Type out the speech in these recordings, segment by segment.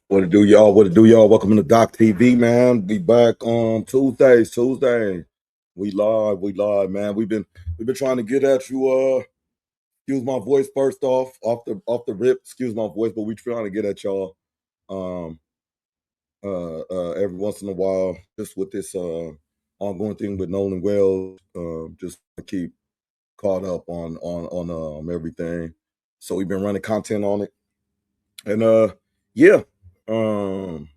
What it do, y'all? What it do, y'all? Welcome to Doc TV, man. We back on Tuesday. We live, man. We've been trying to get at you. Excuse my voice first off the rip. Excuse my voice, but we trying to get at y'all. Um, every once in a while, just with this ongoing thing with Nolan Wells. Just to keep caught up on everything. So we've been running content on it, and yeah. Um,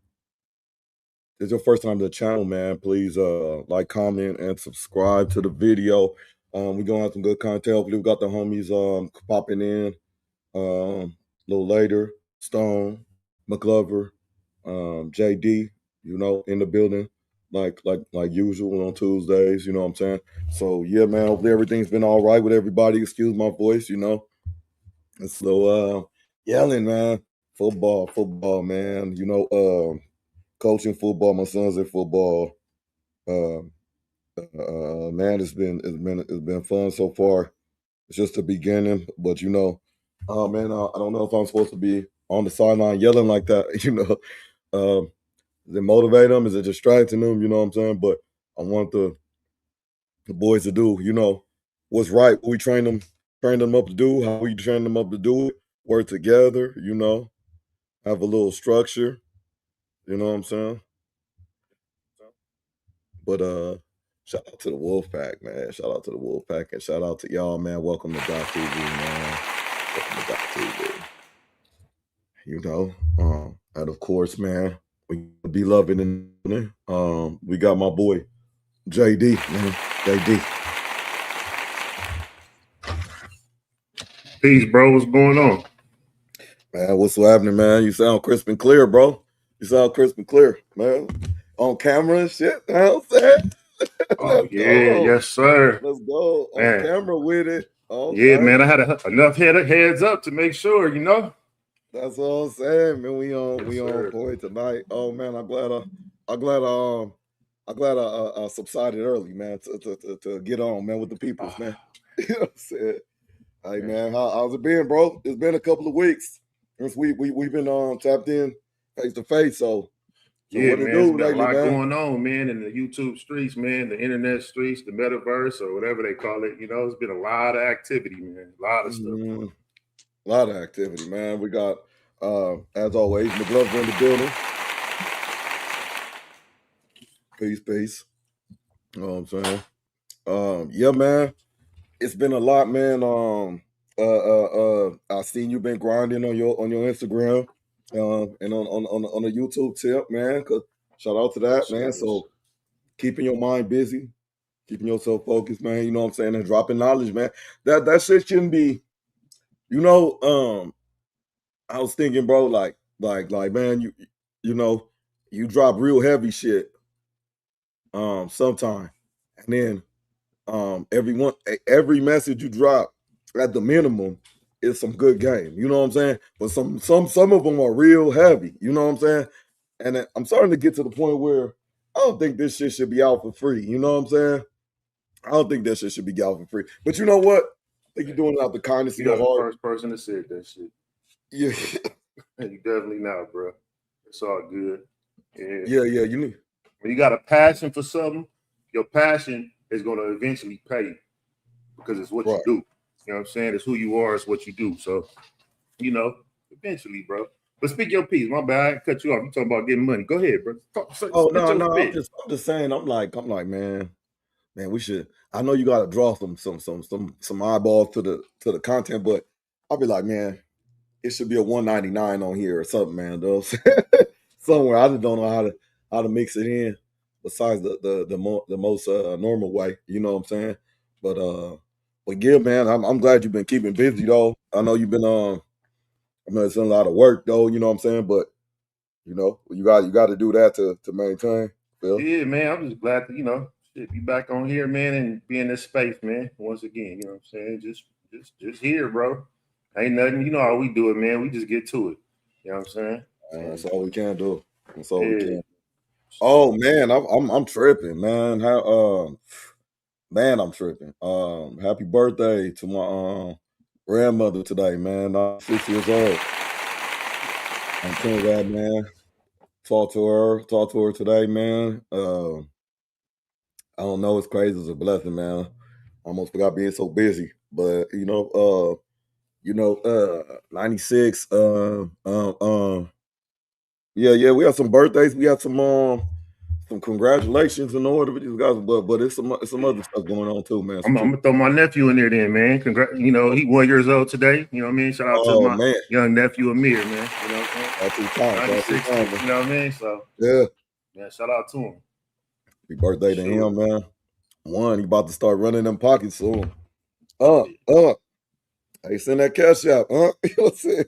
If it's your first time to the channel, man, please like, comment, and subscribe to the video. We're gonna have some good content. Hopefully, we got the homies popping in a little later. Stone, McGlover, JD, in the building, like usual on Tuesdays. You know what I'm saying? So yeah, man. Hopefully everything's been all right with everybody. Excuse my voice. It's a little yelling, man. Football, man. Coaching football. My son's in football. Um, man, it's been fun so far. It's just the beginning, but man, I don't know if I'm supposed to be on the sideline yelling like that. Does it motivate them? Is it distracting them? You know what I'm saying? But I want the boys to do, what's right. What we train them up to do. How we train them up to do it. Work together. Have a little structure. You know what I'm saying? But shout out to the Wolfpack, man. Shout out to the Wolfpack and shout out to y'all, man. Welcome to Dot TV, man. Welcome to Dot TV. And of course, man, we be loving and we got my boy JD, man. JD. Peace, bro. What's going on? Man, what's happening, man? You sound crisp and clear, bro. You sound crisp and clear, man. On camera and shit. You know what I'm saying? Oh, yeah, yes, sir. Let's go. Man. On camera with it. Yeah, man. I had enough heads up to make sure, That's what I'm saying, man. We Yes, sir. on point tonight. Oh man, I'm glad I subsided early, man, to get on, man, with the peoples, man. You know what I'm saying? Hey man, how's it been, bro? It's been a couple of weeks since we've been tapped in face to face. So yeah, what man, it do it's been lately, a lot man? going on, man, in the YouTube streets, man, the internet streets, the metaverse, or whatever they call it. It's been a lot of activity, man. A lot of stuff. A lot of activity, man. We got as always, McGlover in the building. Peace. You know what I'm saying? Yeah, man. It's been a lot, man. I seen you been grinding on your Instagram, and on the YouTube tip, man. Shout out to that, man. So keeping your mind busy, keeping yourself focused, man. You know what I'm saying, and dropping knowledge, man. That shit shouldn't be. I was thinking, bro, like, man, you drop real heavy shit, sometime, and then every message you drop at the minimum is some good game. You know what I'm saying? But some of them are real heavy. You know what I'm saying? And I'm starting to get to the point where I don't think this shit should be out for free. You know what I'm saying? I don't think that shit should be out for free. But you know what? I think you're doing it out the kindness of your heart. The first person that said that shit. Yeah. You definitely not, bro. It's all good. Yeah. When you got a passion for something, your passion is going to eventually pay you because it's what you do. You know what I'm saying? It's who you are. It's what you do. So, eventually, bro. But speak your piece. My bad. I cut you off. You talking about getting money. Go ahead, bro. No. I'm just saying. I'm like, man, we should. I know you got to draw some eyeballs to the content, but I'll be like, man, it should be a 199 on here or something, man. Though somewhere, I just don't know how to mix it in. Besides the most normal way, you know what I'm saying? But yeah, man, I'm glad you've been keeping busy though. I know you've been it's been a lot of work though, you know what I'm saying? But you got to do that to maintain. Phil. Yeah, man, I'm just glad to be back on here, man, and be in this space, man. Once again, you know what I'm saying? Just here, bro. Ain't nothing, you know how we do it, man. We just get to it. You know what I'm saying? That's all we can do. That's all we can. Oh man, I'm tripping, man. Man, I'm tripping. Happy birthday to my grandmother today, man. I'm 6 years old. I'm telling that, man. Talk to her today, man. I don't know, it's crazy, it's a blessing, man. Almost forgot being so busy. But 96. Yeah, we had some birthdays, we had some congratulations in order with these guys, but it's some other stuff going on too, man. I'm gonna throw my nephew in there then, man. He 1 year old today. You know what I mean? Shout out to my young nephew Amir, man. You know what I'm saying? 96, you know what I mean? So yeah. Shout out to him. Happy birthday to him, man. He about to start running them pockets soon. Hey, send that cash out, huh? You know what I'm saying?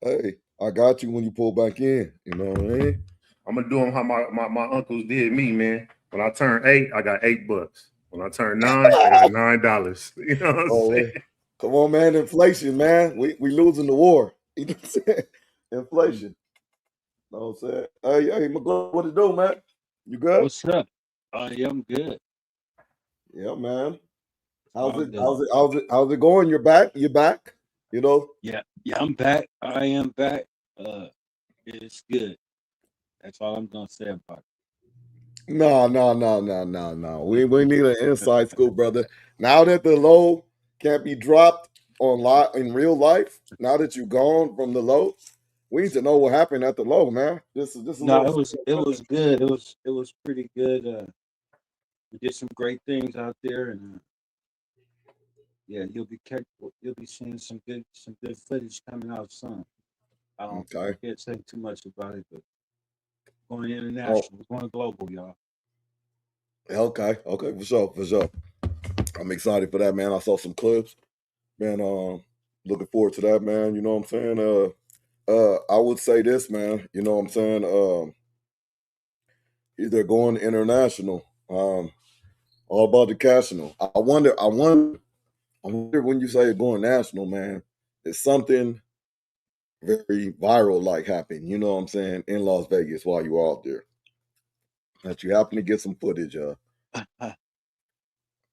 Hey, I got you when you pull back in. You know what I mean? I'm gonna do them how my uncles did me, man. When I turned 8, I got $8. When I turned 9, I got $9. You know what I'm saying? Come on, man. Inflation, man. We losing the war. You know what I'm saying? Inflation. You know what I'm saying? Hey, McGlover, what it do, man? You good? What's up? I am good. Yeah, man. How's it going? You're back? You back? You know? Yeah, I'm back. I am back. It's good. That's all I'm gonna say about it. No. We need an inside scoop, brother. Now that the low can't be dropped in real life, now that you're gone from the low, we need to know what happened at the low, man. It was good. It was pretty good. We did some great things out there, and yeah, you'll be seeing some good footage coming out soon. I can't say too much about it, but going international, going global, y'all. Okay, for sure. I'm excited for that, man. I saw some clips, man. Looking forward to that, man. You know what I'm saying? I would say this, man. You know what I'm saying? Either going international, all about the casino. I wonder when you say going national, man, it's something very viral like happened, you know what I'm saying, in Las Vegas while you were out there, that you happen to get some footage of. That's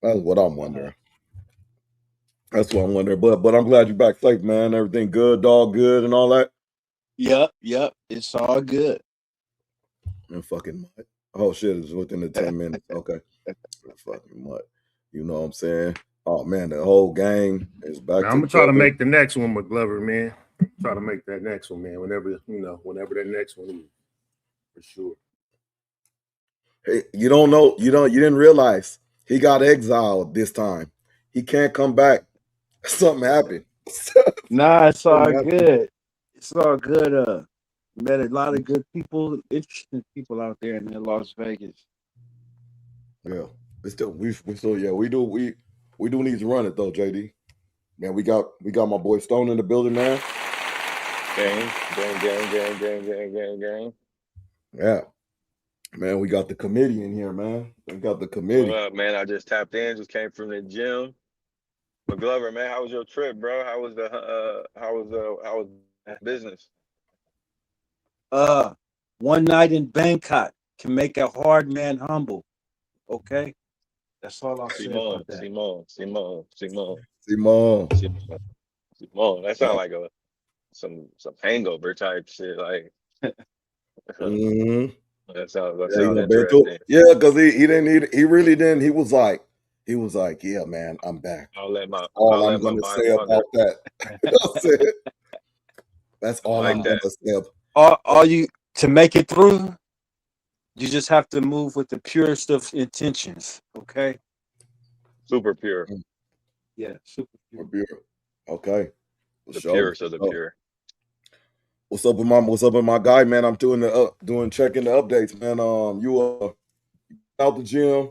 what I'm wondering. But I'm glad you're back safe, man. Everything good, dog good, and all that. Yep. It's all good. And fucking mutt. Oh shit, it's within the 10 minutes. Okay. Fucking mutt. You know what I'm saying? Oh man, the whole gang is back. I'm gonna try to make the next one, McGlover, man. Try to make that next one, man. Whenever that next one is, for sure. Hey, you don't know, you didn't realize he got exiled this time. He can't come back. Something happened. Nah, it's all good. It's all good. Met a lot of good people, interesting people out there in Las Vegas. Yeah, we do need to run it though, JD. Man, we got my boy Stone in the building, man. Gang. Yeah, man, we got the committee in here, man. We got the committee. What up, man? I just tapped in. Just came from the gym. McGlover, man, how was your trip, bro? How was business? One night in Bangkok can make a hard man humble. Okay, that's all I'll say about that. Simone. That sounds like some hangover type shit, like. Mm-hmm. That sounds interesting. Yeah, because he really didn't. He was like, yeah, man, I'm back. I'm gonna say about that. That's all I'm gonna say. All you to make it through, you just have to move with the purest of intentions. Okay. Super pure. Yeah, super pure. Okay. The purest of the pure. What's up with my guy, man? I'm checking the updates, man. You out the gym.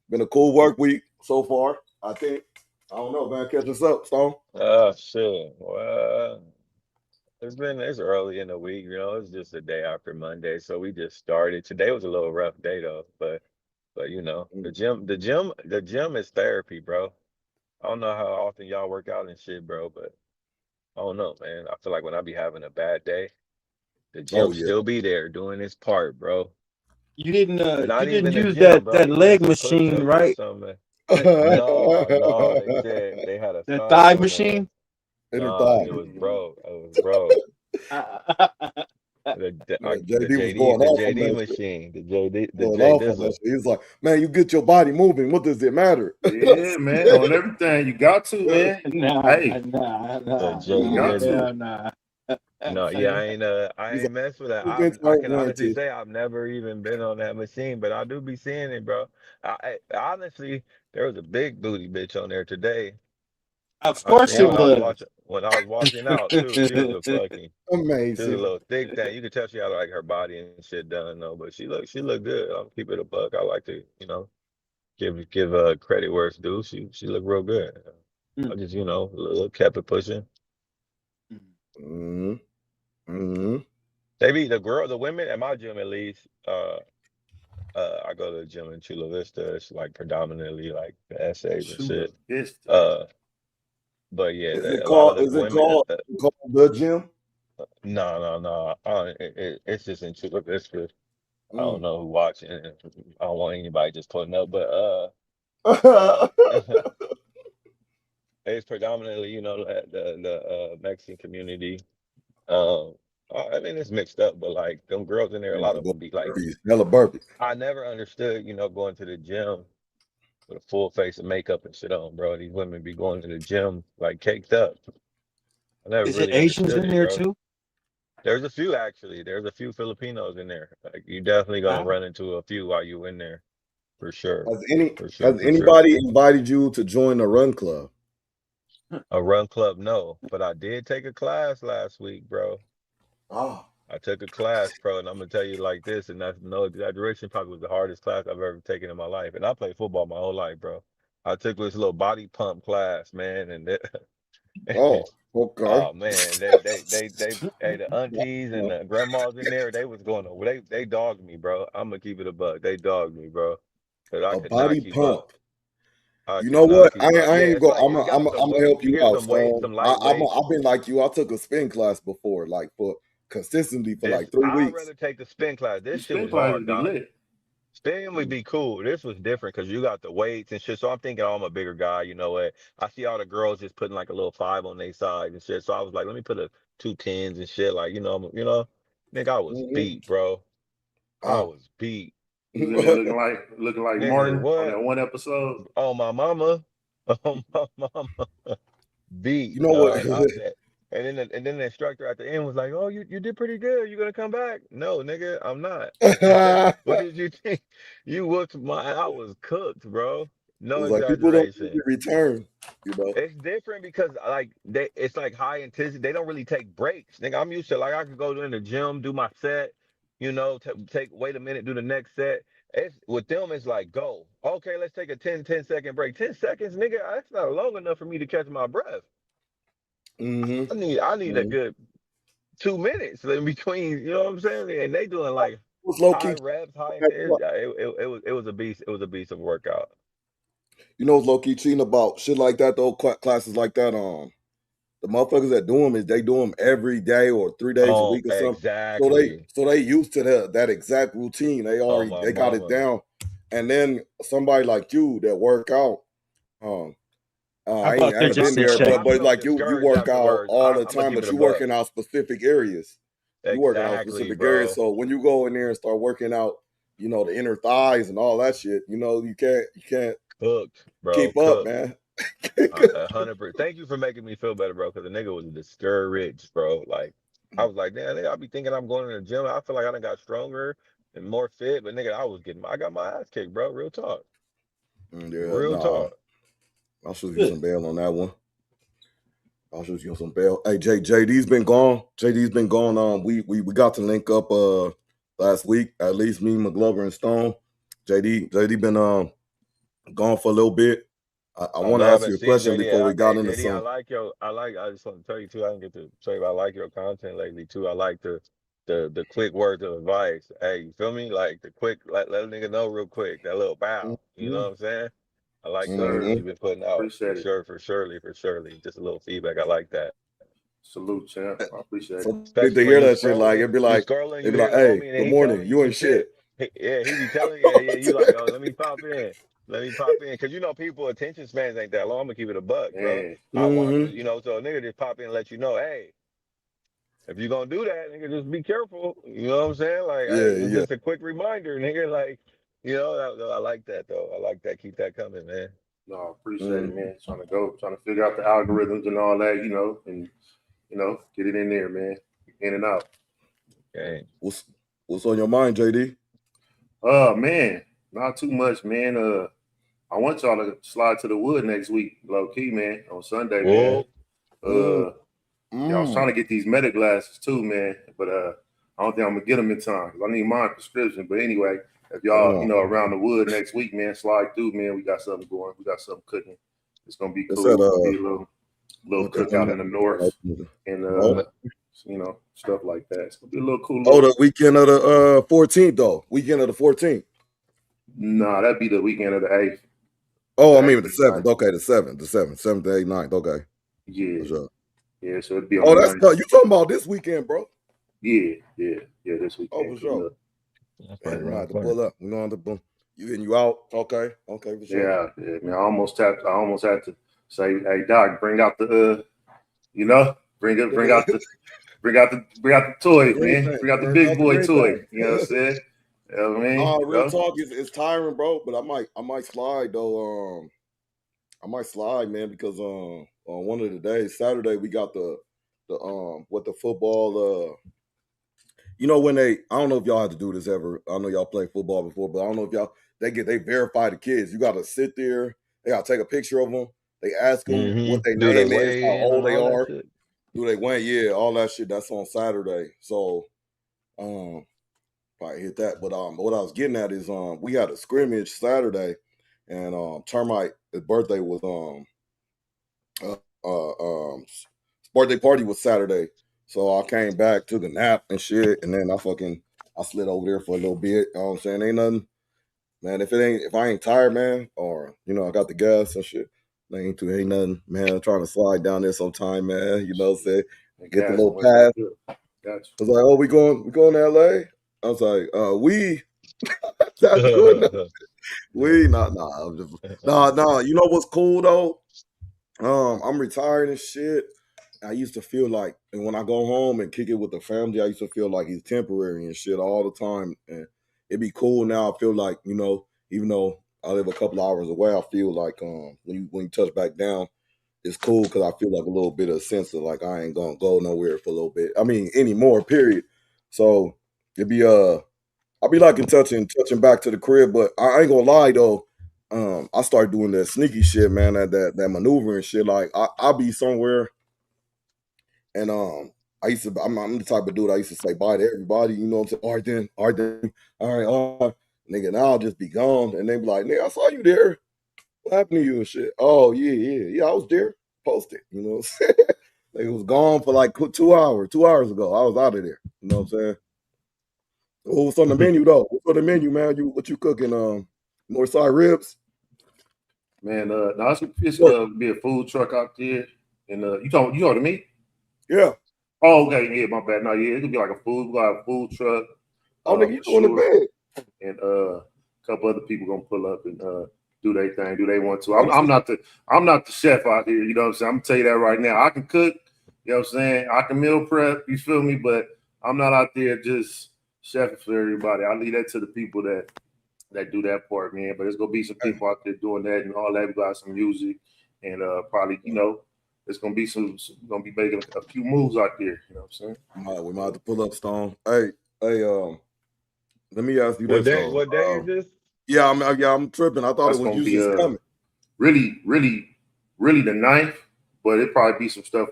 Been a cool work week so far, I think. I don't know, man. Catch us up, Stone. Shit. Well, it's early in the week, you know. It's just the day after Monday, so we just started. Today was a little rough day though, but you know, the gym is therapy, bro. I don't know how often y'all work out and shit, bro, but I don't know, man. I feel like when I be having a bad day, the gym still be there doing its part, bro. You didn't use that leg machine, right? No, they said they had a the thigh machine. It was broke. JD was JD going the off on JD that shit. machine, the Going J off on that Dizzle. shit. He was like, man, you get your body moving. What does it matter? Yeah, man, on everything. You got to, man. Hey, The you got JD Dizzle. to. No, yeah, I He's ain't like, messed with that. movements I aren't can honestly warranted. say I've never even been on that machine, but I do be seeing it, bro. Honestly, there was a big booty bitch on there today. Of I course seen it Oh, when I was watching out too. She was a amazing. little thick thing. You could tell she had like her body and shit done though, but she looked good. I'll keep it a buck. I like to, give credit where it's due. She looked real good. I just, a little kept it pushing. Mm-hmm. Mm-hmm. They be the women at my gym at least. I go to the gym in Chula Vista. It's like predominantly like the essays and Chula shit. Vista. But yeah, Is it a lot of called? the Is it women. called the gym? No. It's just in Chula Vista. I don't Mm. know who watching. I don't want anybody just putting up, but it's predominantly, the Mexican community. I mean, it's mixed up, but like them girls in there, a lot of them be like, Hella burpees. I never understood, going to the gym with a full face of makeup and shit on, bro. These women be going to the gym like caked up. I never Is it really Asians understood in it, there bro. too? There's a few actually. There's a few Filipinos in there. Like you definitely gonna Wow. run into a few while you in there, for sure. Has For sure. anybody invited you to join a run club? A run club, no. But I did take a class last week, bro. Oh. I took a class, bro, and I'm gonna tell you like this, and that's no exaggeration. Probably was the hardest class I've ever taken in my life. And I played football my whole life, bro. I took this little body pump class, man, and Oh, okay. oh man, hey, the aunties and the grandmas in there, they was going to, they dogged me, bro. I'm gonna keep it a buck. They dogged me, bro, because I A could not body keep up. pump. I You could know not what? keep up. I Yeah, ain't it's go. like it's got some I'm gonna weight. help You you get out, some weight, son. some light weights. I've been like you. I took a spin class before, like for consistently for like 3 weeks. I'd rather take the spin class. The This shit spin was class hard, would be dog. lit. Spin would be cool. This was different because you got the weights and shit. So I'm thinking, oh, I'm a bigger guy. You know what? I see all the girls just putting like a little 5 on their side and shit. So I was like, let me put 2 10s and shit. Like, nigga, I was Mm-hmm. beat, bro. I Oh. was beat. You was in there looking like Nigga, Martin on what? that one episode. Oh, my mama. Oh, my mama. You Beat, know what? dog. I said, and then the instructor at the end was like, "Oh, you did pretty good. You gonna come back?" No, nigga, I'm not. What did you think? You whooped I was cooked, bro. No It's like people don't exaggeration. really return. You know. It's different because like it's like high intensity. They don't really take breaks. Nigga, I'm used to like I could go in the gym, do my set, wait a minute, do the next set. It's with them, it's like go. Okay, let's take a 10-second break. 10 seconds, nigga, that's not long enough for me to catch my breath. Mm-hmm. I need a good 2 minutes in between, you know what I'm saying? And they doing like Was low high key. reps, high intensity. It was a beast. It was a beast of a workout. You know, it's low key cheating about shit like that though. Classes like that. The motherfuckers that do them is they do them every day or 3 days a week or something. Exactly. So they used to that exact routine. Oh my They got it mama. down. And then somebody like you that work out, How about I they're ain't just been in there, shape? I but felt like you discouraged work out afterwards. all the I'm gonna time, keep but it a you buck. working out specific areas. You working out Exactly, specific areas. bro. So when you go in there and start working out, the inner thighs and all that shit, you can't Cooked, bro. keep up, Cooked. man. 100%. Thank you for making me feel better, bro. Because the nigga was discouraged, bro. Like I was like, damn, nigga, I be thinking I'm going to the gym. I feel like I done got stronger and more fit, but nigga, I got my ass kicked, bro. Real talk. Yeah, Real nah. talk. I'll shoot you some bail on that one. I'll shoot you some bail. Hey, JD's been gone. JD's been gone. We got to link up last week. At least me, McGlover, and Stone. JD been gone for a little bit. I I want to know I've ask been you a seeing question JD. before we got Hey into JD, some. I just want to tell you too. I didn't get to tell you I like your content lately too. I like the quick words of advice. Hey, you feel me? Like the quick let a nigga know real quick. That little bow. You know Mm-hmm. what I'm saying? I like Sir, what Mm-hmm. you've been putting out for appreciate it. sure, for surely. Just a little feedback. I like that. Salute, champ. I appreciate it. So need to Especially when hear that shit. Like it'd be like, you hear the hey, homie, and then good he morning. telling you You some ain't shit. shit. He be telling you, yeah, you like, oh, let me pop in. Cause people attention spans ain't that long. I'm gonna keep it a buck, bro. Man, I want Mm-hmm. so a nigga just pop in and let you know, hey, if you're gonna do that, nigga, just be careful. You know what I'm saying? Like, hey, Yeah, it's yeah. just a quick reminder, nigga. Like, you know, I like that though. I like that. Keep that coming, man. No, I appreciate it, man. Trying to figure out the algorithms and all that, and get it in there, man. In and out. Okay. What's on your mind, JD? Man, not too much, man. I want y'all to slide to the wood next week, low key, man, on Sunday, man. Well, Yeah, I was trying to get these meta glasses too, man, but I don't think I'm gonna get them in time. I need mine prescription. But anyway, if y'all, around the wood next week, man, slide through, man. We got something going. We got something cooking. It's gonna be cool. It's gonna be a little cookout in the north, and stuff like that. It's gonna be a little cool. The weekend of the 14th, though. Weekend of the 14th. Nah, that'd be the weekend of the 8th. Oh, I mean the 7th. Okay, the 7th, 7th, 8th, 9th. Okay. Yeah. Sure. Yeah, so it'd be on that's tough. You talking about this weekend, bro? Yeah, this weekend. Oh, for sure. We're gonna have to pull up. We're gonna have to boom. You out? Okay, for sure. Yeah, man. I almost had to say, hey Doc, bring out the bring out the toy, man. Bring out the big boy toy. You know what I'm saying? You know what I mean? Real talk is tiring, bro. But I might slide though. I might slide, man, because on one of the days, Saturday, we got the football. When I don't know if y'all had to do this ever. I know y'all played football before, but I don't know if y'all they verify the kids. You got to sit there. They got to take a picture of them. They ask them what their name is, how old they are. Do they win? Yeah, all that shit. That's on Saturday. So, probably hit that. But what I was getting at is we had a scrimmage Saturday, and Termite, his birthday was birthday party was Saturday. So I came back, took a nap and shit, and then I slid over there for a little bit. You know what I'm saying? Ain't nothing, man. If I ain't tired, man, or I got the gas and shit, ain't nothing, man. I'm trying to slide down there sometime, man. You know what I'm saying? Get the little pass. Gotcha. I was like, oh, we going to LA? I was like, we that's good. We nah. I'm just nah. You know what's cool though? I'm retired and shit. I used to feel like, and when I go home and kick it with the family, I used to feel like it's temporary and shit all the time. And it'd be cool now. I feel like, even though I live a couple hours away, I feel like when you touch back down, it's cool because I feel like a little bit of sense of like I ain't gonna go nowhere for a little bit. I mean, anymore, period. So it'd be I'll be liking touching back to the crib, but I ain't gonna lie though. I started doing that sneaky shit, man, that maneuvering shit. Like I'll be somewhere. And I'm the type of dude I used to say bye to everybody, you know what I'm saying? All right, nigga, now I'll just be gone. And they be like, nigga, I saw you there. What happened to you and shit? Oh, yeah, I was there. Posted, you know what I'm saying? Like, it was gone for like 2 hours. 2 hours ago, I was out of there. You know what I'm saying? What's on the menu though? What's on the menu, man? What you cooking? Northside ribs? Man, now it's gonna be a food truck out there. And you talking to me? Yeah. Oh, okay. Yeah, my bad. No, yeah, it's gonna be like a food truck. Oh, nigga, you doing the bed. And a couple other people gonna pull up and do their thing. Do they want to? I'm not the chef out here. You know what I'm saying? I'm gonna tell you that right now. I can cook. You know what I'm saying? I can meal prep. You feel me? But I'm not out there just chefing for everybody. I leave that to the people that do that part, man. But there's gonna be some people out there doing that and all that. We got some music and probably it's gonna be gonna be making a few moves out there. You know what I'm saying? We might have to pull up, Stone. Hey, let me ask you what this. What day is this? Yeah, I'm tripping. I thought That's it was usually coming. Really the 9th, but it probably be some stuff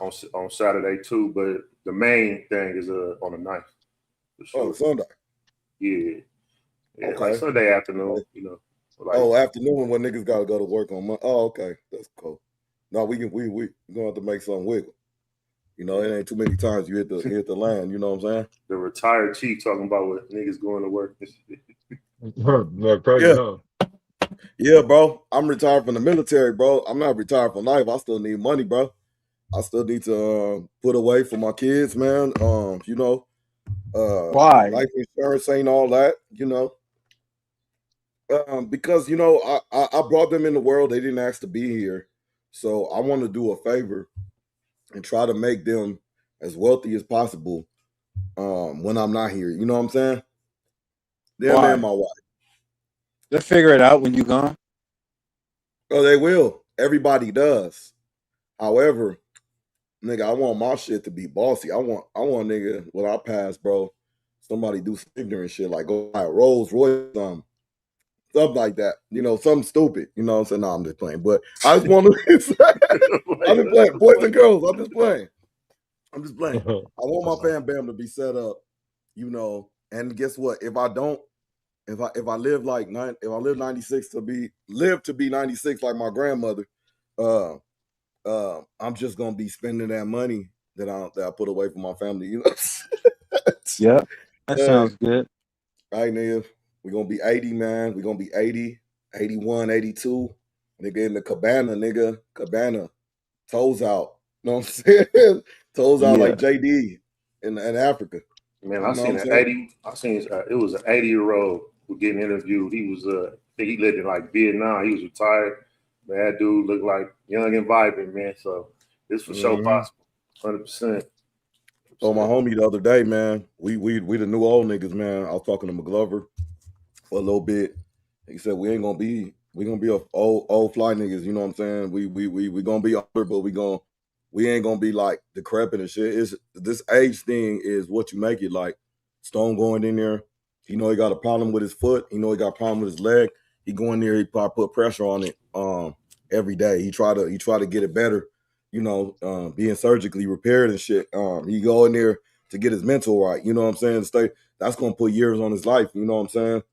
on Saturday too. But the main thing is on the 9th. Oh, Sunday. Yeah. Okay. Like Sunday afternoon, Like, afternoon when niggas gotta go to work on Monday. Oh, okay, that's cool. No, we gonna have to make something wiggle. It ain't too many times you hit the land. You know what I'm saying? The retired chief talking about what niggas going to work. Yeah, bro. I'm retired from the military, bro. I'm not retired from life. I still need money, bro. I still need to put away for my kids, man. Why? Life insurance ain't all that, because I brought them in the world. They didn't ask to be here, so I want to do a favor and try to make them as wealthy as possible when I'm not here. You know what I'm saying? Them Why? and my wife. They'll figure it out when you gone. Oh, they will. Everybody does. However, nigga, I want my shit to be bossy. I want nigga, when I pass, bro, somebody do some ignorant shit like go buy a Rolls Royce, something like that. You know, something stupid. You know what I'm saying? No, I'm just playing. But I just want to I'm just playing. Boys and girls, I'm just playing. I'm just playing. I want my fam bam to be set up, you know, and guess what? If I don't, if I live like if I live 96 to be 96 like my grandmother, I'm just gonna be spending that money that I put away for my family. You know. Yeah, that sounds good. Right, nigga. We're gonna be 80, man. We're gonna be 80, 81, 82. Nigga in the cabana, nigga. Cabana. Toes out. You know what I'm saying? Toes out like JD in Africa. Man, You I know seen what I'm an saying? 80. I seen it was an 80-year-old who getting interviewed. He was I think he lived in like Vietnam. He was retired. That dude looked like young and vibrant, man. So this for sure possible. 100%. So my homie the other day, man, we the new old niggas, man. I was talking to McGlover for a little bit. He said we gonna be a old fly niggas, you know what I'm saying? We gonna be older, but we ain't gonna be like decrepit and shit. It's this age thing is what you make it. Like Stone going in there, he know he got a problem with his foot, he know he got a problem with his leg. He go in there, he probably put pressure on it every day. He try to get it better, you know, being surgically repaired and shit. He go in there to get his mental right, you know what I'm saying? That's gonna put years on his life, you know what I'm saying?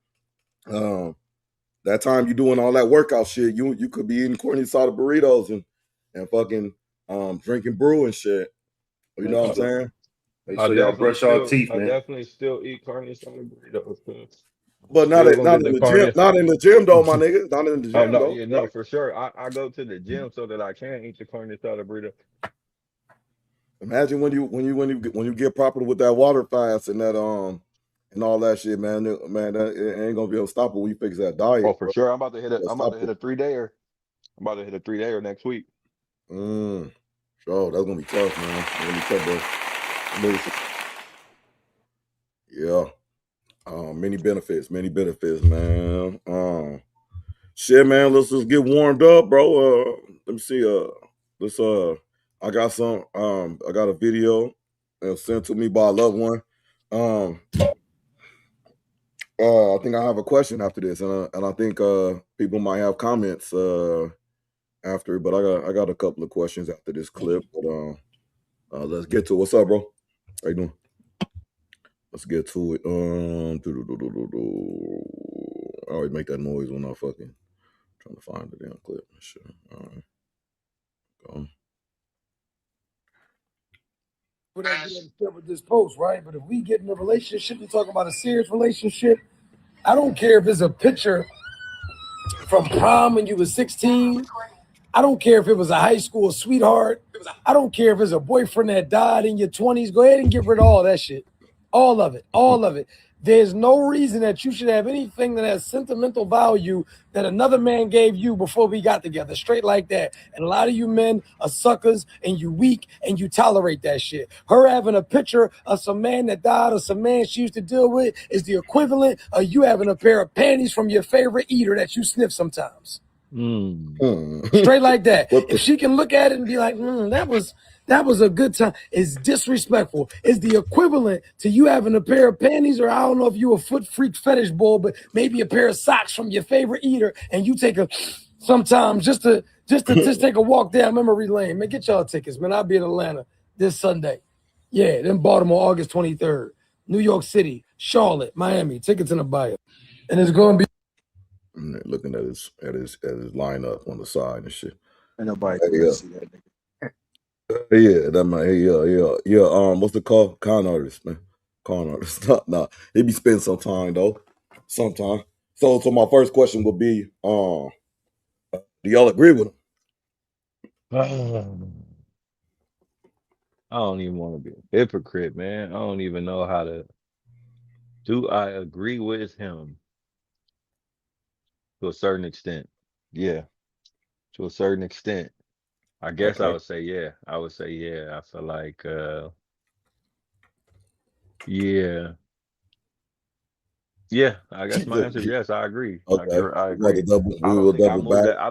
That time you doing all that workout shit, you could be eating corny solid burritos and fucking drinking brew and shit. You know what I'm saying? Make sure y'all brush y'all teeth, I man. definitely still eat carne asada burritos. But not Still gonna in get the the gym. carne. Not in the gym though, my nigga. Not in the Oh gym no, though. yeah, no, for sure. I go to the gym so that I can eat the carne asada burrito. Imagine when you get proper with that water fast and that and all that shit, man. Man, that it ain't gonna be unstoppable when you fix that diet. Oh, for sure. I'm about to hit a Unstoppable. 3-dayer. I'm about to hit a 3-dayer next week. Sure, that's gonna be tough, man. That's gonna be tough, bro. Yeah. Many benefits, man. Shit, man. Let's just get warmed up, bro. Let me see. Let's. I got a video sent to me by a loved one. I think I have a question after this, and I think people might have comments after. But I got a couple of questions after this clip. But let's get to it. What's up, bro? How you doing? Let's get to it. I always make that noise when I fucking trying to find the damn clip. Sure. All right. Go. Put that upset with this post, right? But if we get in a relationship, we talking about a serious relationship. I don't care if it's a picture from prom when you was 16. I don't care if it was a high school sweetheart. I don't care if it's a boyfriend that died in your 20s. Go ahead and get rid of all that shit. All of it. All of it. There's no reason that you should have anything that has sentimental value that another man gave you before we got together. Straight like that. And a lot of you men are suckers and you weak and you tolerate that shit. Her having a picture of some man that died or some man she used to deal with is the equivalent of you having a pair of panties from your favorite eater that you sniff sometimes. Straight like that. If she can look at it and be like, that was a good time, it's disrespectful. It's the equivalent to you having a pair of panties, or I don't know if you a foot freak fetish bull, but maybe a pair of socks from your favorite eater, and you take sometimes just to take a walk down memory lane. Man, get y'all tickets, man. I'll be in Atlanta this Sunday. Yeah, then Baltimore, August 23rd. New York City, Charlotte, Miami. Tickets in the bio. And it's going to be looking at his lineup on the side and shit. Ain't nobody can see that nigga. Yeah, that might. Yeah. What's the call? Con artist, man. Con artist. Nah, he be spending some time though. Sometime. So my first question would be, do y'all agree with him? I don't even want to be a hypocrite, man. I don't even know how to. Do I agree with him? To a certain extent. Yeah. To a certain extent. I guess I would say yeah. I would say yeah. I feel like Yeah. Yeah, I guess my answer is yes. I agree. Okay. I We agree. will I double moved back. that. I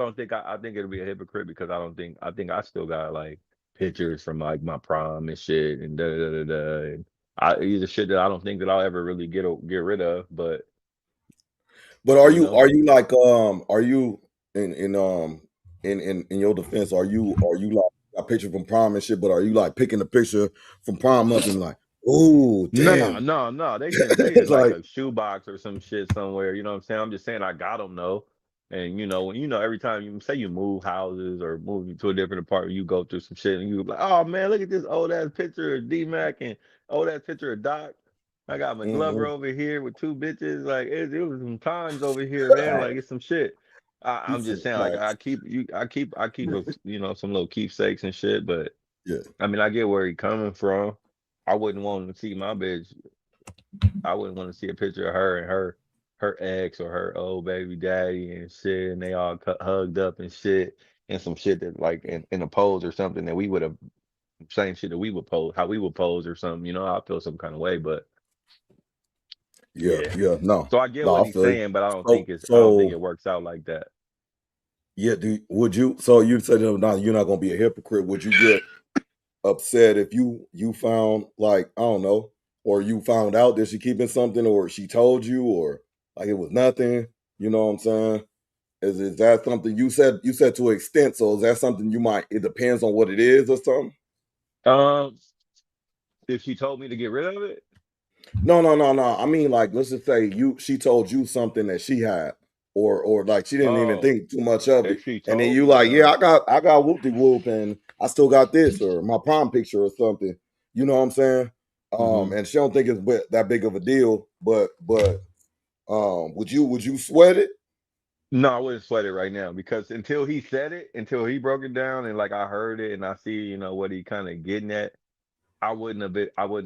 think it'll be a hypocrite because I think I still got like pictures from like my prom and shit and da da da da. And these are shit that I don't think that I'll ever really get rid of. But are you you know, like are you in your defense, are you like a picture from prom and shit, but are you like picking a picture from prom up and like, oh damn. no. They in like Like, a shoebox or some shit somewhere. You know what I'm saying? I'm just saying I got them though. And when every time you say you move houses or move to a different apartment, you go through some shit and you like, oh man, look at this old ass picture of D-Mac and old ass picture of Doc. I got McGlover over here with two bitches. Like it was some times over here, man. Like it's some shit. he I'm just said saying, like facts. I keep some little keepsakes and shit. But Yeah. I mean, I get where he coming from. I wouldn't want to see my bitch. I wouldn't want to see a picture of her and her ex or her old baby daddy and shit, and they all hugged up and shit, and some shit that like in a pose or something that we would have same shit that we would pose, how we would pose or something. I feel some kind of way, but yeah. Yeah. No. So I get No, what I he's feel you. saying, but So I don't think it works out like that. yeah, would you, so you said no, you're not gonna be a hypocrite. Would you get upset if you found, like, I don't know, or you found out that she keeping something, or she told you, or like it was nothing? You know what I'm saying? Is that something you said to an extent? So is that something you might? It depends on what it is or something. Um, if she told me to get rid of it, No. I mean, like, let's just say she told you something that she had, or like she didn't even oh, think too much of it, if she and then told you me like, yeah, something, I got whoop de whoop, and I still got this, or my prom picture or something. You know what I'm saying? mm-hmm. And she don't think it's that big of a deal, but would you sweat it? No, I wouldn't sweat it right now because until he said it, until he broke it down and like I heard it and I see, what he kind of getting at, I wouldn't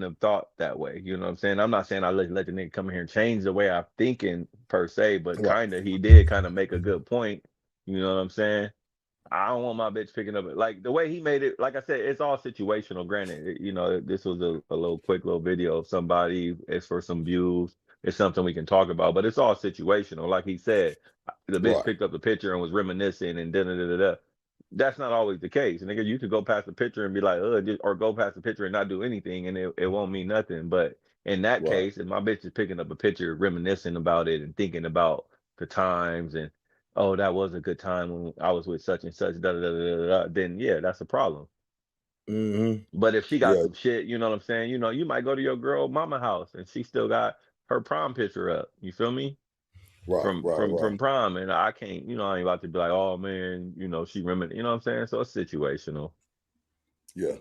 have thought that way. You know what I'm saying? I'm not saying I let the nigga come in here and change the way I'm thinking per se, but Right, kind of he did kind of make a good point. You know what I'm saying? I don't want my bitch picking up like the way he made it. Like I said, it's all situational. Granted, this was a little quick little video of somebody. It's for some views. It's something we can talk about, but it's all situational. Like he said, the bitch right. picked up the picture and was reminiscing and da da da da. That's not always the case. Nigga, you could go past the picture and be like, or go past the picture and not do anything, and it won't mean nothing. But in that Right. case, if my bitch is picking up a picture, reminiscing about it and thinking about the times and oh, that was a good time when I was with such and such, da da da da da, then yeah, that's a problem. Mm-hmm. But if she got Yeah. some shit, you know what I'm saying? You might go to your girl mama house and she still got her prom picture up. You feel me? Right. From prom, and I can't, I ain't about to be like, oh man, she you know what I'm saying? So it's situational. Yeah.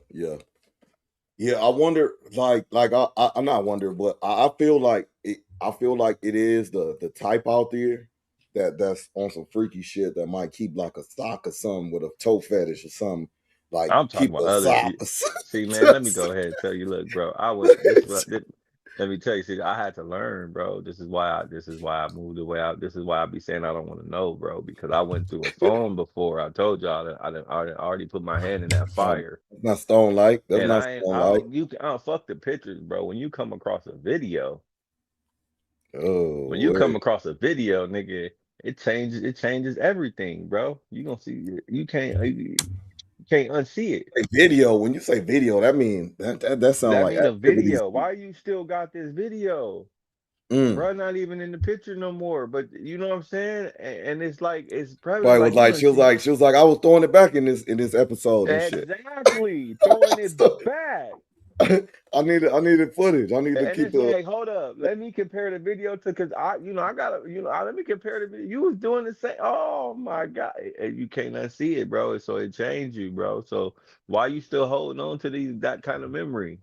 Yeah, I wonder, like I'm not wondering, but I feel like it is the type out there that's on some freaky shit that might keep like a sock or something with a toe fetish or something, like I'm talking keep about a other sock people. or See, man, let me something. go ahead and tell you, look, bro, I would let me tell you, see, I had to learn, bro. This is why I moved away out. This is why I be saying I don't want to know, bro, because I went through a phone before. I told y'all that I done already put my hand in that fire. That's not stone like. That's And not I stone like. don't I don't fuck the pictures, bro. When you come across a video, when Oh, you come wait. across a video, nigga, it changes everything, bro. You gonna see you can't unsee it. Hey, video. When you say video, that mean that sound That like mean a activities. video. Why you still got this video? Mm. Bro, not even in the picture no more. But you know what I'm saying? And it's like it's probably Probably was like you like done see she was like I was throwing it back in this episode and shit. exactly throwing it So, back. I needed footage. I need to And keep it's the. like, hold up, let me compare the video to because I gotta, let me compare the video. You was doing the same. Oh my God. And you can't unsee it, bro. So it changed you, bro. So why you still holding on to that kind of memory?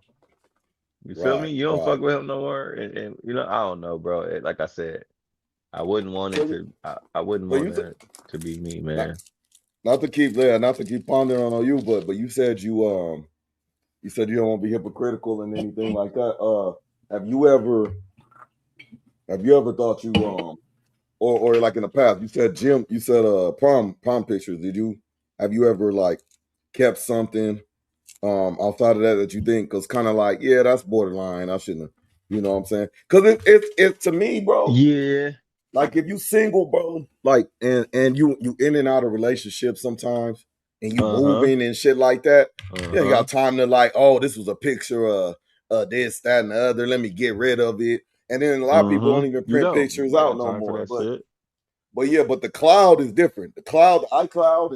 You feel me? You don't Right. fuck with him no more. And I don't know, bro. Like I said, I wouldn't want it So, to I wouldn't so want you it to be me, not man. not to keep pondering on you, but you said you don't want to be hypocritical and anything like that. Have you ever thought you or like in the past you said prom pictures. Have you ever like kept something outside of that you think was kind of like, yeah, that's borderline. I shouldn't have You know what I'm saying? Because it's to me, bro. Yeah. Like if you single, bro, like and you in and out of relationships sometimes, and you moving and shit like that. You ain't got time to like, oh, this was a picture of this, that, and the other. Let me get rid of it. And then a lot of people don't even print pictures out no more. But yeah, but the cloud is different. The cloud, the iCloud,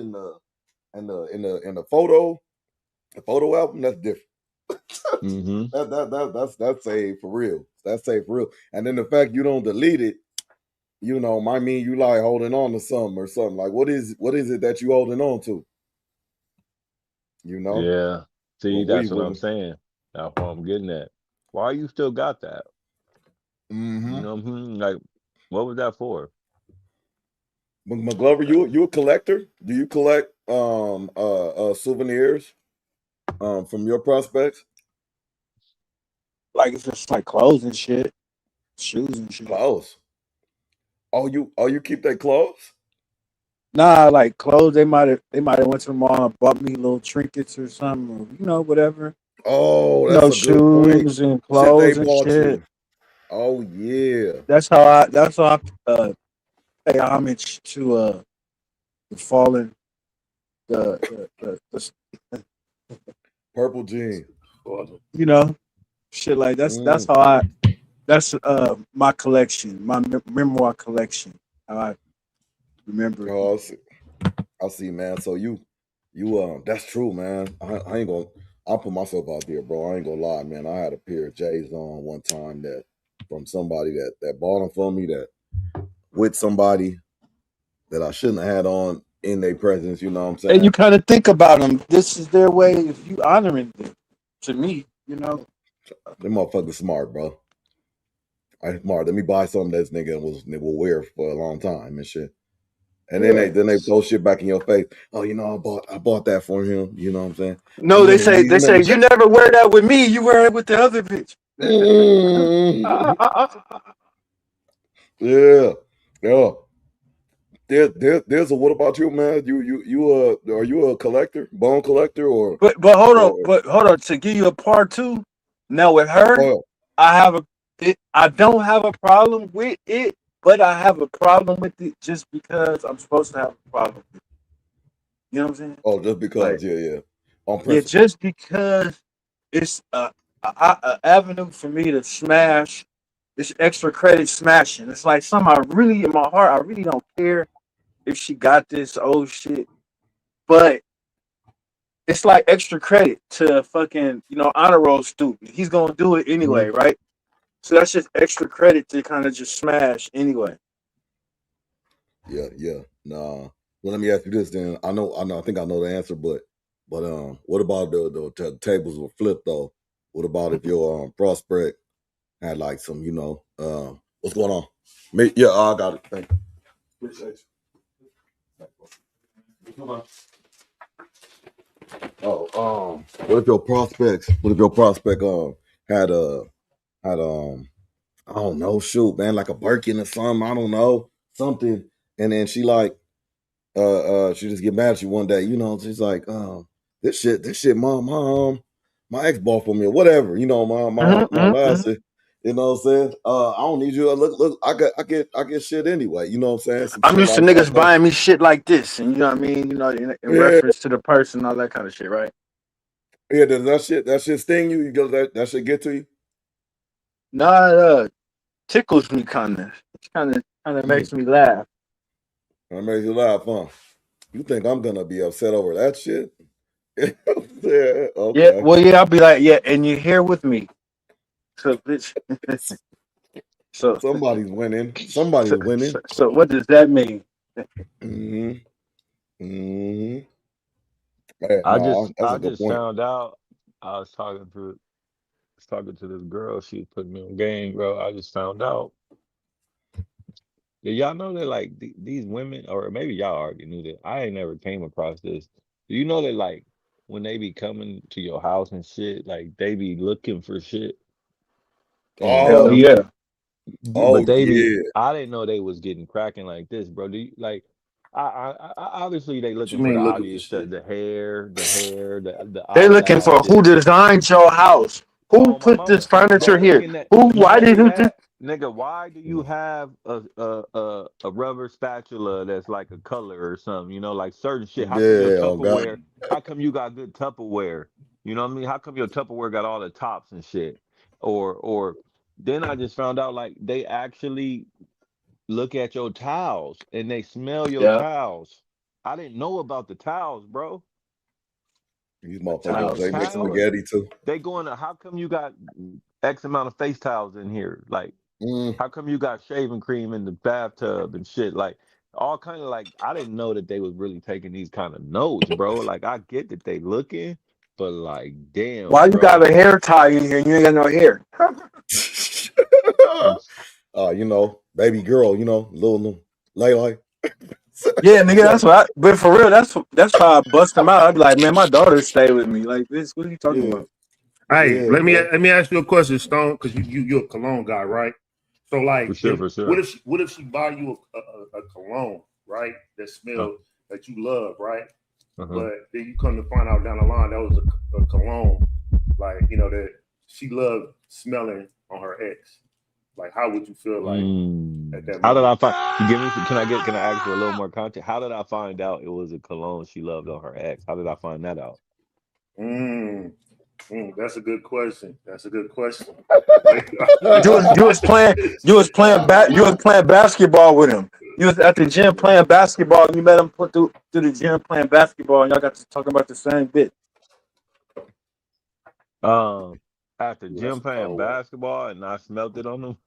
and the photo album, that's different. That's saved for real. That's saved for real. And then the fact you don't delete it, you know, might mean you like holding on to something or something. Like what is it that you holding on to? You know? Yeah. See, that's what I'm saying. That's what I'm getting at. Why you still got that? You know what I mean? Like, what was that for? McGlover, you a collector? Do you collect souvenirs from your prospects? Like if it's like clothes and shit, shoes and shit. Clothes. Oh, you keep that clothes? Nah, like clothes. They might have went to the mall and bought me little trinkets or something, or, you know, whatever. Oh, that's a good point. Shoes and clothes and shit. You. Oh yeah. That's how I pay homage to the fallen the Purple jean. You know, shit like that's how that's my collection, my memoir collection. How I remember. Oh, I see, man. So you that's true, man. I ain't gonna. I'll put myself out there, bro. I ain't gonna lie, man. I had a pair of J's on one time that from somebody that bought them for me, that with somebody that I shouldn't have had on in their presence. You know what I'm saying? And you kind of think about them. This is their way of you honoring them. To me, you know, them motherfuckers smart, bro. I smart. Let me buy something that this nigga will wear for a long time and shit. And then they throw shit back in your face. Oh, you know, I bought that for him. You know what I'm saying? No, they say you never wear that with me. You wear it with the other bitch. Yeah. There's a what about you, man? You are you a collector, bone collector, or? But hold on. To give you a part two. Now with her, I don't have a problem with it. But I have a problem with it just because I'm supposed to have a problem with it. You know what I'm saying? Oh, just because, yeah. On principle. Yeah, just because it's a avenue for me to smash. It's extra credit smashing. It's like something I really, in my heart, I really don't care if she got this old shit. But it's like extra credit to fucking, honor roll student. He's going to do it anyway, right? So that's just extra credit to kind of just smash anyway. Yeah. Nah. Well, let me ask you this then. I think I know the answer, but what about the tables were flipped though? What about if your prospect had like some, what's going on? Yeah, I got it. Thank you. Appreciate you. Oh, what if your prospect had I don't know, shoot, man, like a Birkin or something, I don't know, something, and then she like she just get mad at you one day, she's like, this shit, my ex bought for me or whatever, my last, you know what I'm saying? I don't need you. Look, I get shit anyway, you know what I'm saying? I'm used to niggas buying me shit like this, and you know what I mean? In reference to the person, all that kind of shit, right? Yeah, does that shit sting you? That shit get to you? Nah, it tickles me kind of makes me laugh. That makes you laugh, huh? You think I'm gonna be upset over that shit? Yeah, okay. Yeah, well, yeah, I'll be like, yeah, and you're here with me. So, bitch. So somebody's winning. Somebody's winning. So what does that mean? I just found out. I was talking to this girl. She was putting me on game, bro. I just found out. Did y'all know that like these women, or maybe y'all already knew that? I ain't never came across this. Do you know that like when they be coming to your house and shit, like they be looking for shit? Hell yeah. But they be. I didn't know they was getting cracking like this, bro. Do you like? I obviously they looking for the obvious, the hair, the They looking for who designed your house. Who Oh, my put this mama, furniture they here? making that. Who? Not Why did only you just? that, nigga, why do you have a rubber spatula that's like a color or something? You know, like certain shit. How come your Yeah, oh God. Tupperware? How come you got good Tupperware? You know what I mean? How come your Tupperware got all the tops and shit? Or then I just found out like they actually look at your towels and they smell your Yeah, towels. I didn't know about the towels, bro. These the motherfuckers, Nigga, towels they is make hard. towels. spaghetti too. They going to, how come you got X amount of face towels in here? Like, Mm. how come you got shaving cream in the bathtub and shit? Like, all kind of like, I didn't know that they was really taking these kind of notes, bro. Like, I get that they looking, but like, Why damn, you got bro. a hair tie in here and you ain't got no hair? You know, baby girl, you know, little Lay. Yeah, nigga, that's what. But for real, that's how I bust them out. I'd be like, man, my daughter stay with me. Like this, what are you talking Yeah, about? Hey, yeah, bro. let me ask you a question, Stone, because you're a cologne guy, right? So For like, sure, for sure. what if she buy you a cologne, right? That Uh, smell that you love, right? uh-huh. But then you come to find out down the line that was a cologne, like you know that she loved smelling on her ex. Like, how would you feel like at that How did I moment? find? You give me? Can I ask for a little more content? How did I find out it was a cologne she loved on her ex? How did I find that out? That's a good question. That's a good question. You was playing basketball with him. You was at the gym playing basketball. And you met him put through the gym playing basketball, and y'all got to talking about the same bit. Um, After Ooh, that's gym a playing cold one. basketball and I smelt it on them.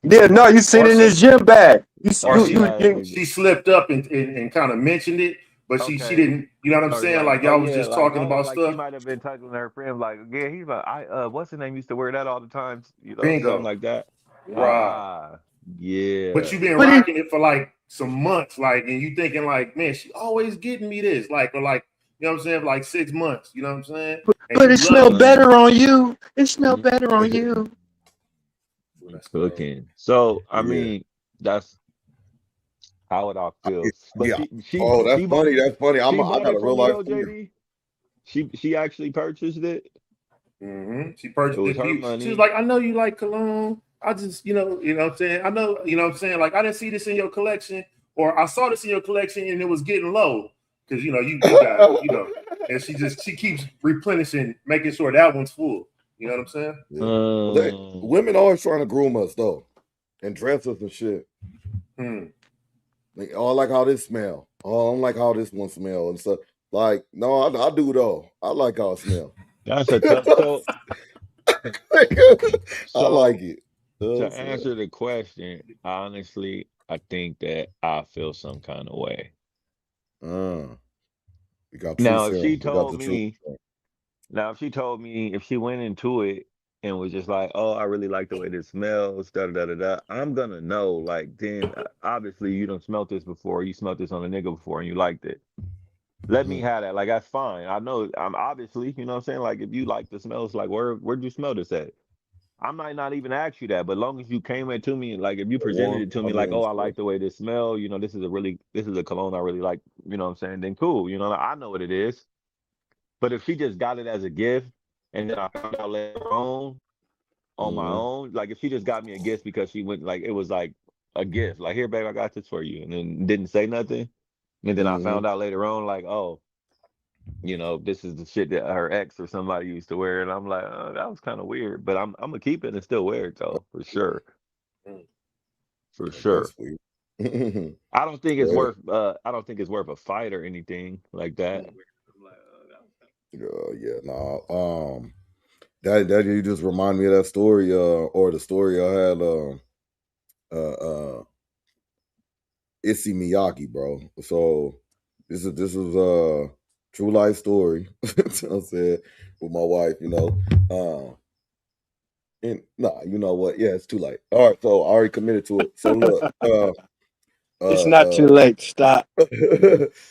Yeah, no, you seen Or it in his she gym bag. or Oh yeah, nigga. she slipped up and kind of mentioned it, but she Okay. didn't. You know what I'm Or saying? like, Like oh y'all was yeah, just like talking oh, about like she stuff. might have been talking to her friend, like, yeah, he's like, what's the name used to wear that all the time, you know, something Bingo. like that. Right. Ah, But yeah. you've been But it, rocking it for like some months, like, and you thinking like, man, she always getting me this, like, or like, you know what I'm saying, for like 6 months. You know what I'm saying? And but you it love smelled it. Um, better on you. It smelled mm, better on you. Ooh, that's cold. cooking. So I Yeah. mean, that's how would I feel. But Yeah. Oh, that's funny. That's funny. she I bought got it a for real me life though, story. JD. She actually purchased it. She It purchased was it for her you. She was money. like, I know you like cologne. I just, you know what I'm saying? I know, you know what I'm saying? Like, I didn't see this in your collection, or I saw this in your collection and it was getting low. Cause you got, and she keeps replenishing, making sure that one's full. You know what I'm saying? Yeah. Well, Um, women always trying to groom us though, and dress us and shit. Hmm. Like, oh, I like how this smell. Oh, I don't like how this one smell and stuff. Like, no, I do though. I like how it smell. that's a tough. I like So it. to answer the question, honestly, I think that I feel some kind of way. We got true Now, if serum. she We got told the truth. me, if she went into it and was just like, "Oh, I really like the way this smells," da da da da, I'm gonna know. Like, then obviously you don't smelt this before. You smelt this on a nigga before, and you liked it. Let me have that. Like, that's fine. I know. I'm obviously, you know what I'm saying. Like, if you like the smells, like, where'd you smell this at? I might not even ask you that, but long as you came into me and like if you presented One, it to I me like, mean, oh, I like the way this smell, you know, this is a cologne I really like, you know what I'm saying? Then cool, you know, I know what it is. But if she just got it as a gift and then I found out later on my own, like if she just got me a gift because she went like it was like a gift, like here, babe, I got this for you, and then didn't say nothing, and then I found out later on, like, oh, you know, this is the shit that her ex or somebody used to wear, and I'm like, that was kind of weird, but I'm gonna keep it and still wear it though, for sure, for sure. that's weird. I don't think it's Yeah, worth. I don't think it's worth a fight or anything like that. yeah, nah. That you just remind me of that story, or the story I had, Issey Miyake, bro. So this is a true life story. I said with my wife, you know. And nah, you know what? Yeah, it's too late. All right, so I already committed to it. So look, It's not too uh, late. Stop.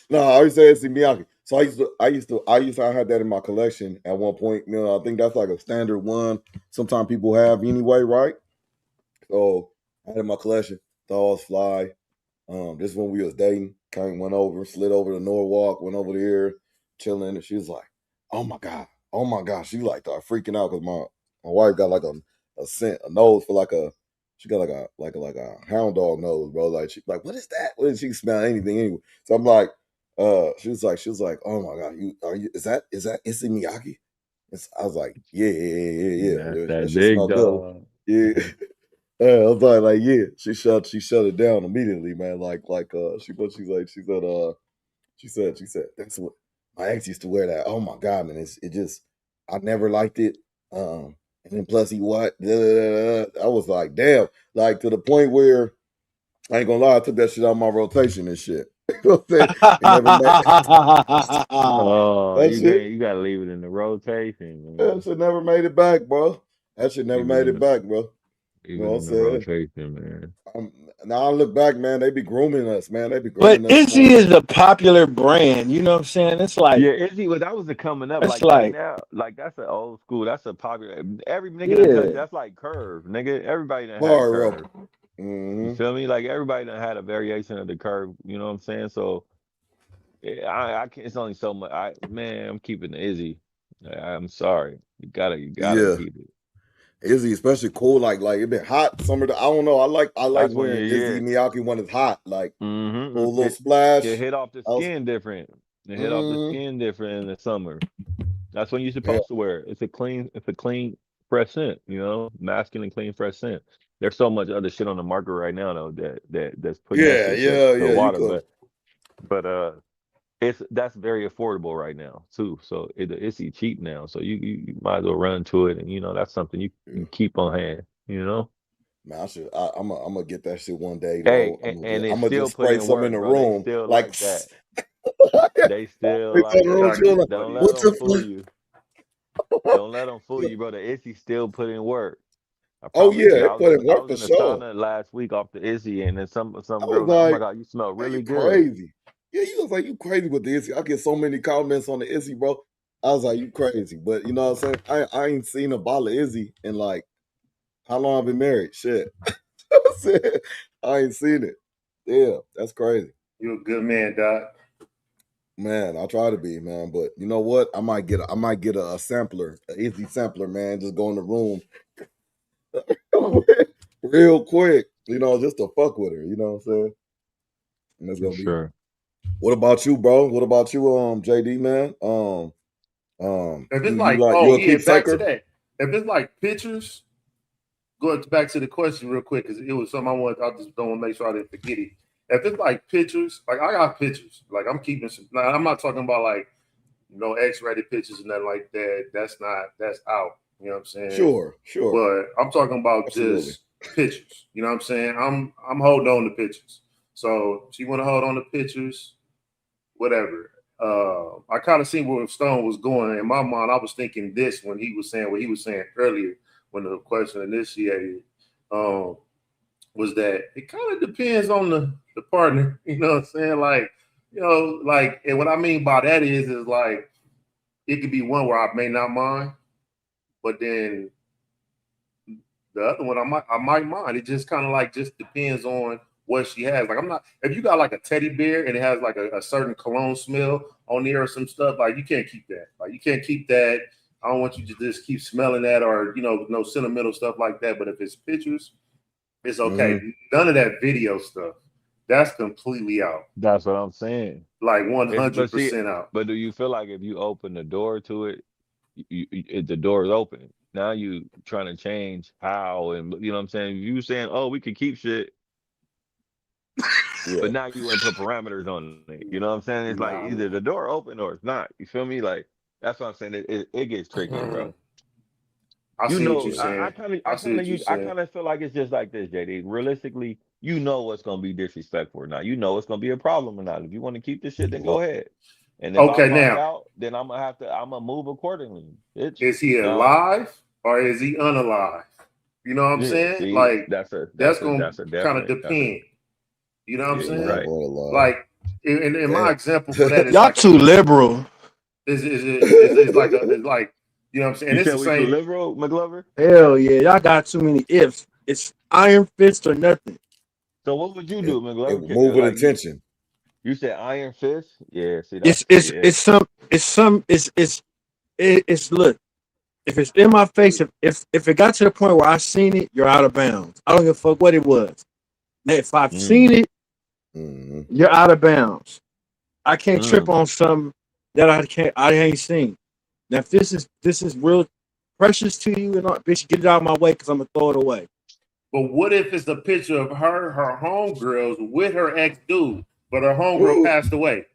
no, I already said Issey Miyake. So I had that in my collection at one point. You know, I think that's like a standard one. Sometimes people have anyway, right? So I had it in my collection. Thought it was fly. This when we was dating. Went over, slid over to Norwalk, went over there, chilling, and she was like, "Oh my god, oh my gosh!" She like started freaking out because My wife got like a nose for she got like a hound dog nose, bro. Like she like, what is that? What did she smell anything anyway? So I'm like, she was like, oh my god, is that Issey Miyake? I was like, yeah. That's that That shit big smell good. dog. Yeah. I was like, yeah. She shut it down immediately, man. She said, that's what my ex used to wear that. Oh my god, man. I never liked it. And then plus he what? I was like, damn. Like to the point where I ain't gonna lie, I took that shit out of my rotation and shit. You know what I'm saying? It never Oh, that shit. you gotta leave it in the rotation, man. That shit never made it back, bro. That shit never made it back, bro. You know what I'm in the saying? rotation, man. Now I look back, man. They be grooming us, man. They be But grooming us. Izzy is a popular brand. You know what I'm saying? It's like, Yeah, Izzy was that was the coming up. it's Like like, now, like that's an old school. That's a popular. Every nigga done touched. yeah. That's like Curve, nigga. Everybody done had Bar Curve. rubber. You feel me? Like everybody done had a variation of the Curve. You know what I'm saying? So I can't. It's only so much. I'm keeping the Izzy. I'm sorry. You gotta Yeah. keep it. Izzy, especially cool, like it been hot summer. I don't know. I like That's when wearing Izzy Miyake when it's hot, like a Mm-hmm. little splash. It hit off the skin different. It hit off the skin different in the summer. That's when you're supposed to wear it. It's a clean, fresh scent. You know, masculine, clean, fresh scent. There's so much other shit on the market right now though that's putting that shit to the water. But that's very affordable right now too. So it's cheap now. So you might as well run to it, and you know that's something you keep on hand. You know. Man, I'm gonna get that shit one day, Hey, bro. and I'm it's gonna still just spray putting some work, in the bro. They room, still like like that. They still They like tell the room, that. like, Don't let what's them up? fool you. Don't let them fool you, bro. The Izzy still put in work. I Oh promise yeah, you. they put in I work was for in the sure. sauna last week off the Izzy, and then some I girl was was like, "Oh my like, god, you smell man, really you good." crazy. Yeah, you was like, you crazy with the Izzy. I get so many comments on the Izzy, bro. I was like, you crazy. But you know what I'm saying? I ain't seen a bottle of Izzy in like how long I've been married. Shit. I ain't seen it. Yeah, that's crazy. You're a good man, Doc. Man, I try to be, man. But you know what? I might get a sampler, an Izzy sampler, man. Just go in the room real quick, you know, just to fuck with her. You know what I'm saying? And that's gonna be. Sure. What about you, bro? What about you, JD, man? If it's you like, you a back to keepsaker? that. If it's like pictures, going back to the question real quick, because it was something I just don't want to make sure I didn't forget it. If it's like pictures, like I got pictures, like I'm keeping some. Now, I'm not talking about like X-rated pictures and nothing like that. That's out. You know what I'm saying? Sure. But I'm talking about just pictures. You know what I'm saying? I'm holding on to pictures. So she want to hold on to pictures, whatever. I kind of seen where Stone was going. In my mind, I was thinking this when he was saying what he was saying earlier when the question initiated. Was that it kind of depends on the partner. You know what I'm saying? Like, and what I mean by that is like it could be one where I may not mind, but then the other one I might mind. It just kind of like just depends on what she has. Like if you got like a teddy bear and it has like a certain cologne smell on there or some stuff, like you can't keep that. Like you can't keep that. I don't want you to just keep smelling that or no sentimental stuff like that. But if it's pictures, it's okay. None of that video stuff. That's completely out. That's what I'm saying. Like 100% out. But do you feel like if you open the door to it, the door is open? Now you trying to change how, and you know what I'm saying? You saying, oh, we could keep shit, but now you want to put parameters on it. You know what I'm saying? It's like either the door open or it's not. You feel me? Like that's what I'm saying. It gets tricky, bro. I see what you're saying. I kind of feel like it's just like this, JD. Realistically, you know what's gonna be disrespectful or not. You know what's gonna be a problem or not. If you want to keep this shit, then go ahead. And if I find out, then I'm gonna move accordingly. Is he alive or is he unalive? You know what I'm saying? See, like that's gonna kind of depend. You know what I'm saying? Right. Like in my example for that is y'all too liberal. It's like you know what I'm saying? You It's said the we too same. liberal, McGlover? Hell yeah, y'all got too many ifs. It's iron fist or nothing. So what would you do, McGlover? Move with attention. You said iron fist? Yeah, see It's look. if it's in my face, if it got to the point where I seen it, you're out of bounds. I don't give a fuck what it was. Now, if I've seen it, you're out of bounds. I can't trip on something that I ain't seen. Now, if this is real precious to you, and all, bitch, get it out of my way because I'm gonna throw it away. But what if it's a picture of her homegirls with her ex dude, but her homegirl passed away?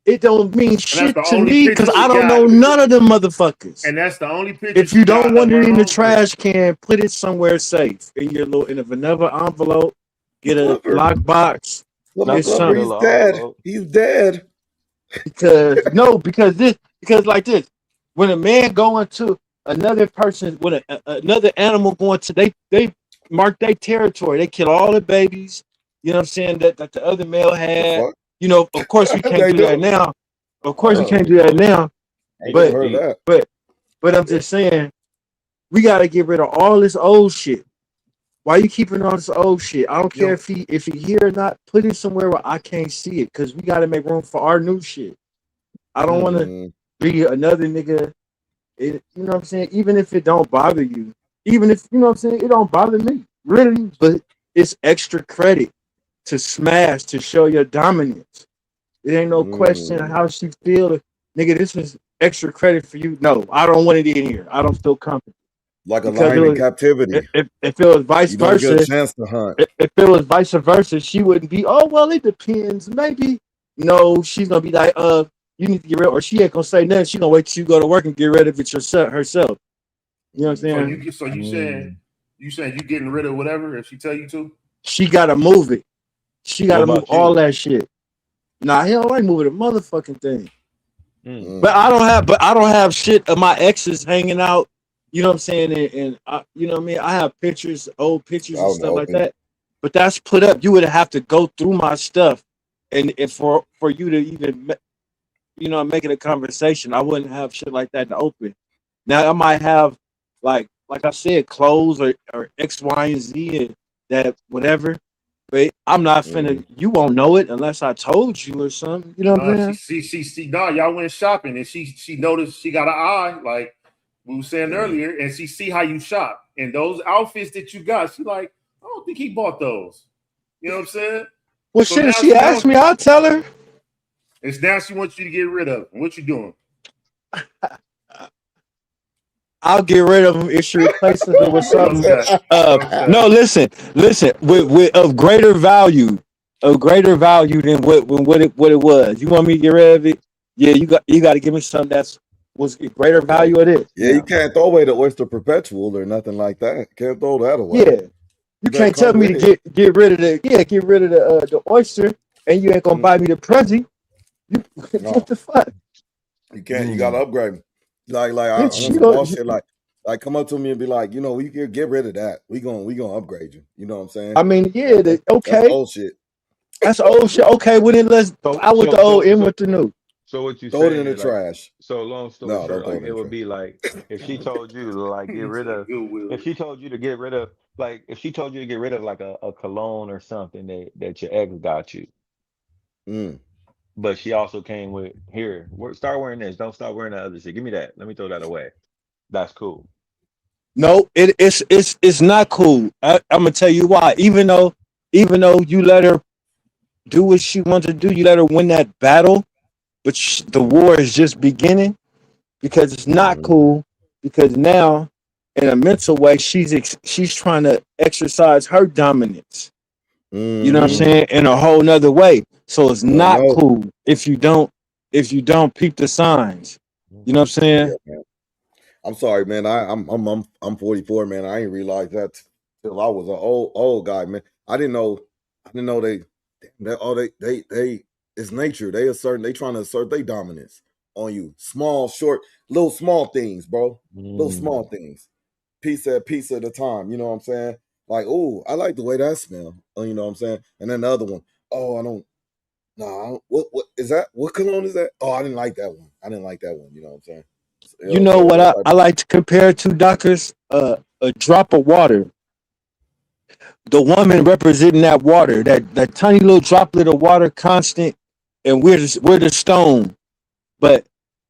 It don't mean shit to me because I don't know none of them motherfuckers. And that's the only picture. If you don't want it in the trash can, put it somewhere safe in your little in a vanilla envelope. Get a lockbox. He's dead. He's dead. Because like this, when a man going to another person, when another animal going to they mark their territory. They kill all the babies. You know what I'm saying? That the other male had. You know, of course we can't do that now. Of course we can't do that now. But I'm just saying, we gotta get rid of all this old shit. Why you keeping all this old shit? I don't care if he here or not. Put it somewhere where I can't see it, because we gotta make room for our new shit. I don't want to be another nigga. You know what I'm saying? Even if it don't bother you, even if you know what I'm saying, it don't bother me really. But it's extra credit to smash, to show your dominance. It ain't no question how she feel. Nigga, this is extra credit for you. No, I don't want it in here. I don't feel comfortable. Like a lion in captivity. If it was vice versa, get a chance to hunt. If it was vice versa, she wouldn't be, oh, well, it depends. Maybe. No, she's going to be like, you need to get rid of it. Or she ain't going to say nothing. She's going to wait till you go to work and get rid of it herself. You know what I'm saying? So you saying you getting rid of whatever if she tell you to? She got to move it. She got to move all that shit. Nah, hell, I ain't moving the motherfucking thing. But I don't have shit of my exes hanging out. You know what I'm saying? And you know what I mean? I have pictures, old pictures and stuff like that. But that's put up. You would have to go through my stuff. And if for you to even, you know, make it a conversation, I wouldn't have shit like that to open. Now, I might have, like I said, clothes or X, Y, and Z and that whatever. But I'm not finna, you won't know it unless I told you or something. You know what I'm saying? She y'all went shopping and she noticed she got an eye, like we were saying earlier, and she see how you shop. And those outfits that you got, she like, I don't think he bought those. You know what I'm saying? Well, shit, if she asked me, I'll tell her. It's now she wants you to get rid of them. What you doing? I'll get rid of them if she replaces it with something. No, listen. With of greater value than what it was. You want me to get rid of it? Yeah, you got to give me something that's was greater value of it. Yeah, you can't throw away the Oyster Perpetual or nothing like that. Can't throw that away. Yeah, you can't tell me to get rid of the oyster, and you ain't gonna buy me the Prezi. What the fuck? You can't. You gotta upgrade. Like come up to me and be like, you know, we can get rid of that. We gonna upgrade you. You know what I'm saying? I mean, yeah, that's old shit. That's old shit. Okay, well then let's out with the old, in with the new. So what you throw it in the trash. So long story short, like, it would be like if she told you to like get rid of, if she told you to get rid of, like if she told you to get rid of like a cologne or something that your ex got you. But she also came with, here, start wearing this. Don't start wearing that other shit. Give me that. Let me throw that away. That's cool. No, it's not cool. I'm gonna tell you why. Even though you let her do what she wants to do, you let her win that battle, but the war is just beginning, because it's not cool. Because now, in a mental way, she's trying to exercise her dominance. You know what I'm saying? In a whole nother way. So it's not cool if you don't peep the signs. You know what I'm saying? Yeah, I'm sorry, man. I'm 44, man. I ain't realized that till I was an old guy, man. I didn't know they it's nature. They trying to assert their dominance on you. Small things, bro. Little small things. Piece at a time. You know what I'm saying? Like, oh, I like the way that smell. You know what I'm saying? And then the other one, oh, I don't. Nah, what is that? What cologne is that? Oh, I didn't like that one. You know what I'm saying? You know what I like to compare it to, Doctors? A drop of water. The woman representing that water, that tiny little droplet of water, constant, and we're the stone. But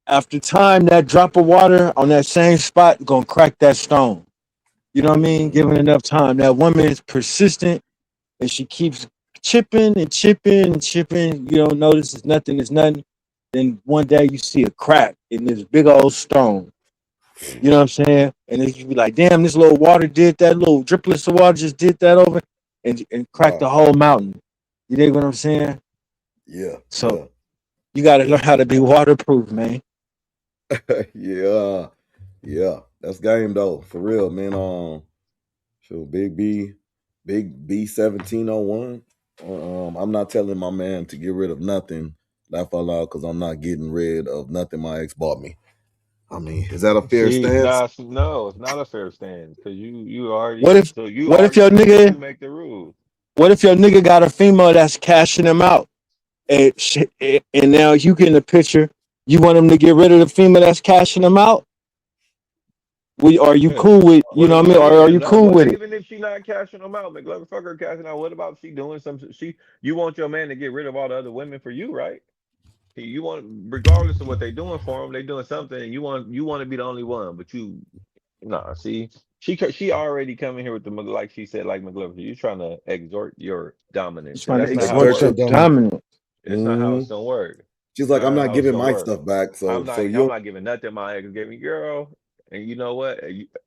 After time, that drop of water on that same spot gonna crack that stone. You know what I mean? Given enough time, that woman is persistent and she keeps chipping and chipping and chipping. You don't notice it's nothing. It's nothing. Then one day you see a crack in this big old stone. You know what I'm saying? And then you be like, damn, this little water did that. Little driplets of water just did that over and cracked the whole mountain. You dig what I'm saying? Yeah. So you got to learn how to be waterproof, man. Yeah. Yeah. That's game though. For real, man. So Big B 1701. I'm not telling my man to get rid of nothing. Laugh out loud, because I'm not getting rid of nothing my ex bought me. I mean, is that a fair stance? No, it's not a fair stance because you What already if so you what if already your saying that you nigga make the rules. what if your nigga got a female that's cashing him out? And now you get in the picture, you want him to get rid of the female that's cashing him out? Are you Yeah. cool with, you What know what I about mean? Or are you no? cool What with it? even if she not cashing them out, McGlover, fuck her cashing out. What about she doing some? You want your man to get rid of all the other women for you, right? You want, regardless of what they doing for him, they doing something, and you want to be the only one, but you, nah. See, she already coming here with the like she said, like McGlover, you trying to exhort your He's dominance, and trying to that's not how it exert Exert your your works. dominance. dominance. It's not how it's gonna work. She's It's like, I'm not not how it's giving gonna my work. stuff back. So I'm not giving nothing my ex gave me, girl. And you know what?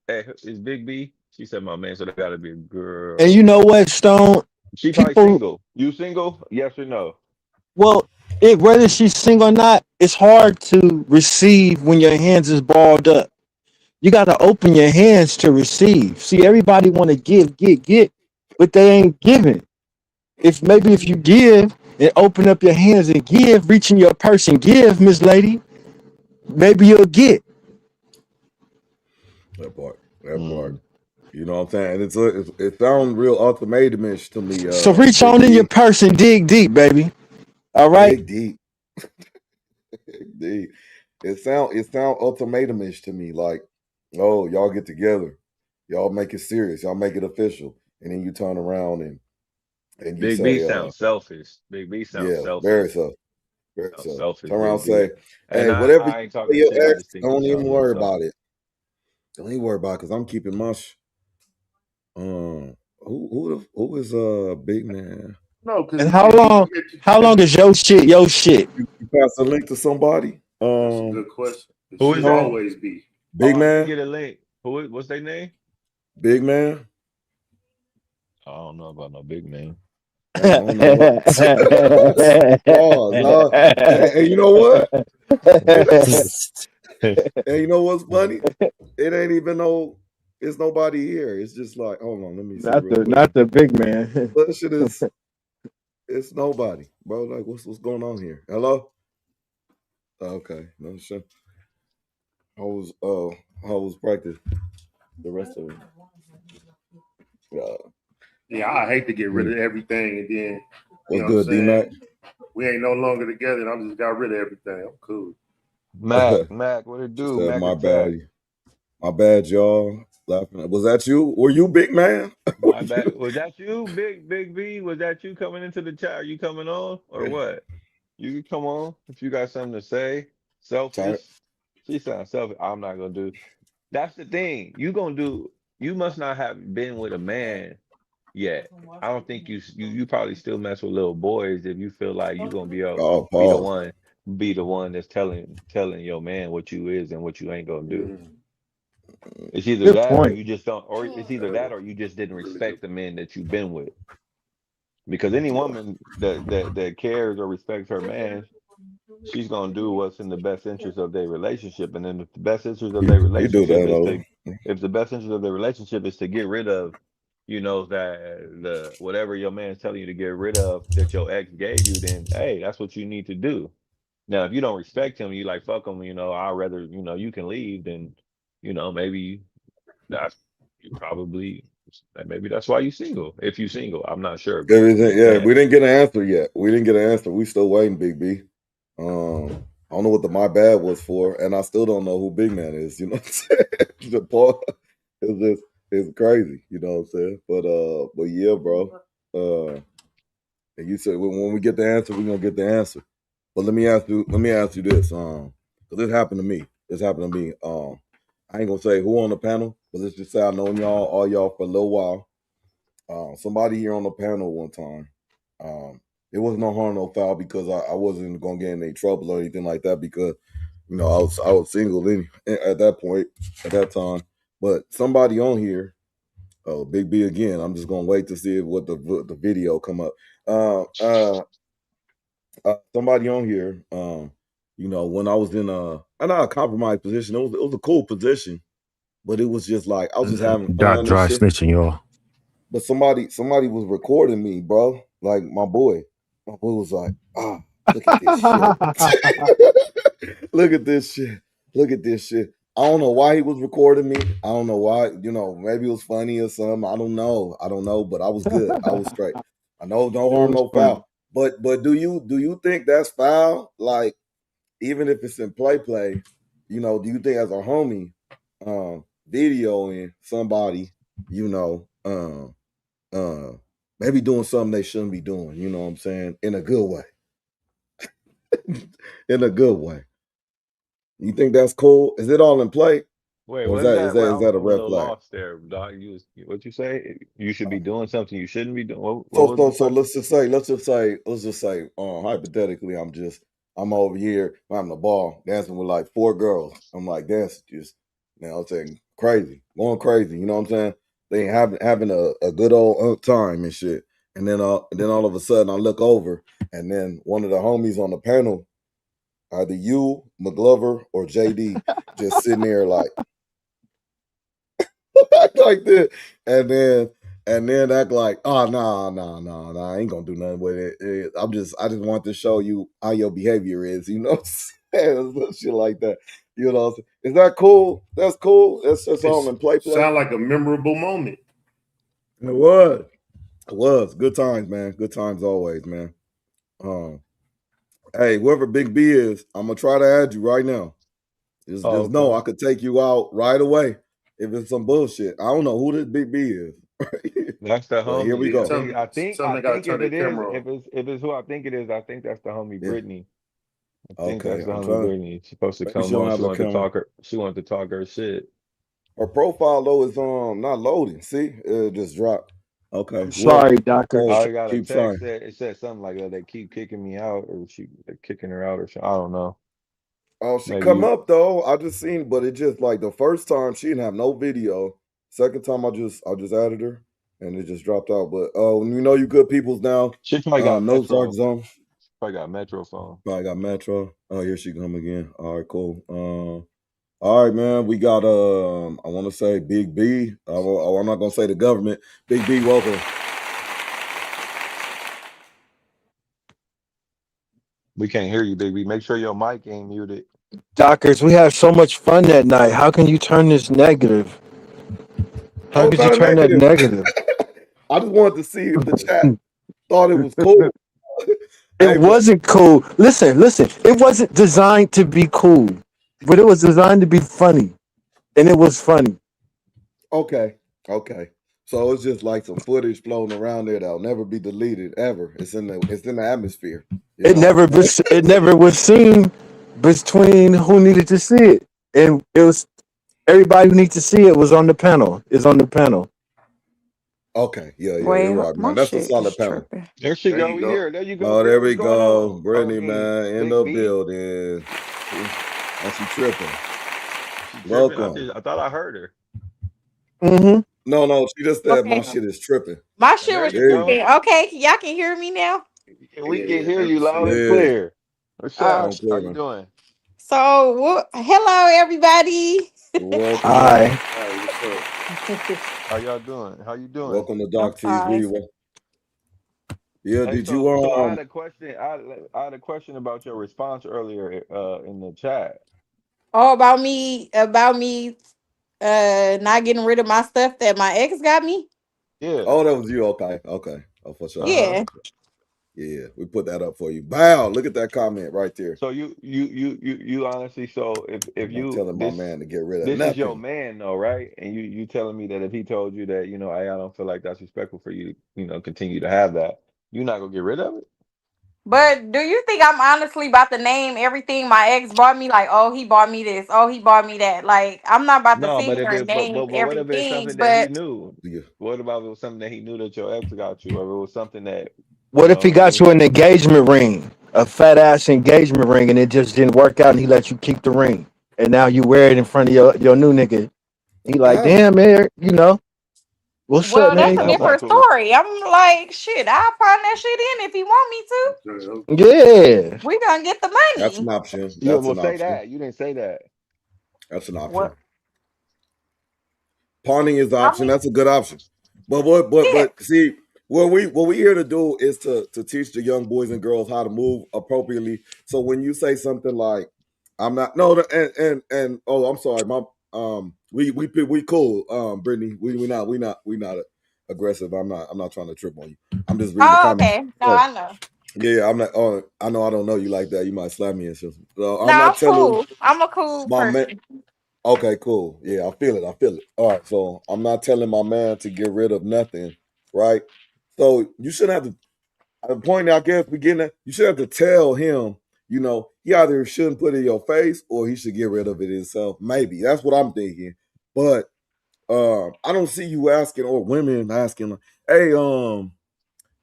It's Big B. She said, my man, so they gotta be a And girl. you know what, Stone? She probably People, single. You single? Yes or no? well, whether she's single or not, it's hard to receive when your hands is balled up. You got to open your hands to receive. See, everybody want to give, but they ain't giving. If you give and open up your hands and give, reaching your purse and give, Miss Lady, maybe you'll get. that part. You know what I'm saying? And it sounds real ultimatumish to me. So reach Big on in your B, purse and dig deep, baby. All right. dig deep, dig deep. It sound ultimatumish to me. Like, oh, y'all get together, y'all make it serious, y'all make it official, and then you turn around and you Big B say, sounds selfish. Big B sounds yeah, selfish. very so, very Sounds so. selfish, Turn around Big and B. say, And hey, I, whatever you I ain't say talking your shit. I ex, just think he don't even sounds a little worry about selfish. it. Don't even worry about it, because I'm keeping my. Who is big man? No, because And how long is your shit? Your shit. You pass a link to somebody. That's a good question. It Who should is that? always be. Big Oh, I didn't man, get a link. What's their name? big man. I don't know about no big man. I don't know what. Pause. Hey, you know what? Hey, you know what's funny? It ain't even no. It's nobody here. It's just like, hold on, let me see real quick. not the big man. But shit is, it's nobody, bro. Like, what's going on here? Hello. Okay, no shit. How was practice? The rest of it. Yeah, I hate to get rid of everything and then, you What's know what I'm good, D Mac? saying? We ain't no longer together and I just got rid of everything. I'm cool. Mac, what it She do? said, Mac my attack. bad. My bad, y'all. Laughing. Was that you? Were you big man? Were My you? bad. Was that you, Big B? Was that you coming into the chat? Are you coming on or what? You can come on if you got something to say. Turn. Selfish. She sounds selfish. I'm not gonna do. That's the thing. You must not have been with a man yet. I don't think you probably still mess with little boys if you feel like you're gonna Oh, be the pause. one that's telling your man what you is and what you ain't gonna do. It's either Good that or point. you just don't, or it's either that or you just didn't Really respect good. the men that you've been with. Because any Yeah. woman that cares or respects her man, she's gonna do what's in the best interest of their relationship. And then if the best interest of their You do relationship that, is though. to if the best interest of their relationship is to get rid of, that the whatever your man's telling you to get rid of that your ex gave you, then hey, that's what you need to do. Now, if you don't respect him, you like fuck him, I'd rather, you can leave, then, maybe that's you probably maybe that's why you single. If you single, I'm not sure, but I'm Everything. just Yeah, saying. we didn't get an answer yet. We didn't get an answer. We still waiting, Big B. I don't know what the my bad was for, and I still don't know who Big Man is. You know what I'm saying? The part is just it's crazy. You know what I'm saying? But yeah, bro. And you said when we get the answer, we're gonna get the answer. But let me ask you this. because it happened to me. It's happened to me. I ain't gonna say who on the panel, but let's just say I known all y'all for a little while. Somebody here on the panel one time. It was no harm, no foul because I wasn't gonna get in any trouble or anything like that because I was single at that point at that time. But somebody on here, Big B again. I'm just gonna wait to see what the video come up. Somebody on here, when I was in not a compromised position, it was a cool position, but it was just like I was just having fun and Dry shit. snitching, y'all. But somebody was recording me, bro. Like my boy was like, look at this shit. Look at this shit. Look at this shit. I don't know why he was recording me. I don't know why. Maybe it was funny or something. I don't know. But I was good. I was straight. I know no harm, no foul. But do you think that's foul? Like, even if it's in play, do you think as a homie, videoing somebody, maybe doing something they shouldn't be doing, you know what I'm saying? In a good way. In a good way. You think that's cool? Is it all in play? Wait, Or what is is that that? is that Wait, is that a I'm a red little flag? lost there, Doc. What you say? You should be doing something you shouldn't be doing. What So was the so question? let's just say, hypothetically, I'm over here having a ball dancing with like 4 girls. I'm like, that's just, I'm saying going crazy. You know what I'm saying? They having a good old time and shit. And then all of a sudden I look over, and then one of the homies on the panel, either you, McGlover, or JD, just sitting there like like this, and then act like, oh no, I ain't gonna do nothing with it. I just want to show you how your behavior is, you know what I'm saying? Shit like that. You know, is that cool? That's cool. That's all in play. Sound like a memorable moment. It was good times, man. Good times always, man. Hey, whoever Big B is, I'm gonna try to add you right now. Just know I could take you out right away if it's some bullshit. I don't know who this Big B is. That's the But here we homie. go. I think gotta turn if the it is, camera on. if it's who I think it is, I think that's the homie Yeah. Britney. I think Okay, that's the I'm homie trying. Britney. She's supposed to Maybe she come don't on. have a camera. She wanted to talk her shit. Her profile though is not loading. See, it just dropped. Okay. I'm sorry, Doctor. I got a Keep text trying. that it said something like they keep kicking me out, or they're kicking her out, or something. I don't know. Oh, she Maybe come up though. I just seen, but it just like the first time she didn't have no video. Second time I just added her and it just dropped out. But you good peoples now. she probably got No Metro. Zark Zone. Probably got Metro phone. Probably got Metro. Oh, here she come again. All right, cool. All right, man. We got I want to say Big B. I'm not gonna say the government. Big B, welcome. We can't hear you, baby. Make sure your mic ain't muted. Dockers, we had so much fun that night. How can you turn this negative? How Oh, it's could you not a turn that negative? I just wanted to see if the chat thought it was cool. It wasn't cool. Listen. It wasn't designed to be cool, but it was designed to be funny, and it was funny. Okay. So it's just like some footage floating around there that'll never be deleted ever. It's in the atmosphere. It never was seen between who needed to see it, and it was everybody who needs to see it was on the panel. Is on the panel. Okay. Yeah, Wait, you're right, man. my That's a shit solid is panel. tripping. There she There go. you We go. here. There you go. Oh, there What's we going go. on? Brittany, Homie, man, in Big the B. building. And she tripping. She tripping. Welcome. I thought I heard her. Mm-hmm. No, she just said my Okay. shit is tripping. My And shit there was you There you go. go. tripping. Okay, y'all can hear me now. We can Yeah, hear let you me see. loud and Yeah. clear. What's Oh, up? I'm How clear, you man. doing? so hello everybody. Welcome, Hi. Hey, what's up? How y'all doing? How you doing? welcome to I'm Doc fine. TV. Yeah, Hey, did you so I had a question. I had a question about your response earlier in the chat. Oh, about me not getting rid of my stuff that my ex got me. Yeah. Oh, that was you. Okay. Oh, for sure. Uh-huh. Yeah. Yeah, we put that up for you. Wow, look at that comment right there. So you honestly, so if I'm not you telling my man to get rid of this is your nothing. man though, right? And you telling me that if he told you that, hey, I don't feel like that's respectful for you to, continue to have that, you're not gonna get rid of it? But do you think I'm honestly about to name everything my ex bought me? Like, oh, he bought me this. Oh, he bought me that. Like, I'm not about to No, sit but if here and it name but what if it's everything. something that he But knew? Yeah. What about if it was something that he knew that your ex got you, or it was something that What if he I got mean, you an engagement ring, a fat ass engagement ring, and it just didn't work out, and he let you keep the ring, and now you wear it in front of your new nigga? He I like, have. damn man, you know what's up, well, yeah, that's man? a You that's know, not different cool. story. I'm like, shit, I'll pawn that shit in if he want me to. Okay. yeah. We gonna get the That's an money. option. You That's will an say option. that. You didn't say that. That's an option. What? Pawning is an I option. mean, That's a good option. But what? But yeah. but see, what we here to do is to teach the young boys and girls how to move appropriately. So when you say something like, "I'm not," no, and oh, I'm sorry, my we cool, Brittany. We not aggressive. I'm not trying to trip on you. I'm just reading the Oh, comments. okay. No, Oh I know. yeah, I'm not. Oh, I know I don't know you like that. You might slap me and shit. So No, I'm I'm not telling cool. I'm a cool my man. person. Okay, cool. Yeah, I feel it. I feel it. All right, so I'm not telling my man to get rid of nothing, right? So you shouldn't have to. At the point I guess we getting at, you should have to tell him. He either shouldn't put it in your face or he should get rid of it himself. Maybe that's what I'm thinking. But I don't see you asking or women asking, like, "Hey,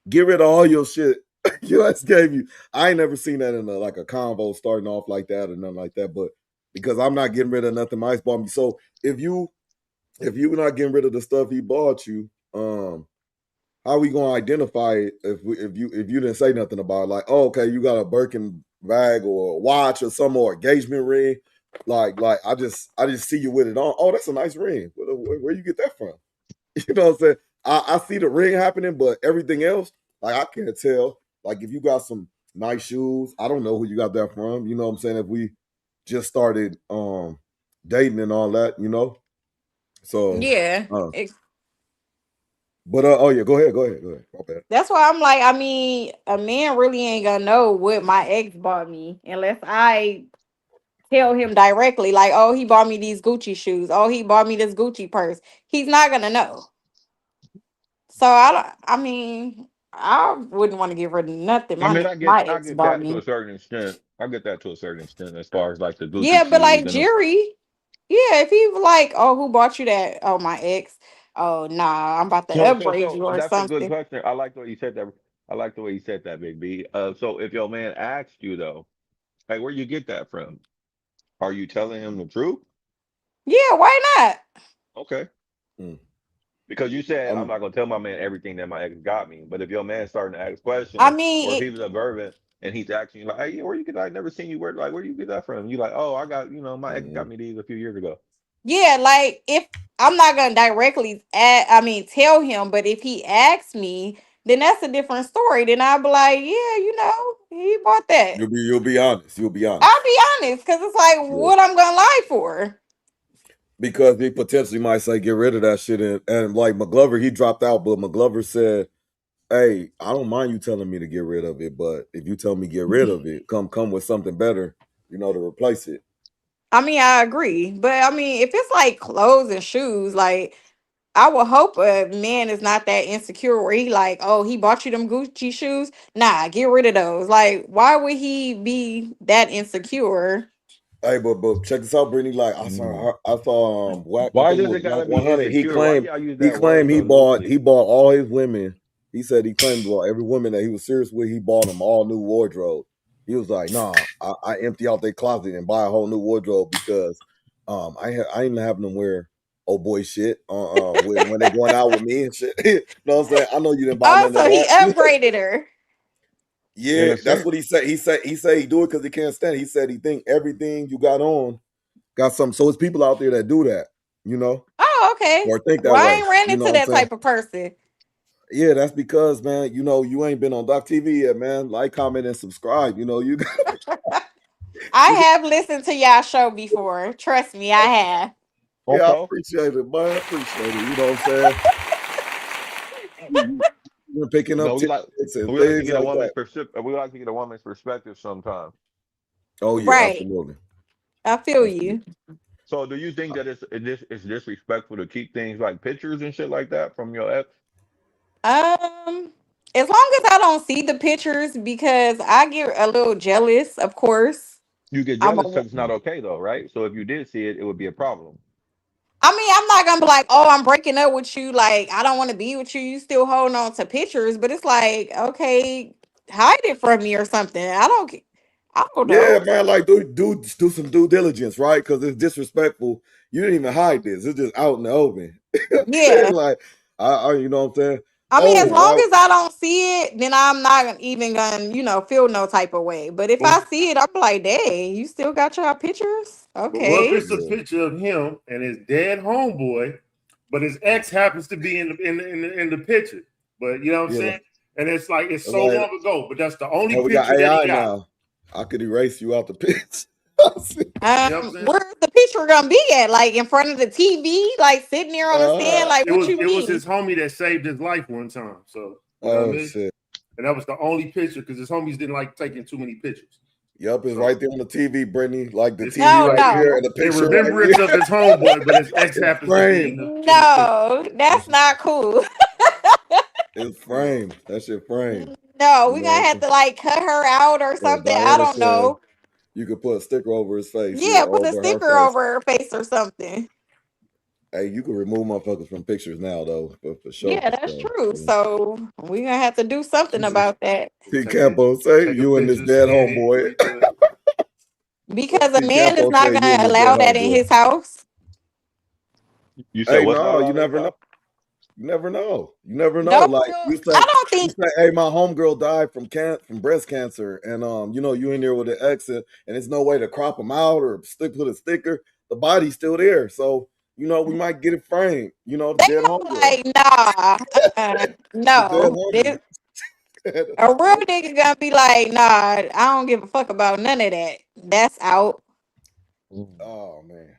get rid of all your shit." Your ass gave you. I ain't never seen that in like a convo starting off like that or nothing like that. But because I'm not getting rid of nothing my ex bought me. So if you not getting rid of the stuff he bought you, how we gonna identify it if you didn't say nothing about it? Like, oh, okay, you got a Birkin bag or a watch or some or engagement ring. Like I just see you with it on. Oh, that's a nice ring. Where you get that from? You know what I'm saying? I see the ring happening, but everything else, like I can't tell. Like if you got some nice shoes, I don't know who you got that from. You know what I'm saying? If we just started dating and all that, So Yeah. uh but oh yeah, go ahead. My bad. That's why I'm like, I mean, a man really ain't gonna know what my ex bought me unless I tell him directly, like, oh, he bought me these Gucci shoes. Oh, he bought me this Gucci purse. He's not gonna know. So I mean, I wouldn't want to get rid of nothing I mean, my I ex get bought that to me. a certain extent. I get that to a certain extent as far as like the Gucci Yeah, but shoes like and them. Jerry, yeah, if he was like, oh, who bought you that? Oh, my ex. Oh, nah, I'm about to So so upgrade so you or that's a good something. question. I like the way you said that. I like the way you said that, Big B. So if your man asked you though, hey, where you get that from? Are you telling him the truth? Yeah, why not? Okay. Mm. Because you said I'm I'm not gonna tell my man everything that my ex got me. But if your man's starting to ask I questions, or if mean, he was observant and he's asking you like, hey, yeah, where you get? I never seen you wear like, where you get that from? You like, oh, I got, my ex got mm, me these a few years ago. yeah, like if I'm not gonna directly I mean tell him, but if he asks me, then that's a different story. Then I'll be like, yeah, he bought that. you'll be honest. You'll be I'll honest. be honest, because it's like Yeah. what I'm gonna lie for. Because he potentially might say get rid of that shit and like McGlover, he dropped out, but McGlover said, "Hey, I don't mind you telling me to get rid of it, but if you tell me get rid of it, come with something better, to replace it." I mean, I agree, but I mean, if it's like clothes and shoes, like I would hope a man is not that insecure where he like, oh, he bought you them Gucci shoes. Nah, get rid of those. Like, why would he be that insecure? Hey, but check this out, Brittany. Like I saw Whack. I Why think it does was it Whack gotta be 100. He insecure? Why claimed y'all use he that word claimed he so bought loosely? he bought all his women. He said he claimed to every woman that he was serious with. He bought them all new wardrobe. He was like, nah, I empty out their closet and buy a whole new wardrobe because I ain't having them wear old boy shit when they going out with me and shit. You know what I'm saying? I know you didn't buy Oh, none of so he that. upgraded her. In Yeah, a that's sense. what he said. He do it because he can't stand it. He said he think everything you got on got something. So it's people out there that do that, Oh, okay. or think Well, that I way. ain't ran You know into what I'm that saying? type of person. Yeah, that's because, man, you ain't been on Doc TV yet, man. Like, comment, and subscribe. You I have listened to y'all show before. Trust me, I have. yeah, I Okay. appreciate it, man. I appreciate it. You know what I'm saying? You're picking up We like tidbits and we like to things get a like woman's that. perspective. We like to get a woman's perspective sometimes. Oh yeah, Right. absolutely, I feel absolutely. you. So do you think that it's disrespectful to keep things like pictures and shit like that from your ex? Um, As long as I don't see the pictures, because I get a little jealous, of course. You get I'm jealous a because it's not okay though, right? So if you did see it, it would be a problem. I mean, I'm not gonna be like, oh, I'm breaking up with you. Like, I don't want to be with you. You still holding on to pictures, but it's like, okay, hide it from me or something. I don't Yeah, know. man, like do some due diligence, right? Because it's disrespectful. You didn't even hide this. It's just out in the open. You know what I'm saying? Yeah. Like, you know what I'm saying? I mean, as long Oh, as I don't see it, then I'm not even gonna, feel no type of way. But if I see it, I'm like, dang, you still got your pictures? But what if Okay. it's a picture of him and his dead homeboy, but his ex happens to be in the picture? But you know what I'm yeah, saying? And it's like it's so like, long ago, but that's the only we got picture that he AI got. now. I could erase you out the pitch. You know what I'm saying? Where's the picture gonna be at? Like in front of the TV, like sitting there on the stand? Like, It what was you it was mean? his homie that saved his life one time. So you know what I Oh mean? shit. And that was the only picture because his homies didn't like taking too many pictures. Yup, it's So right there on the TV, Brittany. Like the it's TV No, right here no, and the in picture right remembrance of here. his homeboy, but his ex It's happens to be in framed. the picture. no, that's not cool. It's framed. That shit framed. No, You we know what gonna I'm have saying? to like cut her out or Yeah, something. I Diana don't said know. you could put a sticker over his face. Yeah, Yeah, put a over her sticker face. over her face or something. Hey, you can remove motherfuckers from pictures now though, for sure, Yeah, for that's sure. true. Yeah. So we gonna have to do something about that T Take it, Capo say take a you and this picture, dead scan it, homeboy. redo it. because a T man is Capo not say you and gonna this dead allow that in homeboy. his house. You said Hey, what's not no, you allowed in his never know. house? You never know. You never know. Don't Like feel. I don't you think. say, hey, my homegirl died from breast cancer, and you in there with an exit, and there's no way to crop them out or put a sticker. The body's still there, so we might get it framed. The They dead gonna be homegirl, like, nah, the dead no. homie. A real nigga gonna be like, nah, I don't give a fuck about none of that. That's out. Mm. Oh man,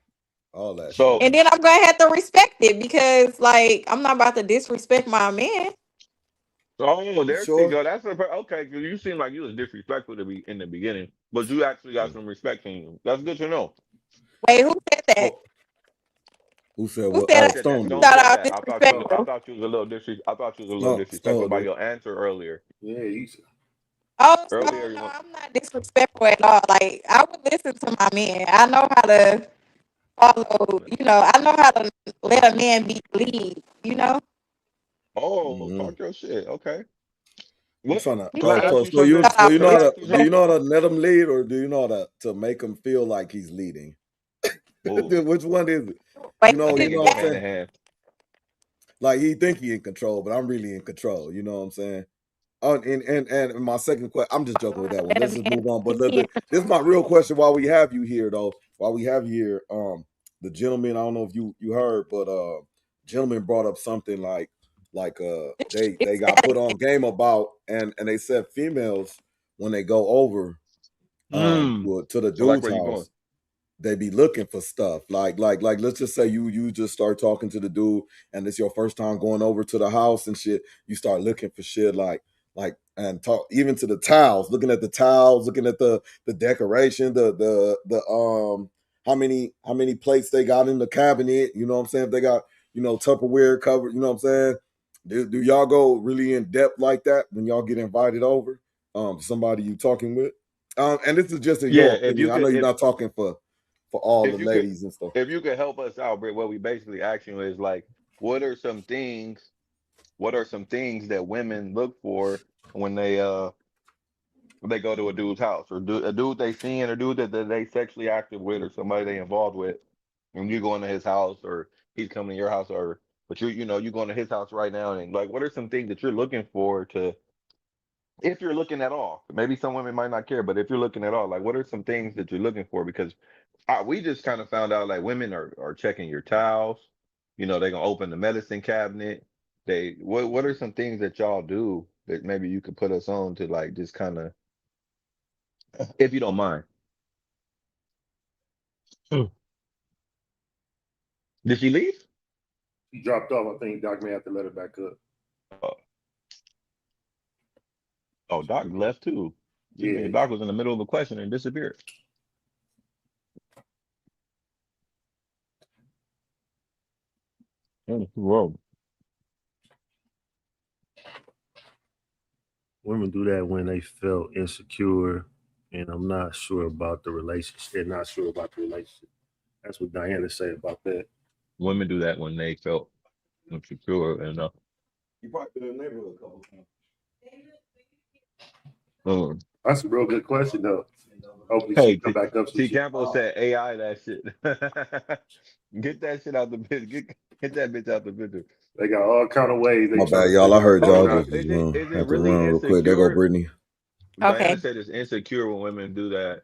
all that shit, So, And man. then I'm gonna have to respect it because, like, I'm not about to disrespect my man. oh, You there you sure? go. That's okay. Because you seem like you was disrespectful to be in the beginning, but you actually got some respect in you. That's good to know. Wait, who said that? Oh, who said Who what? said Stone Oh, I said that. Stone Stone did. thought said I that. was I disrespectful? thought you was a little I thought you was a little disrespectful Stone by did. your answer earlier. Yeah, he's Oh, so Earlier, you no, want. I'm not disrespectful at all. Like, I would listen to my man. I know how to follow. I know how to let a man be lead. Oh, Mm-hmm. talk your shit. Okay. You What? trying to? He Can I Oh, said ask so you so you thought something? so I you was know Can how I ask to you do you something? know disrespectful. how to let him lead, or do you know how to make him feel like he's leading? Oh, Which one is it? Wait, I what You is think know it what go I'm that? hand in saying? hand. Like he think he in control, but I'm really in control. You know what I'm saying? Oh, and my second question, I'm just I joking know with how to that one. let a Let's just man move on. But be in this is my real question. While we have you here, though, while we have you here, the gentleman, I don't know if you heard, but gentleman brought up something like they It's got put static. on game about, and they said females when they go over Mm. to the So, like, dude's where you going? house, they be looking for stuff. Like let's just say you just start talking to the dude and it's your first time going over to the house and shit. You start looking for shit and talk even to the towels, looking at the towels, looking at the decoration, the how many plates they got in the cabinet. You know what I'm saying? If they got Tupperware covered. You know what I'm saying? Do y'all go really in depth like that when y'all get invited over? Somebody you talking with? And this is just in your Yeah, if you opinion. I know could, you're not talking for all the if you could, ladies and stuff. if you could help us out, Britt, what we basically asking you is like, what are some things? What are some things that women look for when they go to a dude's house or a dude they seeing or dude that they sexually active with or somebody they involved with when you go into his house or he's coming to your house or but you going to his house right now and like what are some things that you're looking for to if you're looking at all maybe some women might not care but if you're looking at all like what are some things that you're looking for because we just kind of found out like women are checking your towels they're gonna open the medicine cabinet what are some things that y'all do that maybe you could put us on to like just kind of if you don't mind. Mm. Did she leave? he dropped off. I think Doc may have to let her back up. Uh, oh, Doc left too. You Yeah, mean Doc was in the middle of a question and disappeared? Whoa. Women do that when they felt insecure, and I'm not sure about the relationship. They're not sure about the relationship. That's what Diana say about that. Women do that when they felt insecure and You probably been in the neighborhood a couple times. That's a real good question, though. Hopefully, Hey, she come back up. T Campbell said AI that shit. Get that shit out the bitch. Get that bitch out the picture. They got all kind of ways. They My try bad, to y'all. I heard y'all out. just Is it have to really run real quick. There go insecure? Britney. Okay. Diana said it's insecure when women do that.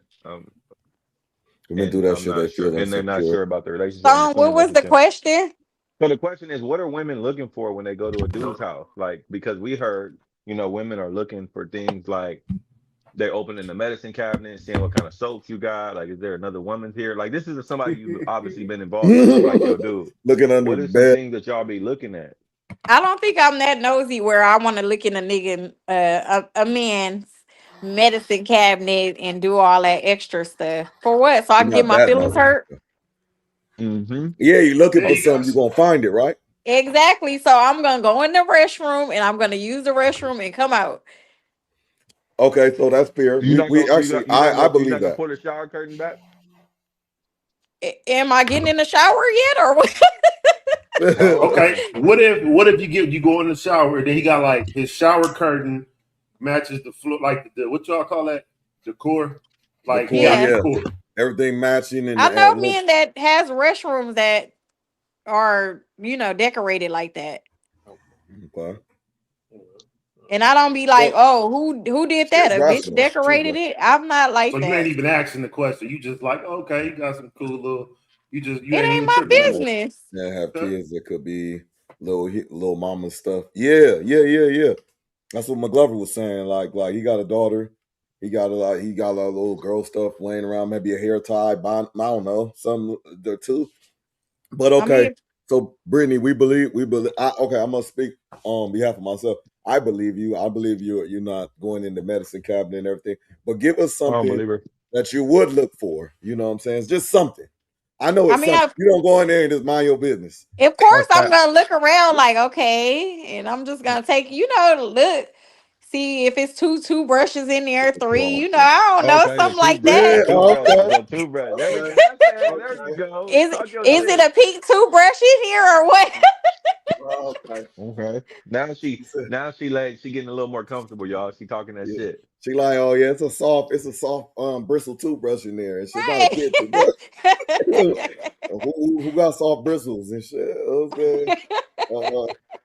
Women do And that I'm shit, they not sure, feel and they're not insecure. sure about the relationship. I'm So, what assuming was that's the the question? So the question is, what are women looking for when they go to a dude's house? Like, because we heard, women are looking for things like they're opening the medicine cabinet, seeing what kind of soaps you got. Like, is there another woman here? Like, this is somebody you've obviously been involved with. Look like your dude. Looking under What the are some bed. things that y'all be looking at? I don't think I'm that nosy where I want to look in a nigga, a man's medicine cabinet and do all that extra stuff for what? So I You're can get not my that feelings nosy. hurt. Mm-hmm. Yeah, you're looking There for you go. something. You're gonna find it, right? Exactly. So I'm gonna go in the restroom and I'm gonna use the restroom and come out. Okay, so that's fair. You not We gonna actually, I you believe not gonna that. pull the shower curtain back? Am I getting in the shower yet, or what? Oh, Okay, okay. what if you go in the shower and then he got like his shower curtain matches the floor, like the what y'all call that, decor, The like he core, got Yeah, yeah, decor. everything matching I and know look. men that has restrooms that are decorated like that, Okay. and I don't be like, Well, oh, who did that? she's A bitch rational. She's decorated it. I'm not So like you ain't that. even asking the question. You just like, okay, you got some cool little. You It ain't ain't even my tripping on that. business. Yeah, have Okay. kids that could be little mama stuff. Yeah. That's what McGlover was saying. Like he got a daughter. He got a little girl stuff laying around, maybe a hair tie, I don't know, something there too. But I okay. mean, So Brittany, we believe okay, I'm gonna speak on behalf of myself. I believe you. I believe you're not going in the medicine cabinet and everything. But give us I don't something believe her. that you would look for. You know what I'm saying? It's just something. I know I it's mean, something. You don't go in there and just mind your business. of course, That's I'm that. gonna look around like, okay, and I'm just gonna take, look, see if it's two brushes in there, three, I don't know, Okay, the something like toothbrush, that. Yeah, the toothbrush, okay. the toothbrush. There we go. Okay. There we Okay. go. Is Talk your is it shit. a pink toothbrush in here or what? Okay. Okay. She getting a little more comfortable, y'all. She talking that Yeah. shit. She like, oh yeah, it's a soft bristle toothbrush in there. And shit, not a kid toothbrush. Right. who got soft bristles and shit? Okay.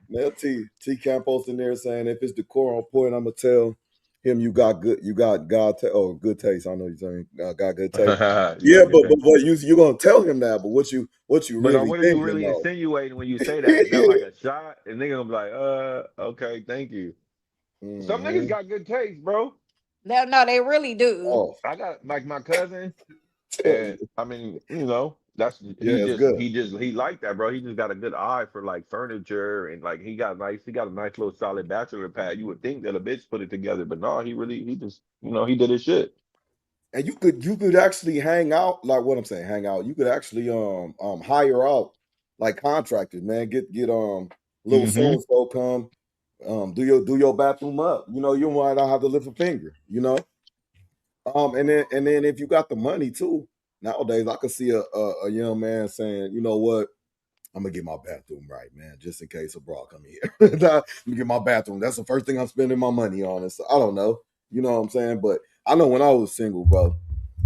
Now T Campos in there saying if it's decor on point, I'm gonna tell him you got good taste. I know you're saying got good taste. You Yeah, got good but taste. you're gonna tell him that, but what you But really what are you thinking really though? insinuating when you say that? Is that like a shot? And nigga gonna be like, okay, thank you. Some niggas Mm-hmm. got good taste, bro. No, they really do. Oh, I got like my cousin. tell And you. I mean, that's Yeah, it's good. he like that, bro. He just got a good eye for like furniture and like he got a nice little solid bachelor pad. You would think that a bitch put it together, but no, he just he did his shit. And you could actually hang out, like what I'm saying, hang out. You could actually hire out like contractors, man. Get little so Mm-hmm. and so come do your bathroom up. You might not have to lift a finger, and then if you got the money too, nowadays I could see a young man saying, you know what, I'm gonna get my bathroom right, man, just in case a bra come here. Let me get my bathroom. That's the first thing I'm spending my money on. And so I don't know, you know what I'm saying? But I know when I was single, bro,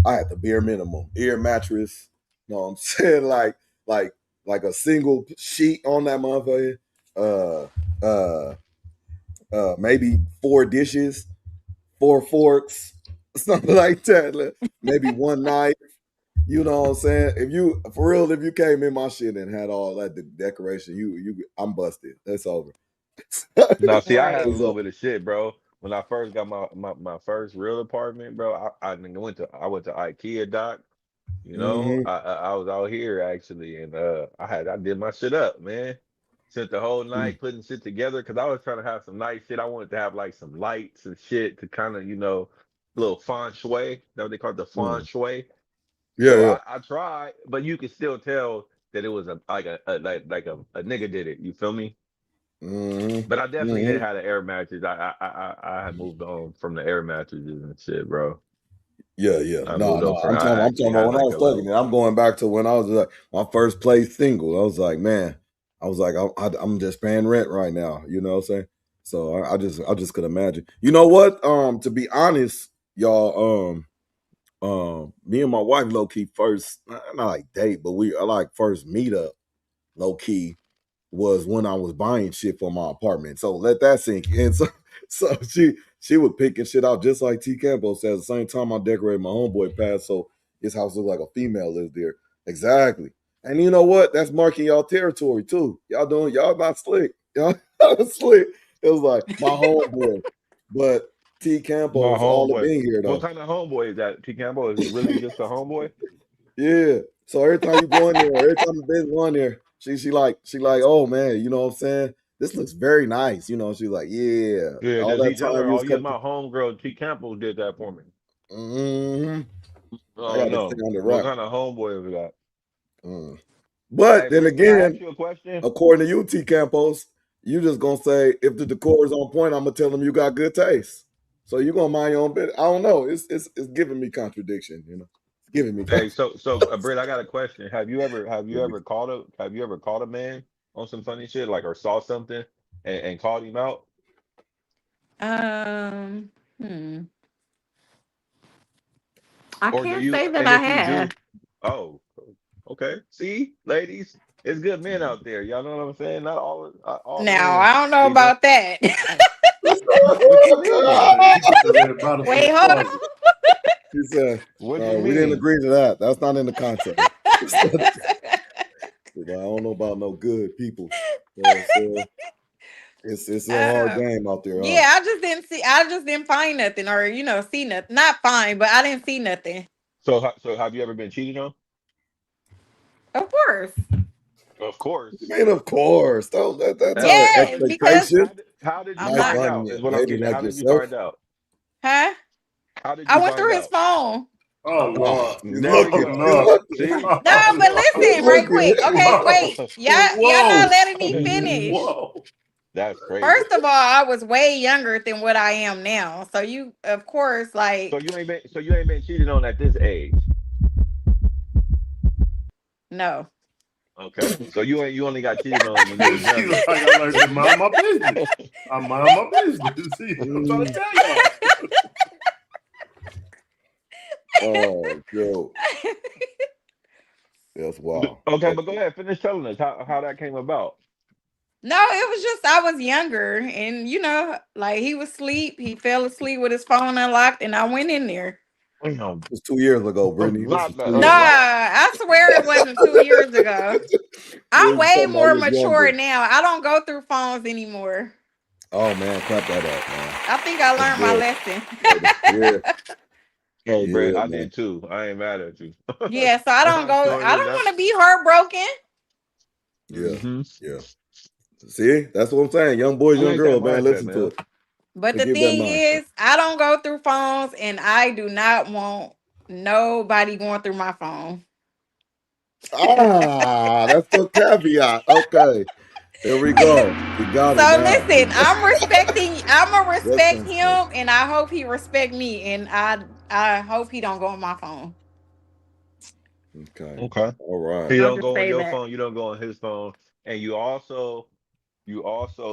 I had the bare minimum. Air mattress, you know what I'm saying? Like like a single sheet on that motherfucker. Uh uh maybe 4 dishes, 4 forks, something like that. Maybe one knife. You know what I'm saying? If you came in my shit and had all that decoration, I'm busted. That's over. Now, see, I Right. had a It's little over. bit of shit, bro. When I first got my first real apartment, bro, I went to IKEA, doc. Mm-hmm. I was out here actually, and I did my shit up, man. Spent the whole night putting shit together because I was trying to have some nice shit. I wanted to have like some lights and shit to kind of little feng shui. That what they call it, the feng Mm. shui. Yeah, So yeah. I tried, but you could still tell that it was a like a nigga did it. You feel me? But I definitely didn't have the air mattress. I had moved on from the air mattresses and shit, bro. Yeah. I No. moved on from. I'm I talking actually about had when I like was a thugging little. it. I'm going back to when I was like my first place single. I was like, man, I'm just paying rent right now. You know what I'm saying? So I just could imagine. You know what? To be honest, y'all, me and my wife low key first, not like date, but we like first meet up low key was when I was buying shit for my apartment. So let that sink in. So she was picking shit out just like T Campo said. At the same time I decorated my homeboy pad, so his house looked like a female lives there. Exactly. And you know what? That's marking y'all territory too. Y'all not slick. Y'all not slick. It was like my homeboy. But T My Campo's all the homeboy. been here What though. kind of homeboy is that? T Campbell is really just a homeboy? Yeah. So every time you go in there, every time the bitch go in there, she like, oh man, you know what I'm saying? This looks very nice. You know, she's like, yeah. Yeah. All Does that he tell time her, you "Oh was yeah, coming. my homegirl T Campbell did that for me"? Mm-hmm. I Oh got this thing no. on the What rack. kind of homeboy is that? Mm. Hey, But then Britt, can I ask again, you a question? according to you, T Campos, you just gonna say if the decor is on point, I'm gonna tell them you got good taste. So you're gonna mind your own bit. I don't know. It's giving me contradiction. You know, it's giving me. Hey, so Britt, I got a question. Have you ever caught a man on some funny shit, like, or saw something and called him out? Hmm. I Or do can't you, say that and I if you have. do, oh, okay. See, ladies, it's good men out there. Y'all know what I'm saying? Not all Now men I don't know be doing. about that. What you mean? He put the red bottle in the Wait, hold on. closet. She said, What you "No, we didn't mean? agree to that. That's not in the contract." I don't know about no good people. So it's a hard Um, game out there, huh? yeah, I just didn't find nothing, or see nothing. Not fine, but I didn't see nothing. So have you ever been cheated on? Of course. Of course. Man, of course. That's How our Yeah, because expectation. how did you I'm Nice not. find finding out? Is a what I'm lady getting at. like How did you yourself. find out? Huh? How did I you went find through his out? phone. Oh Oh, Lord. he's There we Oh looking. He's go. Lord. looking. See? No, Oh but He's listen, Lord. right looking. quick. Okay, Whoa. wait. Y'all not Whoa. letting me Mhm. finish. Whoa. That's crazy. First of all, I was way younger than what I am now. So you, of course, So like, you ain't been cheated on at this age. no. Okay. So you only got cheated on when you was She's younger. like, I learned to mind my business. I mind my business. See, I'm trying to tell y'all. Oh, Joe. That's wild. Okay, but go Okay. ahead, finish telling us how that came about. No, it was just I was younger, and like he was asleep. He fell asleep with his phone unlocked, and I went in there. Damn. It was 2 years ago, Brittany. This was Not that 2 Nah, years ago. I swear it wasn't 2 years ago. I'm You way talking about more you was mature younger. now. I don't go through phones anymore. Oh man, clap that up, man. I think I That's learned my good. lesson. Yeah, Hey, Brett, yeah, I man. did too. I ain't mad at you. Yeah, so I don't go. Showing I you don't that. want to be heartbroken. Yeah, Hmm. yeah. See, that's what I'm saying. Young boys, I young like that girls, man. mindset, Listen to man. it. But They the give that thing mindset. is, I don't go through phones, and I do not want nobody going through my phone. That's the caveat. Okay, here we go. We got it So now. We listen, got I'm gonna what's respect that stuff? him, and I hope he respect me, and I hope he don't go on my phone. Okay. Okay. All right. He I'll don't just go on say your that. phone. You don't go on his phone, and you also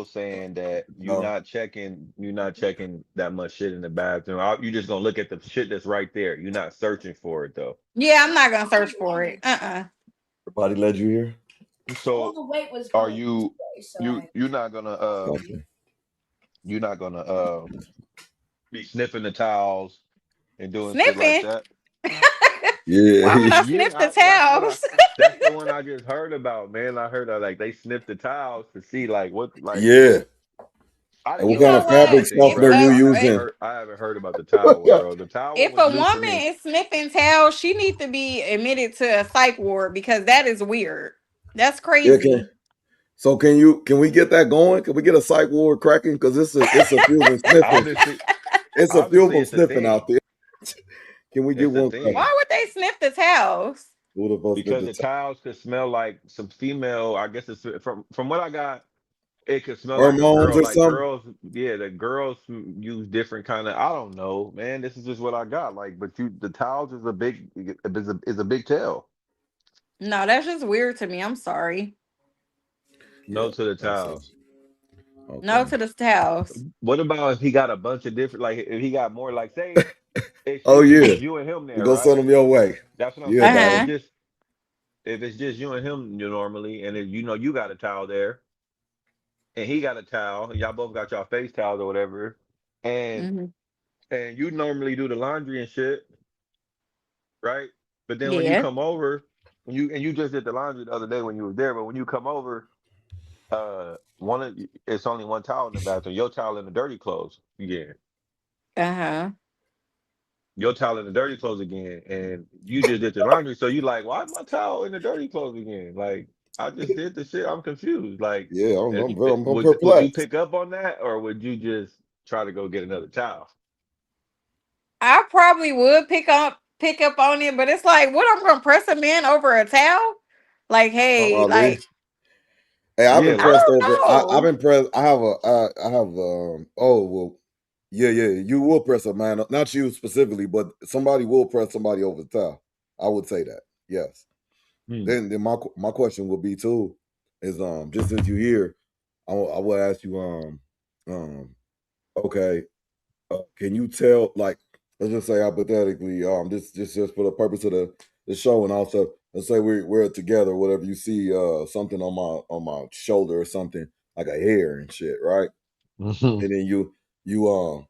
saying that No. you're not checking that much shit in the bathroom. You just gonna look at the shit that's right there. You're not searching for it though. Yeah, I'm not gonna search for it. Everybody led you here. So are you're not gonna Okay. you're not gonna be sniffing the towels and doing shit like Sniffing. that? Why would Yeah. I Yeah, sniff the that's towels? that's the one I just heard about, man. I heard that like they sniff the towels to see like what like Yeah. I And didn't what You know kind know of that was a what? fabric thing, If softener bro. you if using? I haven't heard about the towel one, bro. The towel if was a new to woman me. is sniffing towels, she needs to be admitted to a psych ward because that is weird. That's Yeah. crazy. So can we get that going? Can we get a psych ward cracking? Because it's a few of them sniffing. Obviously, It's a few of obviously them it's a sniffing out thing. there. Can we get It's a one thing cracking? Why would they sniff the towels? What if us sniff because the the top? towels could smell like some female. I guess it's from what I got. It could smell like a hormones girl, or like something. girls. Yeah, the girls use different kind of. I don't know, man. This is just what I got. Like, but the towels is a big is a big tell. No, that's just weird to me. I'm sorry. No Yeah, to the that's it. towels. No Okay. to the towels. What about if he got a bunch of different? Like, if he got more, like, say Oh it's yeah, just you and him we there, gonna send right? them your way. That's what I'm Yeah, Uh saying. If dog. it's huh. just if it's just you and him, normally, and if you got a towel there, and he got a towel, y'all both got y'all face towels or whatever, and Hmm. you normally do the laundry and shit, right? But then when you Yeah. come over, you just did the laundry the other day when you was there, but when you come over, it's only one towel in the bathroom. Your towel in the dirty clothes again. Uh huh. Your towel in the dirty clothes again, and you just did the laundry. So you like, why is my towel in the dirty clothes again? Like, I just did the shit. I'm confused. Like, Yeah, I'm would you perplexed. pick up on that, or would you just try to go get another towel? I probably would pick up on it, but it's like, what, I'm gonna press a man over a towel? Like, hey, Ali. like, Hey, I've Yeah, been I like, pressed don't over. I've know. been pressed. I have oh well, yeah, yeah. You will press a man, not you specifically, but somebody will press somebody over the towel. I would say that. Yes. hmm. Then my question would be too is just since you here, I will ask you okay, can you tell, like, let's just say hypothetically, just for the purpose of the show, and also let's say we're together, whatever, you see something on my shoulder or something like a hair and shit, right? And then you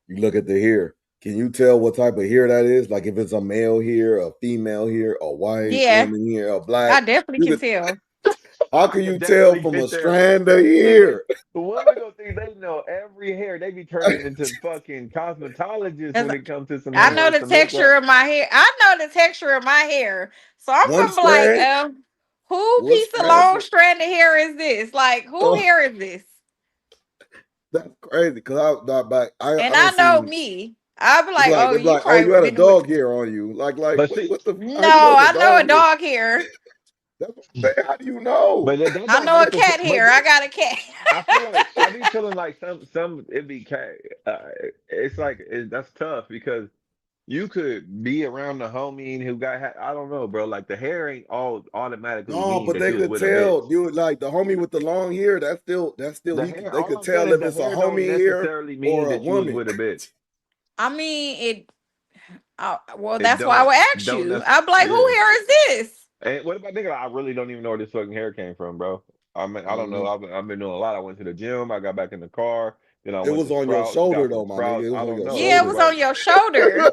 look at the hair. Can you tell what type of hair that is? Like if it's a male hair, a female hair, a white Yeah, woman hair, a black. I definitely You can could, tell. how I can could you tell definitely from a get there. strand of Women, hair? women gonna think they know every hair. They be turning into fucking cosmetologists 'Cause when it comes to some I hair know or the some texture makeup. of my hair. I know the texture of my hair. So I'm One gonna be like, strand, who one piece of strand. long strand of hair is this? Like, who Oh, hair is this? that's crazy. Because I And don't I know see. me. I'll be It's like, like oh, it's you like, oh, you probably had a been with. dog hair on you. Like But see, how you No, know it's a I know a dog hair? dog hair. That's what I'm saying. How do you know? that I don't know a necessarily. cat hair. I got a cat. I feel like I be feeling like some it be it's like that's tough because you could be around the homie who got I don't know, bro. Like the hair ain't all automatically No, mean but that they you was could with a bitch. tell. You like the homie with the long hair. That's still The he. hair, They all could I'm saying tell is if the it's a hair don't homie here necessarily mean or a that you was woman. with a bitch. I mean, it. Well, It that's why I would ask don't you. necessarily. I'd be like, who Yeah. hair is this? And what about nigga? I really don't even know where this fucking hair came from, bro. I mean, I don't know. Mhm. I've been doing a lot. I went to the gym. I got back in the car. Then I It went was to on your Sprouts. shoulder Got from though, my nigga. Sprouts. It was I on don't your know. Yeah, It it was shoulder was though. on right. your shoulder.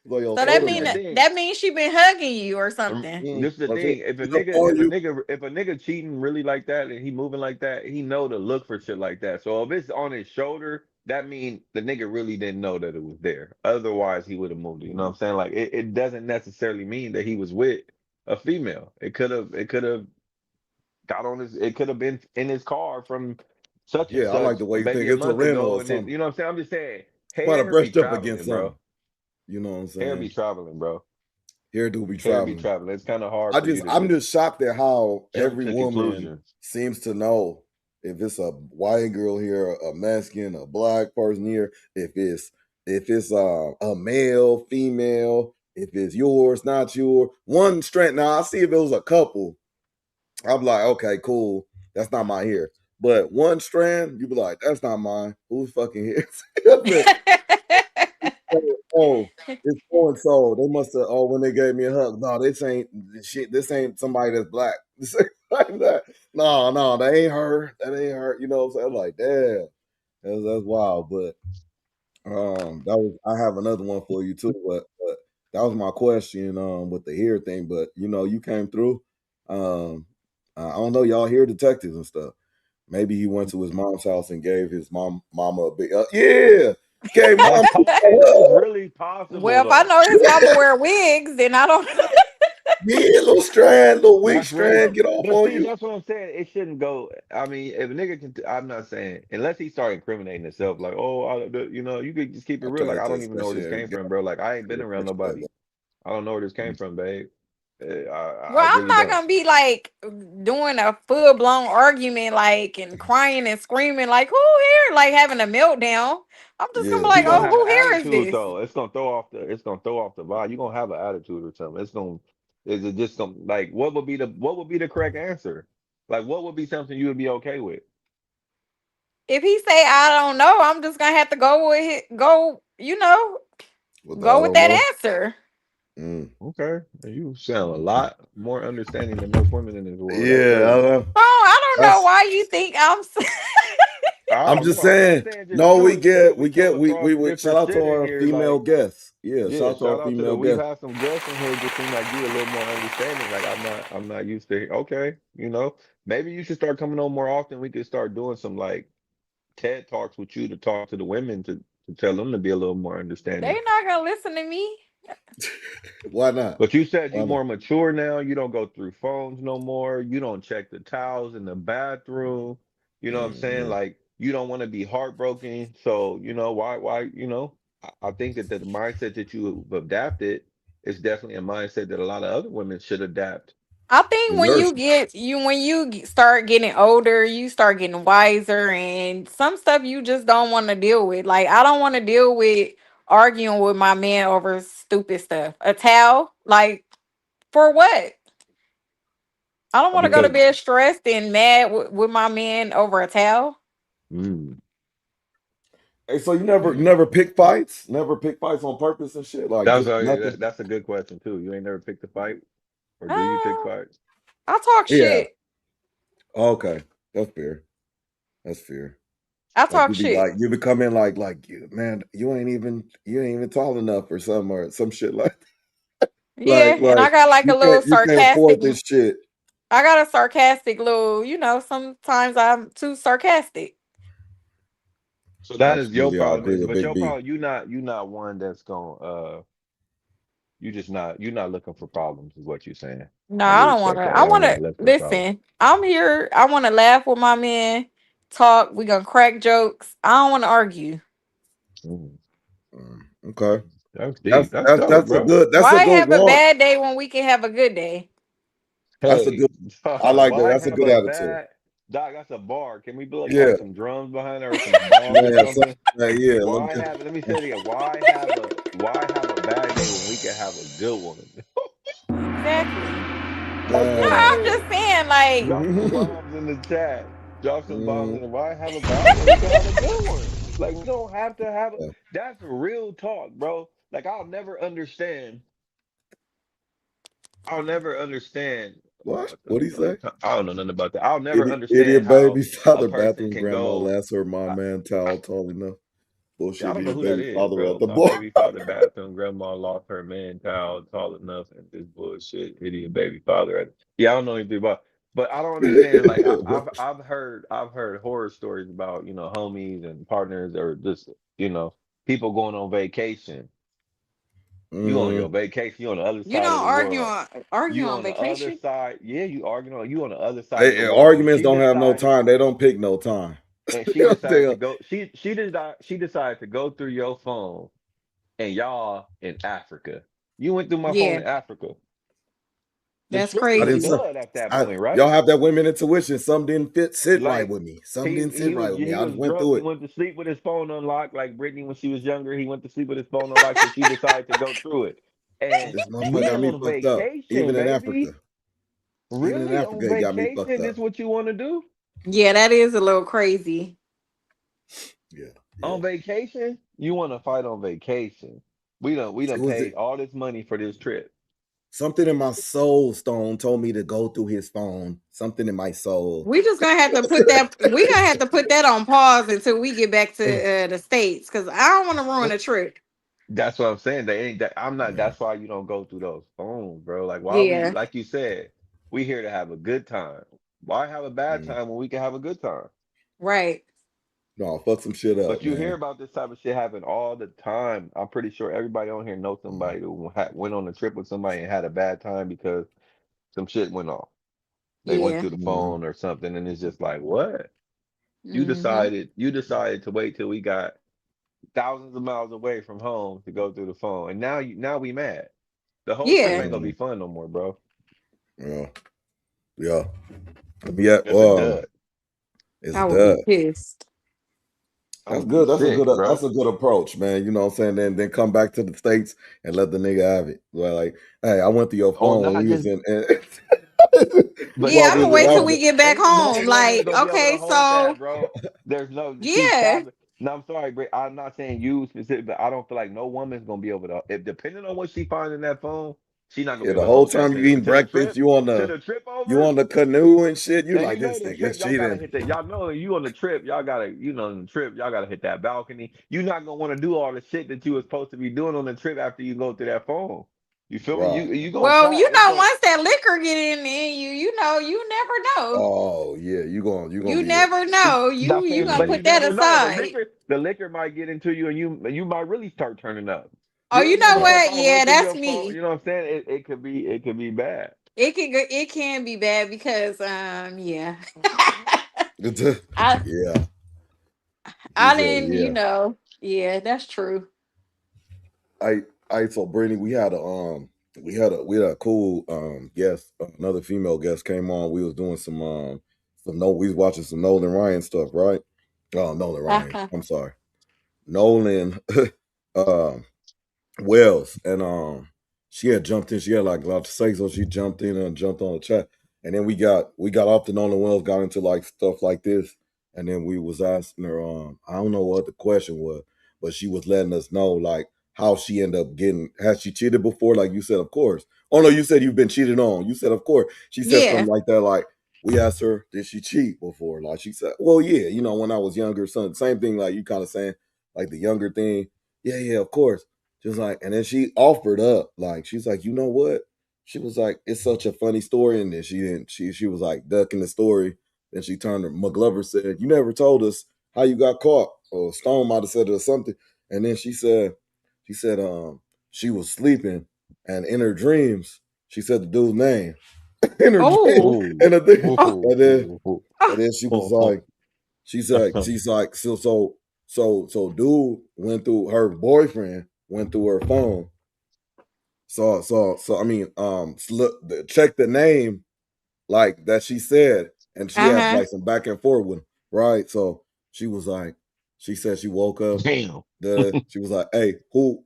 It's on your So But that shoulder, this is mean the man. thing. that means she been hugging you or something. This is the That's it. thing. It's on you. If a nigga cheating really like that and he moving like that, he know to look for shit like that. So if it's on his shoulder, that mean the nigga really didn't know that it was there. Otherwise, he would have moved it. You know what I'm saying? Like it doesn't necessarily mean that he was with a female. It could have got on his. It could have been in his car from such and Yeah, I like such the way you maybe think a it's a month rental ago, or and then something. you know what I'm saying. I'm just saying, Might have hair be brushed up against traveling, something. bro. You know what I'm Hair be saying? traveling, bro. Hair do be Hair be traveling. traveling. It's kind of hard for you to I'm just just shocked at how jump every to woman conclusions. seems to know if it's a white girl here, a Mexican, a black person here, if it's a male, female, if it's yours, not yours. One strand. Now I see if it was a couple, I'm like, okay, cool. That's not my hair. But one strand, you be like, that's not mine. Who's fucking hair? That's it. Oh, it's so and so. They must have. Oh, when they gave me a hug. No, this ain't shit. This ain't somebody that's black. This ain't like that. No, no, that ain't her. That ain't her. You know what I'm saying? I'm like, damn, that's wild. But that was. I have another one for you too. But that was my question. With the hair thing. But you came through. Um, I don't know. Y'all hear detectives and stuff. Maybe he went to his mom's house and gave his mama a big. Yeah, gave mom. Hey, that's really possible Well, if I though. know his mama wear wigs, then I don't. Yeah, little strand, little weak That's really, strand, get off but on see, you. that's what I'm saying. It shouldn't go. I mean, if a nigga can, I'm not saying unless he start incriminating himself, like, oh, you could just keep it real. Okay, Like, I don't that's even know where this especially came from, bro. Like, I ain't been around nobody. I don't know where this came from, babe. I Well, I'm really not don't. gonna be like doing a full blown argument, like and crying and screaming, like who here, like having a meltdown. I'm just gonna be Yeah, You're like, gonna oh, have an who here is attitude this? though. It's gonna throw off the vibe. You're gonna have an attitude or something. Is it just some like what would be the correct answer? Like what would be something you would be okay with? If he say I don't know, I'm just gonna have to go with it. Go, with the I go with don't that know. answer. Mm. Okay. You sound a lot more understanding than most women in this world. That's Yeah, crazy. Oh, I don't know that's. why you think I'm. I I'm don't just know. I'm not saying. saying just No, you. we I'm just saying get, we we come get, across we shout different out to shit in our here. female Like, guests. Yeah, shout yeah, out to our shout out to female we've guests. had some guests in here. Just seem like you a little more understanding. Like I'm not used to. Okay, maybe you should start coming on more often. We could start doing some like TED talks with you to talk to the women to tell them to be a little more They understanding. not gonna listen to me. Why not? But you said you Why not? more mature now. You don't go through phones no more. You don't check the towels in the bathroom. You know what I'm saying? Mhm. Like you don't want to be heartbroken. So why I think that the mindset that you have adapted is definitely a mindset that a lot of other women should adapt. I think The when nurse. start getting older, you start getting wiser, and some stuff you just don't want to deal with. Like I don't want to deal with arguing with my man over stupid stuff. A towel, like for what? I don't want to go to Because bed stressed and mad with my man over a towel. Mm, hey, so you never mm. pick fights? Never pick fights on purpose and shit? Like That's just nothing? that's a good question too. You ain't never picked a fight, or do you pick Uh, fights? I talk Yeah. shit. Okay. That's fair. That's fair. I Like talk you be shit. like you become in like man, you ain't even tall enough or something or some shit like Yeah, and like I got like a little you can't sarcastic. afford this shit. I got a sarcastic little. Sometimes I'm too sarcastic. So that is your Absolutely, I problem. agree with But Big your B. problem, you not one that's going you're not looking for problems is what you're saying. No, I I really don't want respect to. that. I Y'all want not to looking for problems. listen. I'm here. I want to laugh with my man. Talk. We gonna crack jokes. I don't want to argue. Mm, Okay. that's deep. That's dope, That's a bro. Why good have a one. bad day when we can have a good day? That's a Hey, good I like that. why That's a have good a attitude. bad Doc, that's a bar. Can we put like Yeah, have some drums behind it or some bongs or man. something? Yeah, Let me say it again. Why have a bad day when we can have a good one? Exactly. That's No, what I'm man. I'm just saying. saying. Like, Drop some bombs in the chat. Drop some bombs Mm, in the why have a bad one? We can have a good one. Like we don't have to have yeah. that's real talk, bro. Like I'll never understand. What? What the What'd he fuck? say? I don't know nothing about that. I'll never understand Idiot how baby a father, person bathroom can grandma, go. last heard my I, man I, towel tall enough. yeah, I Bullshit, don't know idiot who that baby is, father at bro. the My bar. baby father bathroom grandma lost her man towel tall enough and this bullshit idiot baby father. Yeah, I don't know anything about, but I don't understand. Like I've heard horror stories about homies and partners or just you know people going on vacation. You on your Mm, vacation. You on the other you side of don't the world. argue You on on the other vacation. side. Yeah, you on the other side of the world. arguments She don't have no decided time. They don't pick no time. and she decided to Damn. go. She decided to go through your phone and y'all in Africa. You went through my phone Yeah, in Africa. The that's script is I didn't say. crazy. blood at that point, Y'all right? have that women intuition. Some didn't sit right Like with me. Some he didn't sit he was right with me. he I was just went drunk. through He it. went to sleep with his phone unlocked, like Britney when she was younger. He went to sleep with his phone unlocked, so she decided to go through it. And This motherfucker we got me on fucked up. vacation, Even in baby. Africa. Even in Really on Africa, he got me fucked vacation? up. This what you want to do Yeah, that is a little crazy. Yeah, yeah. on vacation? You want to fight on vacation? We done It was paid all this money for this trip. something in my soul stone told me to go through his phone. Something in my soul. We just gonna have to put that. We gonna have to put that on pause until we get back to the states because I don't want to ruin But a trip. that's what I'm saying. They ain't that. I'm not. Mm, That's why you don't go through those phones, bro. Like why we? Yeah, Like you said, we here to have a good time. Why have a bad mm. time when we can have a good time? right. No, fuck some shit up, But you hear man. about this type of shit happen all the time. I'm pretty sure everybody on here knows Mm, somebody who went on a trip with somebody and had a bad time because some shit went off. They went Yeah. through the mm. phone or something, and it's just like, what? You Hmm. decided. You decided to wait till we got thousands of miles away from home to go through the phone, and now we mad. The whole trip Yeah, ain't gonna be fun no more, bro. Yeah, yeah, yeah. That's a dud. It's I would be that. pissed. I'm That's gonna be good. sick, bro. That's a good approach, man. You know what I'm saying? Then come back to the States and let the nigga have it. Like, hey, I went to your Or phone when not we was just, in but Yeah, while I'm we gonna was in wait till no, we Africa. get back ain't no home. woman's Like, gonna be able to okay, hold that, so bro. There's no see yeah. Tab. No, I'm sorry, Brit. I'm not saying you specific, but I don't feel like no woman's gonna be able to. If depending on what she finds in that phone, she's not gonna Yeah, be able the to whole hold that time you to eating the breakfast, trip, you over. on the canoe and shit. You And you like know this the nigga trip, y'all gotta cheating. hit that. Y'all know you on the trip, y'all gotta, on the trip, y'all gotta hit that balcony. You're not gonna want to do all the shit that you was supposed to be doing on the trip after you go through that phone. You feel me? Right. You gonna Well, try. It's gonna. once that liquor get in there, you know, you never know. Oh yeah, you gonna You be hit. never know. Not You saying, gonna but Mm-hmm. put you that never know. aside. The liquor might get into you, and you might really start turning up. Oh, You you ever know just Right. what? start Yeah, working that's your phone? me. You know what I'm saying? It could be bad. It can be bad because yeah. I Yeah. She I said, didn't, yeah. yeah, that's true. I told Brittany we had a cool guest, another female guest came on. We was doing some no we was watching some Nolan Ryan stuff, right? Oh, Nolan Ryan. Uh-huh. I'm sorry. Nolan um Wells, and she had jumped in. She had like a lot to say, so she jumped in and jumped on the chat. And then we got off the Nolan Wells, got into like stuff like this, and then we was asking her, I don't know what the question was, but she was letting us know like how she ended up getting. Has she cheated before? Like you said, of course. Oh no, you said you've been cheated on. You said, of course. She said Yeah. something like that. Like we asked her, did she cheat before? Like she said, well, yeah, when I was younger, son, same thing. Like you kind of saying, like the younger thing. Yeah, yeah, of course. She was like, and then she offered up, like, she's like, you know what? She was like, it's such a funny story. And then she didn't, she was like ducking the story. Then she turned her, McGlover said, you never told us how you got caught. Or Stone might have said it or something. And then she said, she was sleeping and in her dreams, she said the dude's name. In her dream. Oh. Ooh, And, the thing, Oh. ooh, and then ooh, ooh, and then she was ooh, like, she's like, so dude went through her boyfriend, went through her phone. So I mean, check the name like that she said, and she had Uh-huh. like some back and forth with him, right? So she was like, she said she woke up, damn. she was like, hey, who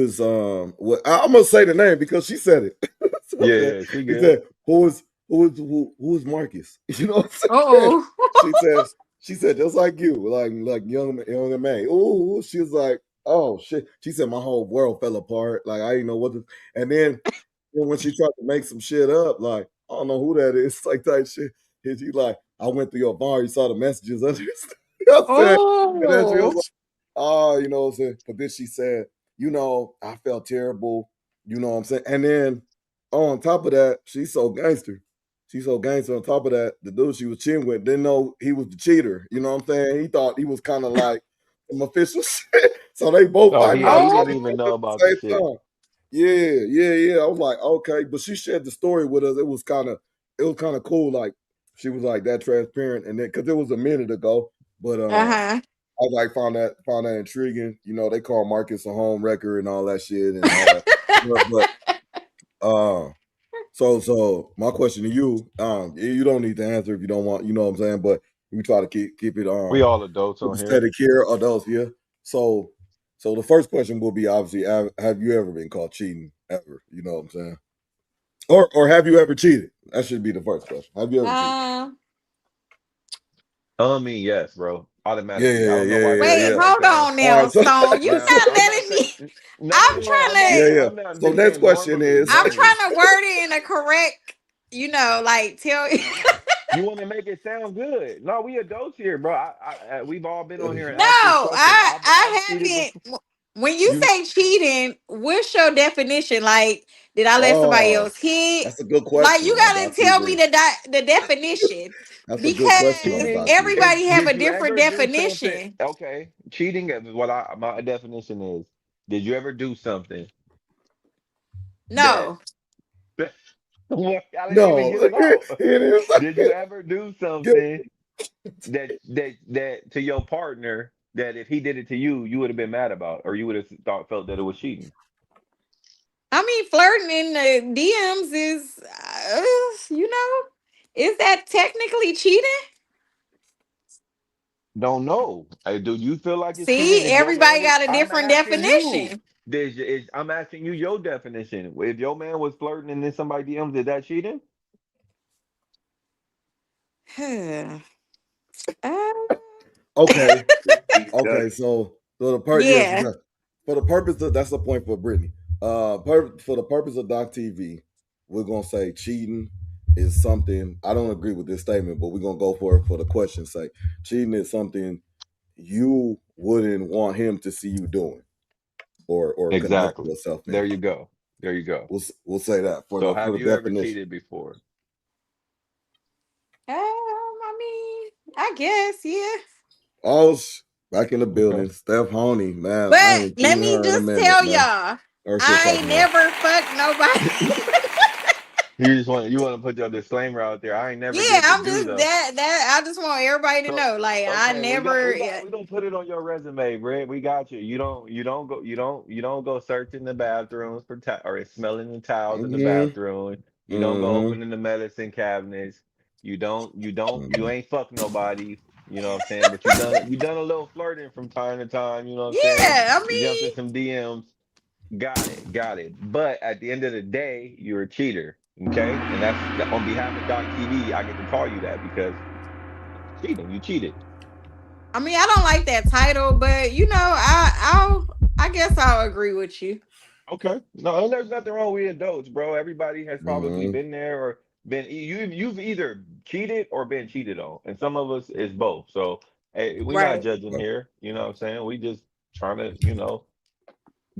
is what I'm gonna say the name because she said it. So Yeah, she she good. said, who is Marcus? You know what I'm saying? Oh. She said, just like you, like young man. Ooh, she was like, oh shit. She said my whole world fell apart. Like I didn't know what to, and then when she tried to make some shit up, like I don't know who that is, like type shit. And she like, I went through your bar, you saw the messages. I said, and then she was Oh. like, oh, you know what I'm saying? But then she said, I felt terrible, you know what I'm saying? And then on top of that, she's so gangster. She's so gangster. On top of that, the dude she was cheating with didn't know he was the cheater. You know what I'm saying? He thought he was kind of like some official shit. So they both Oh, fighting about he each didn't other even at know the about the same shit. time. Yeah, yeah, yeah. I was like, okay. But she shared the story with us. It was kind of cool. Like she was like that transparent. And then because it was a minute ago. But Uh-huh. I like found that intriguing. They call Marcus a home wrecker and all that shit and all that. But so my question to you, you don't need to answer if you don't want, you know what I'm saying, but we try to keep it We all adults on here. steady here, adults here. So the first question will be obviously have you ever been caught cheating ever? You know what I'm saying? Or have you ever cheated? That should be the first question. Have you ever cheated? Um, I mean, yes, bro. Yeah, Automatically. I yeah, don't know yeah, why yeah, people wait, don't yeah. like hold to on answer. All now, right, so Stone. You Now, not I'm not letting saying me. no, I'm no. trying I'm not yeah, to saying. yeah. I'm not. I'm So just next saying question normally. is I'm Normally, trying to word it in a correct, like tell you want to make it sound good. No, we adults here, bro. We've all been on here and No, asked this question. I've I cheated before. haven't. When you You say cheating, what's your definition? Like, did I let somebody oh, else hit? that's a good Like, you question. gotta I see tell me where the definition that's a good question on because cheating Doc TV. is. everybody have a Did you different ever do something? definition. Okay, cheating is what my definition is. Did you ever do something that? No, Well, I didn't even No, get it out. it is. Did you ever do Get something that to your partner that if he did it to you, you would have been mad about, or you would have felt that it was cheating? I mean, flirting in the DMs is, is that technically cheating? Don't know. Do you feel like it's cheating See, if your man everybody was? got a I'm different asking you. definition. I'm asking you your definition. If your man was flirting and then somebody DMs, is that cheating? uh, Okay. He's Okay. done. So yes, yeah. for the purpose of that's the point for Britney. For the purpose of Doc TV, we're gonna say cheating is something. I don't agree with this statement, but we're gonna go for the question's sake. Cheating is something you wouldn't want him to see you doing or conduct Exactly. yourself in. There you go. There you go. We'll say that for So the have you ever definition. cheated before? I mean, I guess, yeah. I was back in the Okay. building. Steph Honey, man, I But ain't let seen me her in a just minute, tell man. y'all, Her shit I talking ain't about. never fucked nobody. You want to put your disclaimer out there. I ain't never Yeah, did the I'm do just though. I just want everybody to So know. Like, I okay, never, we gonna put it on your resume, Brett. We got you. You don't go searching the bathrooms for or smelling the towels in the Mm-hmm. bathroom. You don't go Mm-hmm. opening the medicine cabinets. You Mm-hmm. ain't fuck nobody. You know what I'm saying? But you done a little flirting from time to time. You know what I'm saying? yeah, I You jumped in mean, some DMs. Got it. But at the end of the day, you're a cheater. Okay, and that's on behalf of Doc TV. I get to call you that because cheating. You cheated. I don't like that title, but I guess I'll agree with you. Okay. No, and there's nothing wrong with adults, bro. Everybody has probably Mm-hmm. been there or you've either cheated or been cheated on. And some of us is both. So hey, we not Right. judging here. You know what I'm saying? We just trying to,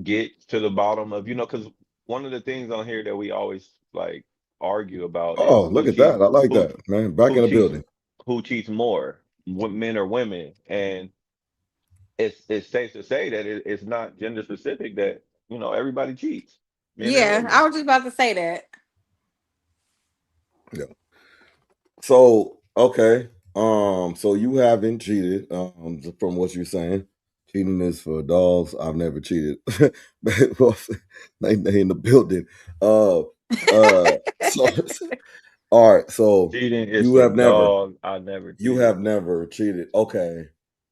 get to the bottom of, because one of the things on here that we always like argue about Oh, is look at that. I like who that, man. Back who in the cheats building. who cheats more, men or women. And it's safe to say that it's not gender specific that, everybody cheats, men and Yeah, I women. was just about to say that. Yeah. So, okay. So you haven't cheated, from what you're saying. Cheating is for dogs. I've never cheated. But well, they in the building. Uh so all right, so Cheating is you for have never dog. I never you cheated. have never cheated. Okay.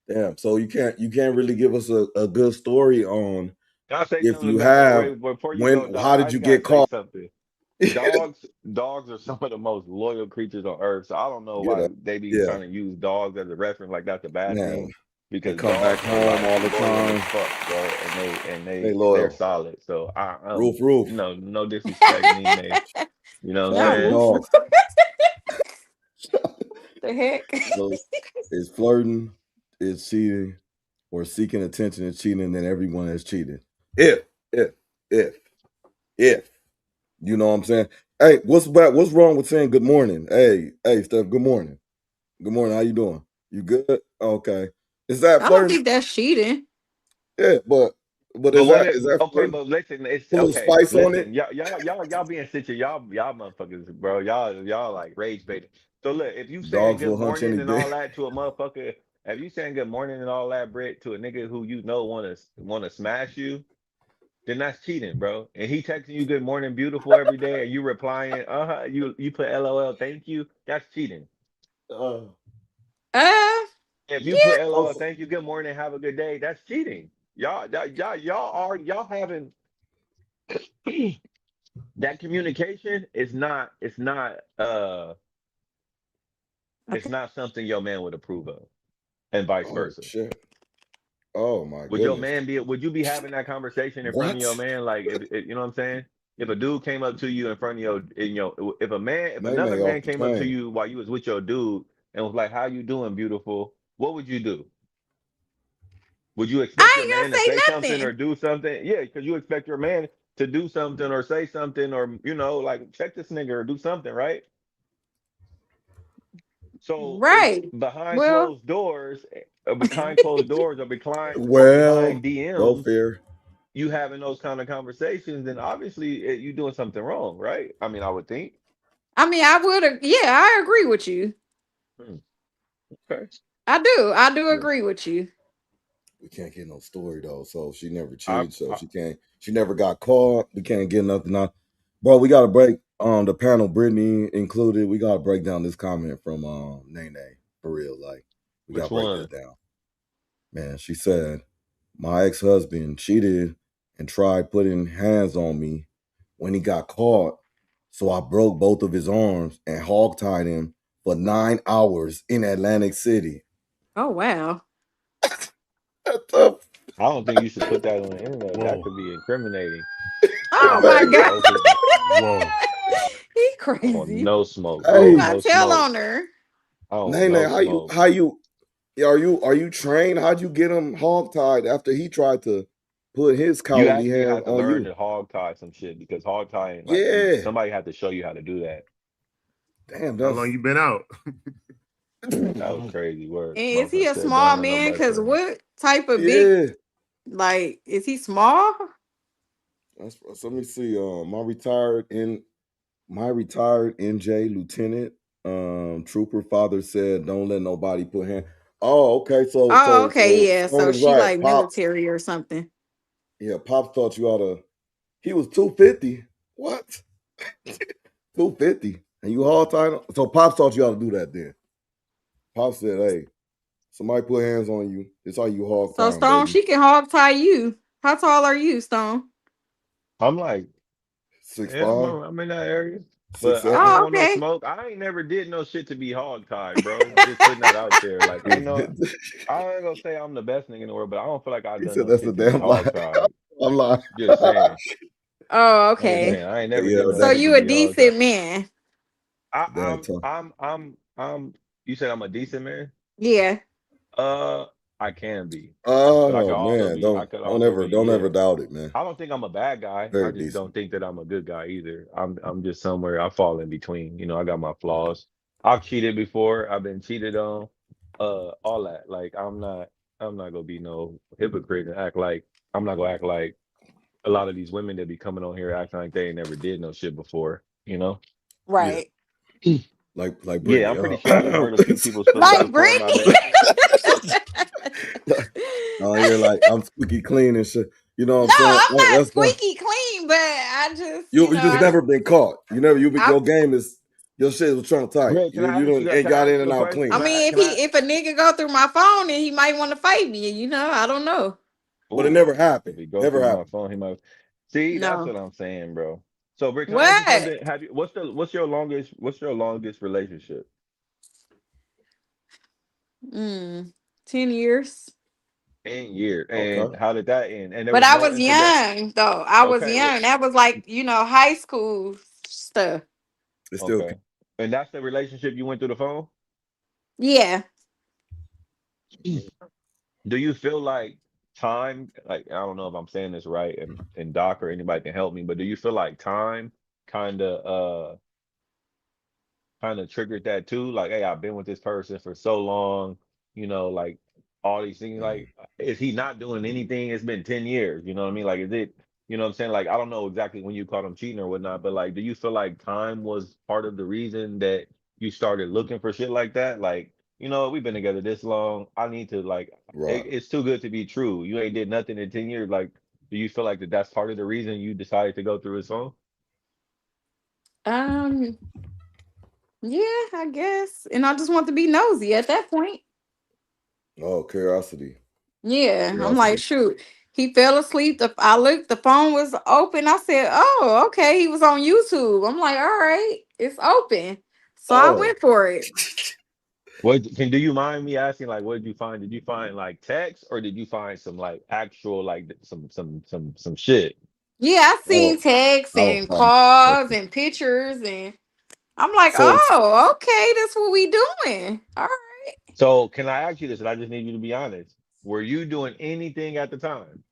Damn. So you can't really give us a good story on Can I say if something you about have wait, before you go, when dog? how I did you just gotta get say caught? something. Get Dogs are some of the most loyal creatures on earth. So I don't know why up. they be Yeah, trying to use dogs as a reference like that's a bad man. thing. They Because come back dogs are home like all the loyal as time. fuck, bro, and They they're loyal. solid. So Roof, roof. no disrespect mean they, you know what I'm Shout out Not to saying? roof. dogs. The heck? So it's flirting, it's cheating, or seeking attention is cheating, and then everyone has cheated. If, if, if, if. You know what I'm saying? Hey, what's wrong with saying good morning? Hey, Steph, good morning. Good morning. How you doing? You good? Okay. Is that I don't flirting? think that's cheating. Yeah, but But is that okay, flirting? but listen, it's Put a little okay. spice on it? Listen, y'all being situated, y'all motherfuckers, bro. Y'all like rage baiting. So look, if you saying Dogs good will hunt you morning any and day. all that to a motherfucker, if you saying good morning and all that, Britt, to a nigga who wanna smash you, then that's cheating, bro. And he texting you good morning, beautiful every day, and you replying, you put LOL, thank you, that's cheating. Uh, Uh, If you yeah. put LOL, also, thank you, good morning, have a good day, that's cheating. Y'all having that communication is not it's Okay. not something your man would approve of, and vice oh versa. shit. Oh my goodness. Would you be having that conversation in front of your What? man, like, if you know what I'm saying, if a dude came up to you in front of if May another May man off the came up to chain. you while you was with your dude and was like, how you doing, beautiful, what would you do? Would you expect your I man to ain't say gonna say something or nothing. do something? Yeah, because you expect your man to do something or say something, or like, check this nigga or do something, right? So if Right. behind Well, closed doors, behind closed doors, or Well, behind go DMs, fair. you having those kind of conversations, then obviously you doing something wrong, right? I mean, I would think. I would. Yeah, I agree with you. Hmm, okay. I do. I do Yeah. agree with you. we can't get no story though. So she never cheated. So she can't. She never got caught. We can't get nothing on. Bro, we gotta break the panel, Britney included. We gotta break down this comment from Nene for real. Like we Which gotta break one? that down. Man, she said, my ex-husband cheated and tried putting hands on me when he got caught. So I broke both of his arms and hog-tied him for 9 hours in Atlantic City. Oh wow. I don't think you should put that on the internet. That Whoa. could be incriminating. Oh I my don't god. know if it's Whoa. He I don't want crazy. no smoke. Who Hey, got No tell smoke. on her? I don't want Nene, no smoke. are you trained? How'd you get him hog-tied after he tried to put his You cowardly actually hands have to on learn you? to hog tie some shit because hog tying, like Yeah. somebody had to show you how to do that. Damn, How long you been out? That was crazy work. And is he Motherfucker a said, small don't let man? nobody Cause play me. what type of big, yeah. like, is he small? So let me see. My retired NJ lieutenant trooper father said, "Don't let nobody put hand." Oh, okay. Oh, okay, yeah. Stone So is she right. like Pops, military or something. yeah, Pops thought you ought to. He was 250. What? 250, and you hog tied him. So Pops thought you ought to do that. Then Pops said, "Hey, somebody put hands on you. It's how you hog So tie him, Stone, baby." she can hog tie you. How tall are you, Stone? I'm like, yeah, 6'5", I'm in that area. But I 6'7". don't Oh, want no okay. smoke. I ain't never did no shit to be hog tied, bro. Just putting that out there. Like, ain't no, I ain't gonna say I'm the best nigga in the world, but I don't feel like I've He done said, no "That's a shit to be damn lie." hog tied. I'm lying. Just saying. Oh, Just Yeah, okay. saying. I ain't never yeah, did no So that shit to you a be hog tied. decent man. damn tough. You said I'm a decent man? Yeah. Uh, I can be, but I could Oh also man, be. I could also be. don't Yeah. ever doubt it, man. I don't think I'm a bad guy. I Very just decent. don't think that I'm a good guy either. I'm just somewhere. I fall in between. You know, I got my flaws. I've cheated before. I've been cheated on. All that. Like I'm not gonna be no hypocrite and act like I'm not gonna act like a lot of these women that be coming on here acting like they ain't never did no shit before. You know. Yeah, Right. like Yeah, Brittany. I'm pretty sure I can hurt a few people's feelings Like before in my Britney. day. I hear like I'm squeaky clean and shit. You know what No, I'm saying? I'm not That's fine. squeaky clean, but I just, You just never been caught. I Your game is your shit was trunk tight. Greg, You don't ain't can I got ask in you and a out question? I clean. mean, if a nigga go through my phone, then he might want to fight me. I don't know. But it Ooh, never happened. if he go Never through my happened. phone, he might. See, that's No. what I'm saying, bro. So, Brick, can I ask you What? something? Have you? What's your longest relationship Mm, 10 years. in years? And Okay. how did that end? And there But was I no was infidelity. young though. I was Okay, young. That was like, high school stuff. It's still okay. And that's the relationship you went through the phone. Yeah. Do you feel like time? Like I don't know if I'm saying this right, and Doc or anybody can help me, but do you feel like time kind of triggered that too. Like, hey, I've been with this person for so long, like all these things. Like, is he not doing anything? It's been 10 years. You know what I mean? Like, is it, you know what I'm saying? Like, I don't know exactly when you caught him cheating or whatnot, but like, do you feel like time was part of the reason that you started looking for shit like that? Like, we've been together this long. I need to, like, right. it's too good to be true. You ain't did nothing in 10 years. Like, do you feel like that's part of the reason you decided to go through his phone? Um, yeah, I guess. And I just want to be nosy at that point. Oh, curiosity. Yeah. I'm like, Curiosity. shoot. He fell asleep. I looked, the phone was open. I said, oh, okay. He was on YouTube. I'm like, all right, it's open. So I Oh. went for it. Do you mind me asking, like, what did you find? Did you find like text or did you find some like actual like some shit? Yeah, I seen Oh. texts I was and fine. calls and pictures, and I'm like, So oh, okay, that's what we doing. All right. So can I ask you this? And I just need you to be honest. Were you doing anything at the time?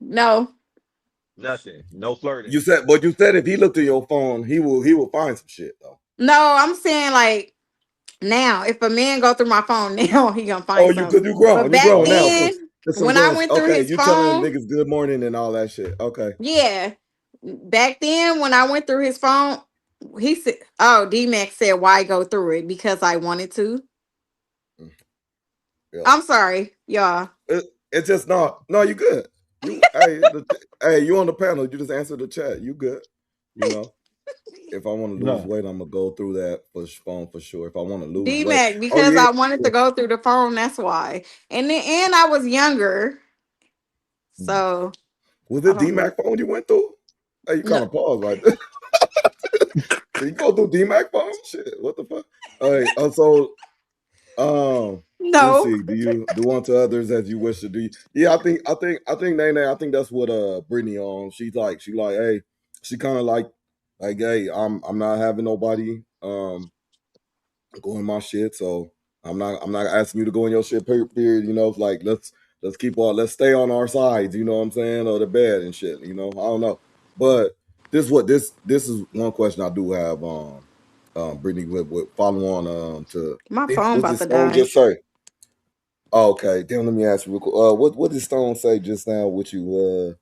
No, Nothing. No flirting. you said if he looked at your phone, he will find some shit though. no, I'm saying like now, if a man go through my phone now, he gonna Oh, find something. because But you back grown now. So then, there's some when I grown. went through Okay, his you telling phone, niggas good morning and all that shit. Okay. yeah, back then when I went through his phone, he said, "Oh, D Max said why go through it because I wanted to." Yeah. I'm sorry, y'all. It's just not. No, you good. You hey, you on the panel. You just answer the chat. You good. You know. If I want to lose No. weight, I'm gonna go through that phone for sure. If I want to lose weight, D-Mac, oh because yeah, I wanted to go through the phone, that's why. And I was younger. So was I it don't know. D-Mac phone you went through? Hey, you kind No, of paused right there. Did you go through D-Mac phone? Shit, what the fuck? All right. Let me no. see. Do you do unto others as you wish to do? Yeah, I think Nene. I think that's what Britney on. She like, hey, she kind of like, hey, I'm not having nobody go in my shit, so I'm not asking you to go in your shit. Period. You know, it's like let's stay on our sides. You know what I'm saying, or the bed and shit. You know, I don't know, but this is one question I do have. Brittany, with follow on to My phone what about did to Stone die. just say? Oh, okay, then let me ask you real quick. What did Stone say just now? With you,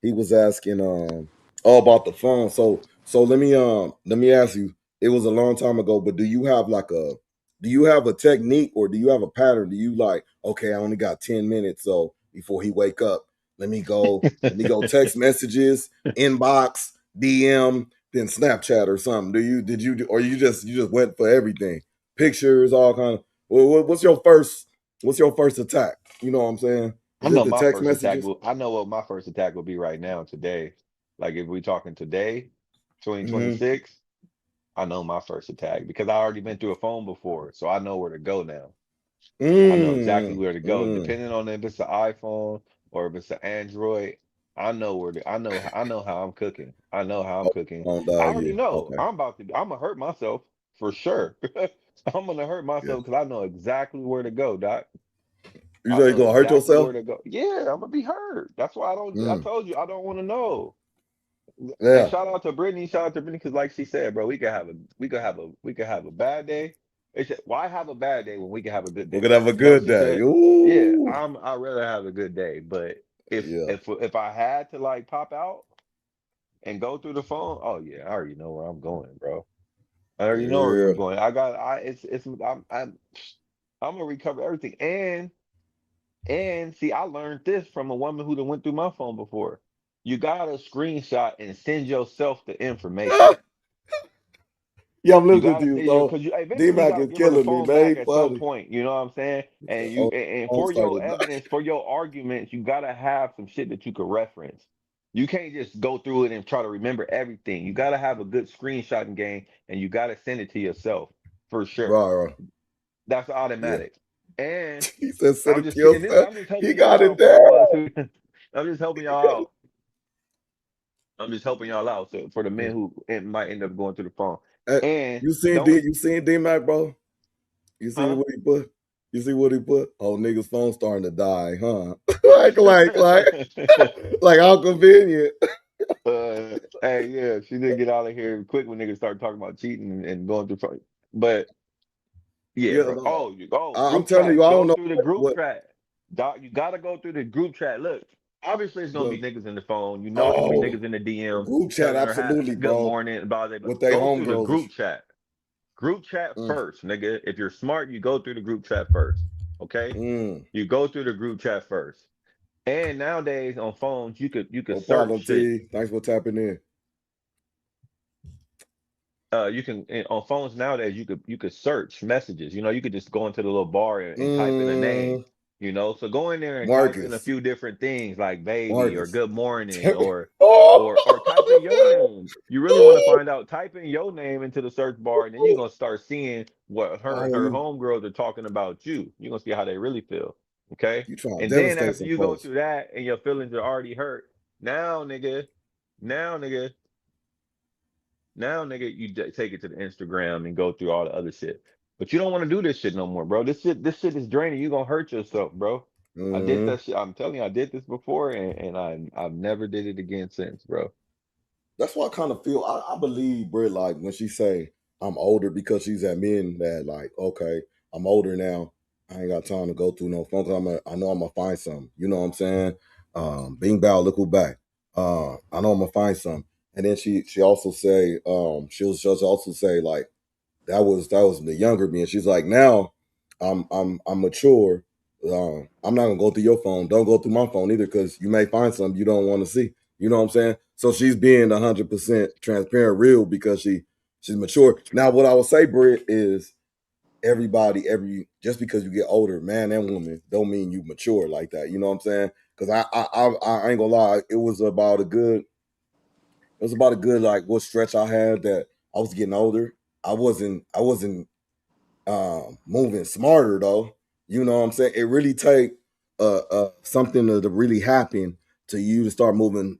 he was asking all about the phone. So let me ask you. It was a long time ago, but do you have a technique or do you have a pattern? Do you like, okay, I only got 10 minutes, so before he wake up, let me go text messages, inbox, DM, then Snapchat or something. Or you just went for everything? Pictures, all kind of. Well, what's your first attack? You know what I'm saying? I Is it know the my text first attack messages? will. I know what my first attack will be right now today. Like if we talking today, Mm-hmm. 2026. I know my first attack because I already been through a phone before, so I know where to go now. I know exactly Mm, where to go. mm. Depending on if it's an iPhone or if it's an Android, I know where to. I know how I'm cooking. I know how I'm Oh, cooking. on I that, already yeah. know Okay. I'm about to. I'm gonna hurt myself for sure. I'm gonna hurt Yeah. myself because I know exactly where to go, Doc. You I say you know gonna hurt exactly yourself? where to go. Yeah, I'm gonna be hurt. That's why I don't. I Mm. told you I don't want to know. And Yeah. shout out to Brittany. Shout out to Brittany because, like she said, bro, we could have a bad day. It's why have a bad day when we can have a good We're day? gonna have a You know what good she day. said? Yeah, Ooh. I'd rather have a good day. But if Yeah. if if I had to like pop out and go through the phone, oh yeah, I already know where I'm going, bro. I already know where Yeah. I'm going. I'm gonna recover everything. And see, I learned this from a woman who done went through my phone before. You gotta screenshot and send yourself the information. Yeah, I'm You listening to gotta you. send your So because you eventually you D-Mac gotta is give her the killing me, phone man. back He at some funny. point. You know what I'm saying? And Oh, on for your started. evidence, for your arguments, you gotta have some shit that you could reference. You can't just go through it and try to remember everything. You gotta have a good screenshotting game, and you gotta send it to yourself for sure. Right, right. That's Yeah. automatic. And He said send I'm it to just and this yourself. I'm just He helping y'all got it out for the there. ones who I'm just helping y'all out. I'm just helping y'all out. So for the men who might end up going through the phone. Hey, And you seen don't D-Mac, bro? You seen huh? what he put? You see what he put? Oh, niggas' phone starting to die, huh? like how convenient. Hey, yeah, she did get out of here quick when niggas start talking about cheating and going through. But yeah, Yeah, bro. no. Oh, I'm group telling you, chat. I don't Go know through the what group chat. Doc, you gotta go through the group chat. Look, obviously it's gonna be the niggas in the phone. You know it's gonna be oh niggas in the DM group chat, telling her absolutely, good bro. morning, blah blah blah. With they Go through the homegirls and group shit. chat. Group chat Mm, first, nigga. If you're smart, you go through the group chat first. Okay? mm. You go through the group chat first. And nowadays on phones, you could No problem, search shit. T. Thanks for tapping in. You can on phones nowadays you could search messages. You could just go into the little bar and type in a name. Mm, So go in there and type in a Marcus. few different things like baby or Marcus. good morning or oh, or type in your name. You really want to find out, type in your name into the search bar, and then you're gonna start seeing what her and oh, her you homegirls are talking about you. You're gonna see how they really feel. Okay? you trying to And then devastate after some you go folks. through that and your feelings are already hurt, now nigga, now, nigga, you take it to the Instagram and go through all the other shit. But you don't want to do this shit no more, bro. This shit is draining. You gonna hurt yourself, bro. I did Mm-hmm. that shit. I'm telling you, I did this before, and I've never did it again since, bro. That's why I kind of feel I believe Britt, like when she say I'm older, because she's at men that like, okay, I'm older now. I ain't got time to go through no phone call. I know I'm gonna find something. You know what I'm saying? Bing bow, look who back. I know I'm gonna find something. And then she also say, she'll also say like that was the younger me. And she's like, now I'm mature I'm not gonna go through your phone. Don't go through my phone either, because you may find something you don't want to see. You know what I'm saying? So she's being 100% transparent, real, because she's mature. Now, what I would say, Britt, is just because you get older, man and woman, don't mean you mature like that. You know what I'm saying? Because I ain't gonna lie, it was about a good like what stretch I had that I was getting older. I wasn't moving smarter though. You know what I'm saying? It really take something to really happen to you to start moving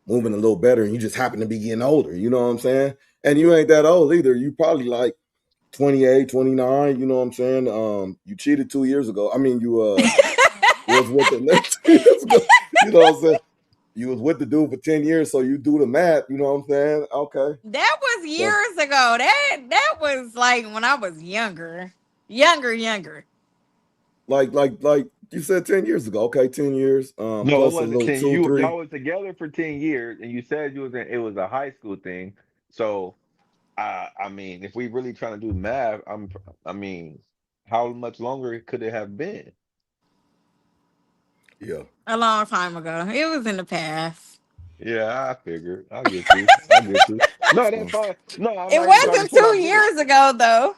a little better, and you just happen to be getting older. You know what I'm saying? And you ain't that old either. You probably like 28, 29. You know what I'm saying? You cheated 2 years ago. I mean, you was with the next 2 years ago. You know what I'm saying? You was with the dude for 10 years, so you do the math. You know what I'm saying? Okay. That was So, years ago. That was like when I was younger. Younger. like you said 10 years ago. Okay, 10 years. No, it Plus a wasn't little 10. 2, 3. Y'all was together for 10 years, and you said it was a high school thing. So I mean, if we really trying to do math, I mean, how much longer could it have been? Yeah. A long time ago. It was in the past. Yeah, I figured. I get you. I get you. No, that's So, fine. No, I'm It not even trying to wasn't pull 2 out Britt. years ago though.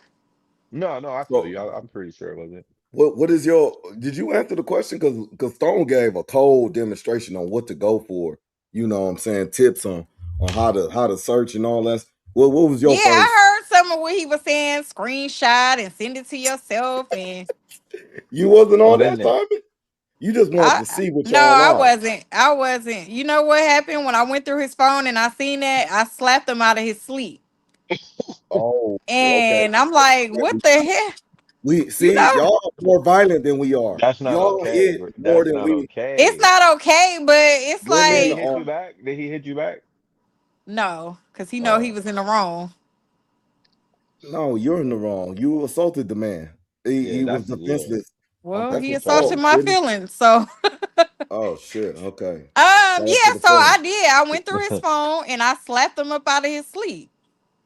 No, I feel so you. I'm pretty sure it wasn't. what is your? Did you answer the question? Because Stone gave a cold demonstration on what to go for. You know what I'm saying? Tips on how to search and all that. What was Yeah, your first? I heard some of what he was saying. Screenshot and send it to yourself. And You wasn't Oh, on then that that. time. You just wanted to see what no, y'all I lied. wasn't. I wasn't. You know what happened when I went through his phone and I seen that? I slapped him out of his sleep. Oh, okay. And I'm like, what the hell? We You see know? y'all more violent than we are. That's not Y'all okay. hit more That's than not we It's okay. not okay, but it's Did women he like hit you are. back? Did he hit you back? no, because he know he Oh was in the wrong. no, you're in the wrong. You assaulted the man. Yeah, He was that's yeah. defenseless. Well, That's he assaulted assault, Unprofessional. my shouldn't feelings. So he? Oh shit. Okay. Sorry for yeah, the so I feeling. did. I went through his phone and I slapped him up out of his sleep.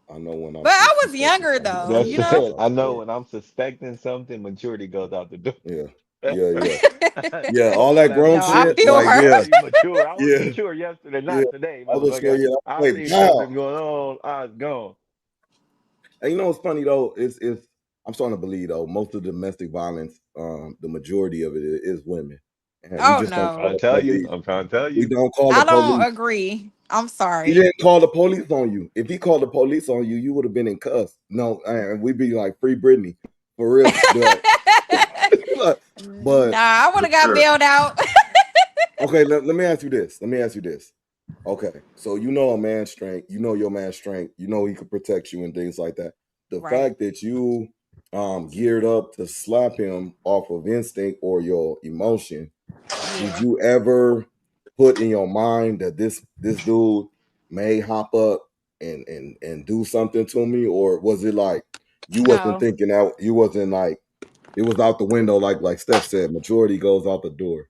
I know when I'm But I was suspecting younger something, though, you That's maturity know? goes it. out I the know door. when I'm suspecting something, maturity goes out the door. Yeah. Yeah. I Yeah. All that slapped grown No, him I shit. up. feel Like, her. I yeah. see mature. I was Yeah. mature yesterday, Yeah. not today, I was show motherfucker. you. I Wait, seen wow. something going on. I was gone. And you know what's funny though? It's I'm starting to believe though, most of the domestic violence, the majority of it is women. And we Oh just don't Trying call no. to the tell you. police. I'm trying to tell We you. don't call the I don't police. agree. I'm He sorry. didn't call the police on you. If he called the police on you, you would have been in cuffs. No, and we'd be like free Britney for real. Nah, But I would have got Sure. bailed out. okay, let me ask you this. Let me ask you this. Okay, so you know a man's strength. You know your man's strength. You know he could protect you and things like that. The Right. fact that you geared up to slap him off of instinct or your emotion, did Yeah. you ever put in your mind that this dude may hop up and do something to me, or was it like you wasn't No. thinking out? You wasn't like it was out the window, like Steph said. Majority goes out the door.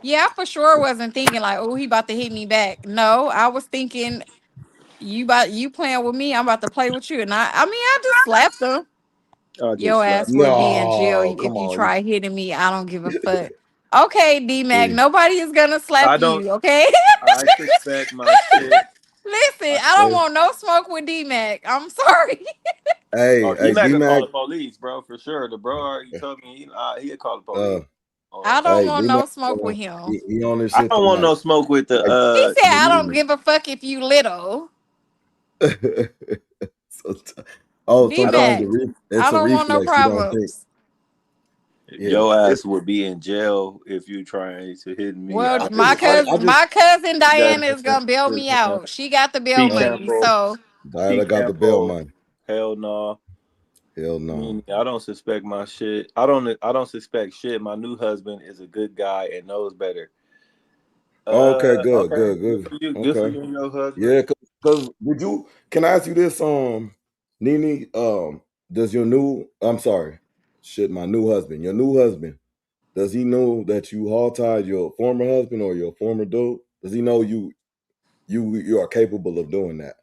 Yeah, I for sure wasn't thinking like, oh, he about to hit me back. No, I was thinking you playing with me, I'm about to play with you. And I mean I just slapped him. I just Your slapped ass will him. be in jail No, if come you on. try hitting me. I don't give a fuck. Okay, D Mac, See, nobody is gonna slap I don't. you, okay? I suspect my shit. Listen, I, I don't hey, want no smoke with D Mac. I'm sorry. hey, oh, D hey, Mac D could call Mac, the police, bro, for sure. The bro already told me he'd call the uh, police. I don't hey, want D Mac, no smoke with him. he on this I shit don't want tonight. no smoke with Like, He said I don't the. give a fuck if you little. so oh, D I sometimes don't. Mac, it's I a don't want no reflex. You don't think, problems. yeah. Your ass would be in jail if you trying to hit me. Well, I I just, I, I just, my cousin that Diana is gonna bail me out. She got the bail be money, careful. so Be Diana got the bail careful. money. Hell no. Hell I no. mean, I don't suspect my shit. I don't suspect shit. My new husband is a good guy and knows better. Okay, good, Okay. good, Good good. for you. Good for Okay, you and your husband. yeah. Cause would you? Can I ask you this? Nene, does your new? I'm sorry, shit. My new husband. Your new husband. Does he know that you hog tied your former husband or your former dude? Does he know you are capable of doing that?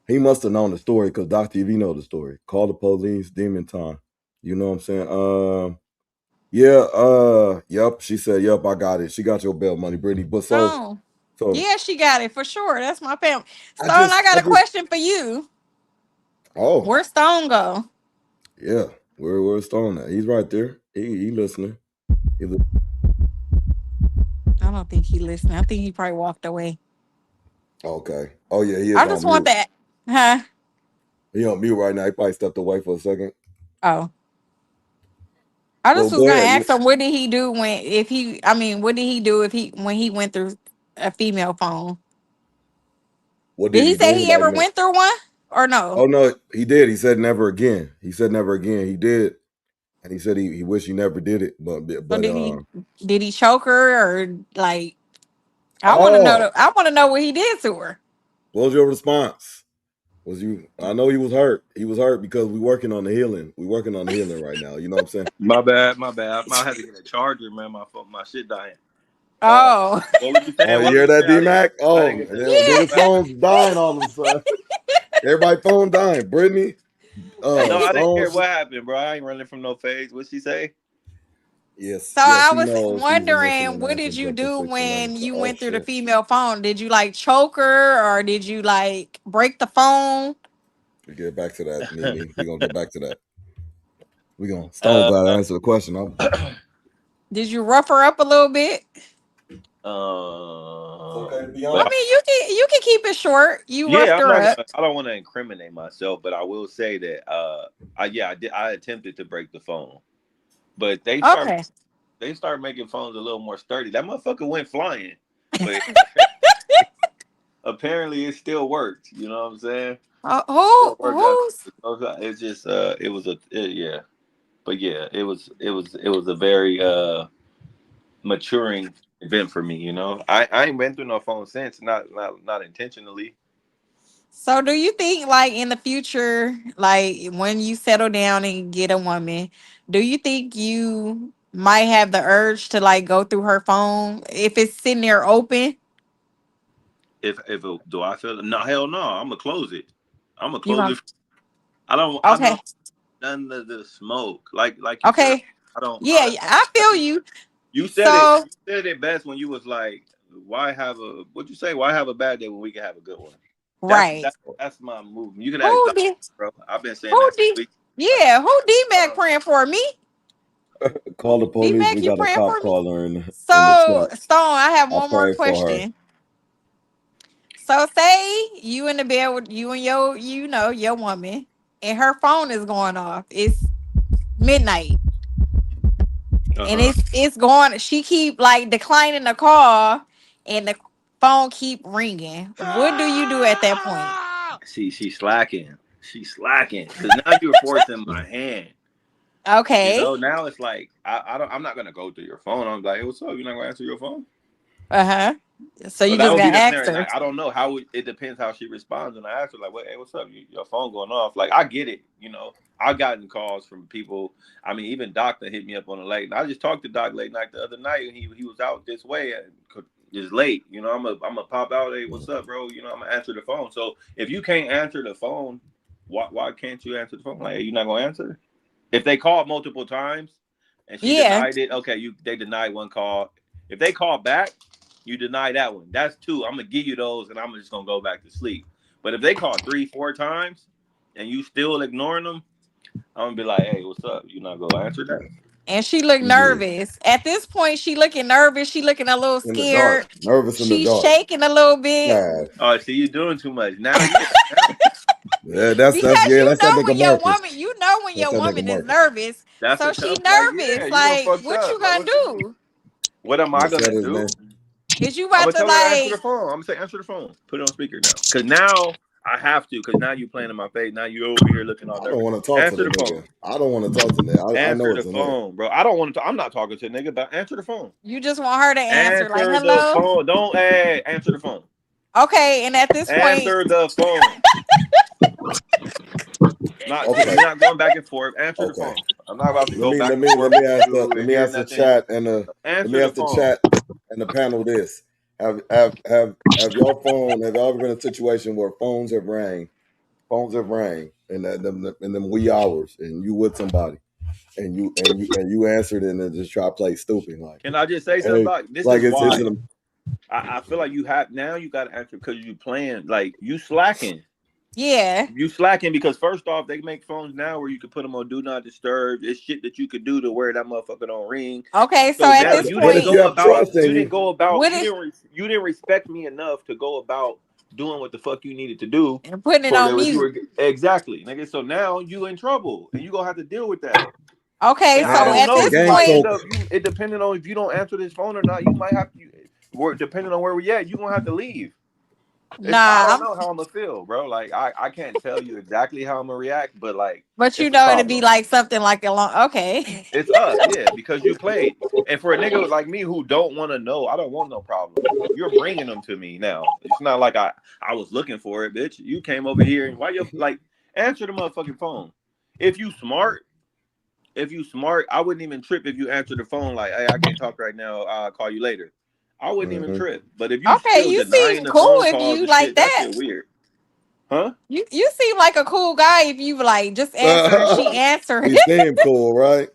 He must have known the story because Dr. TV know the story. Call the police, demon time. You know what I'm saying? Yeah, yep. She said, yep, I got it. She got your bail money, Brittany. But so Yeah, she got it for sure. That's my family. I Stone, I got a just question for you. oh Where's Stone go? yeah. Where's Stone at? He's right there. He listening. I don't think he listened. I think he probably walked away. Okay. Oh yeah, he is I on just want mute. that. Huh? He on mute right now. He probably stepped away for a second. Oh. I Well, just was go gonna ahead. ask him what did he do when what did he do if he went through a female phone? What Did did he he do? say he Anybody ever know? went through one or no? Oh no, he did. He said never again. He said never again. He did. And he said he wished he never did it. So But did he choke her or like I oh, want to know what he did to her. what was your response? Was you I know he was hurt. He was hurt because we working on the healing. We working on the healing right now. You know what I'm saying? My bad. I might have to get a charger, man. My shit dying. Oh. What was you saying? Oh, What you was hear you that, saying? D-Mac? I Oh, didn't get and that. then Yeah. niggas' phones dying all of a sudden. Everybody phone dying. Brittany, No, I didn't hear Stones. what happened, bro. I ain't running from no phase. What'd she say? Yes, So yes, I she was knows he's a missing wondering, in what action did you justice do 611. when So, you oh went through the shit. female phone? Did you like choke her or did you like break the phone? We get back to that, Mimi. We're gonna get back to that. We gonna Stone uh, gotta answer the question. Did you rough her up a little bit? It's okay to be I honest. mean, you can keep it short. You yeah, roughed her up. I don't want to incriminate myself, but I will say that I attempted to break the phone, but Okay. they start making phones a little more sturdy. That motherfucker went flying, but apparently it still worked. You know what I'm saying? Still worked out. Who's It's just yeah, but yeah, it was a very maturing event for me. You know, I ain't been through no phone since, not intentionally. so do you think like in the future, like when you settle down and get a woman, do you think you might have the urge to like go through her phone if it's sitting there open? Do I feel no, hell no, I'm gonna close it. I'm gonna You close gonna it. I okay. don't none of the smoke. Like you said, Okay. I don't Yeah, yeah, I feel you. you said it. So You said it best when you was like, "Why have a what'd you say? Why have a bad day when we can have a good one?" right. That's my movement. You can ask Who Doc, did bro. I've been saying who that for did weeks. yeah, who D Mac Uh, praying for me? Call the D police. Mac, We you got a praying cop for me? caller in the So chat. Stone, I have I one more pray for her. question. So say you in the bed with you and your woman, and her phone is going off. It's midnight, and uh-huh. it's going. She keep like declining the call, and the phone keep ringing. What do you do at that point? See, she's slacking. She's slacking because now you're forcing my hand. You Okay. know, now it's like I'm not gonna go through your phone. I'm like, hey, what's up? You're not gonna answer your phone? Uh huh. So So you that just would be gonna the ask scenario. her? Like, I don't know how it depends how she responds. And I ask her like, "What? Hey, what's up? Your phone going off?" Like, I get it. You know, I've gotten calls from people. I mean, even Doctor hit me up on a late. And I just talked to Doc late night the other night, and he was out this way. It's late. You know, I'm a pop out. Hey, what's up, bro? You know, I'm gonna answer the phone. So if you can't answer the phone, why can't you answer the phone? Like, hey, you not gonna answer? If they called multiple times and she Yeah. denied it, okay, they denied one call. If they call back, you deny that one. That's two. I'm gonna give you those, and I'm just gonna go back to sleep. But if they call 3, 4 times and you still ignoring them, I'm gonna be like, hey, what's up? You not gonna answer that? And she looked Yeah. nervous. At this point, she looking nervous. She looking a little In the dark. scared. Nervous in the She's dark. shaking a little bit. God. Oh, see, you doing too much now. Yeah, now Yeah, that's Because yeah, that's that nigga marker. you know when That's your that nigga woman is marker. nervous. that's So a she tough. Like, yeah, nervous. you done Like, fucked what you up. Like, gonna do? what am I'm I gonna tell gonna this do? man. Is you I'm about gonna to tell her to answer the like phone. I'm gonna say answer the phone. Put it on speaker now. Cause now I have to. Cause now you playing in my face. Now you over here looking all I don't nervous. want to talk to Answer the the phone. nigga. I don't want to talk to the nigga. I know Answer the it's a nigga. phone, bro. I don't want to. I'm not talking to a nigga, but answer the phone. you just want her to answer? Like, Answer the hello? phone. Don't answer the phone. Okay, and at this point, Answer the phone. Not Okay. we're not going back and forth. Answer the Okay. phone. I'm not about to Let go me back let and me let forth me with ask the you let and me hear ask the nothing. chat and the let me Answer the ask the phone. chat and the panel this. Have your phone have y'all ever been in a situation where phones have rang in them wee hours and you with somebody and you answered and then just try to play stupid. Like, can I just say something about this? Like is why it's I feel like you got to answer because you playing like you slacking. Yeah. You slacking because first off, they make phones now where you can put them on do not disturb. It's shit that you could do to where that motherfucker don't ring. Okay, so at now this you point, didn't go about you didn't respect me enough to go about doing what the fuck you needed to do and putting it on mute. Exactly, nigga. So now you in trouble and you gonna have to deal with that. Okay, and so at this point, it depending on if you don't answer this phone or not, you might have to. Depending on where we at, you gonna have to leave. I don't know how I'm gonna feel, bro. Like I can't tell you exactly how I'm gonna react, but like, you know, it'd be like something like a long. Okay, it's up, yeah, because you played, and for a nigga like me who don't want to know, I don't want no problem. You're bringing them to me now. It's not like I was looking for it, bitch. You came over here and why you like answer the motherfucking phone. If you smart, I wouldn't even trip if you answer the phone like, hey, I can't talk right now. I'll call you later. I wouldn't even trip. But if you you seem cool if you like that. That's weird. Huh? You seem like a cool guy if you like just answer and she answered. He seemed cool, right?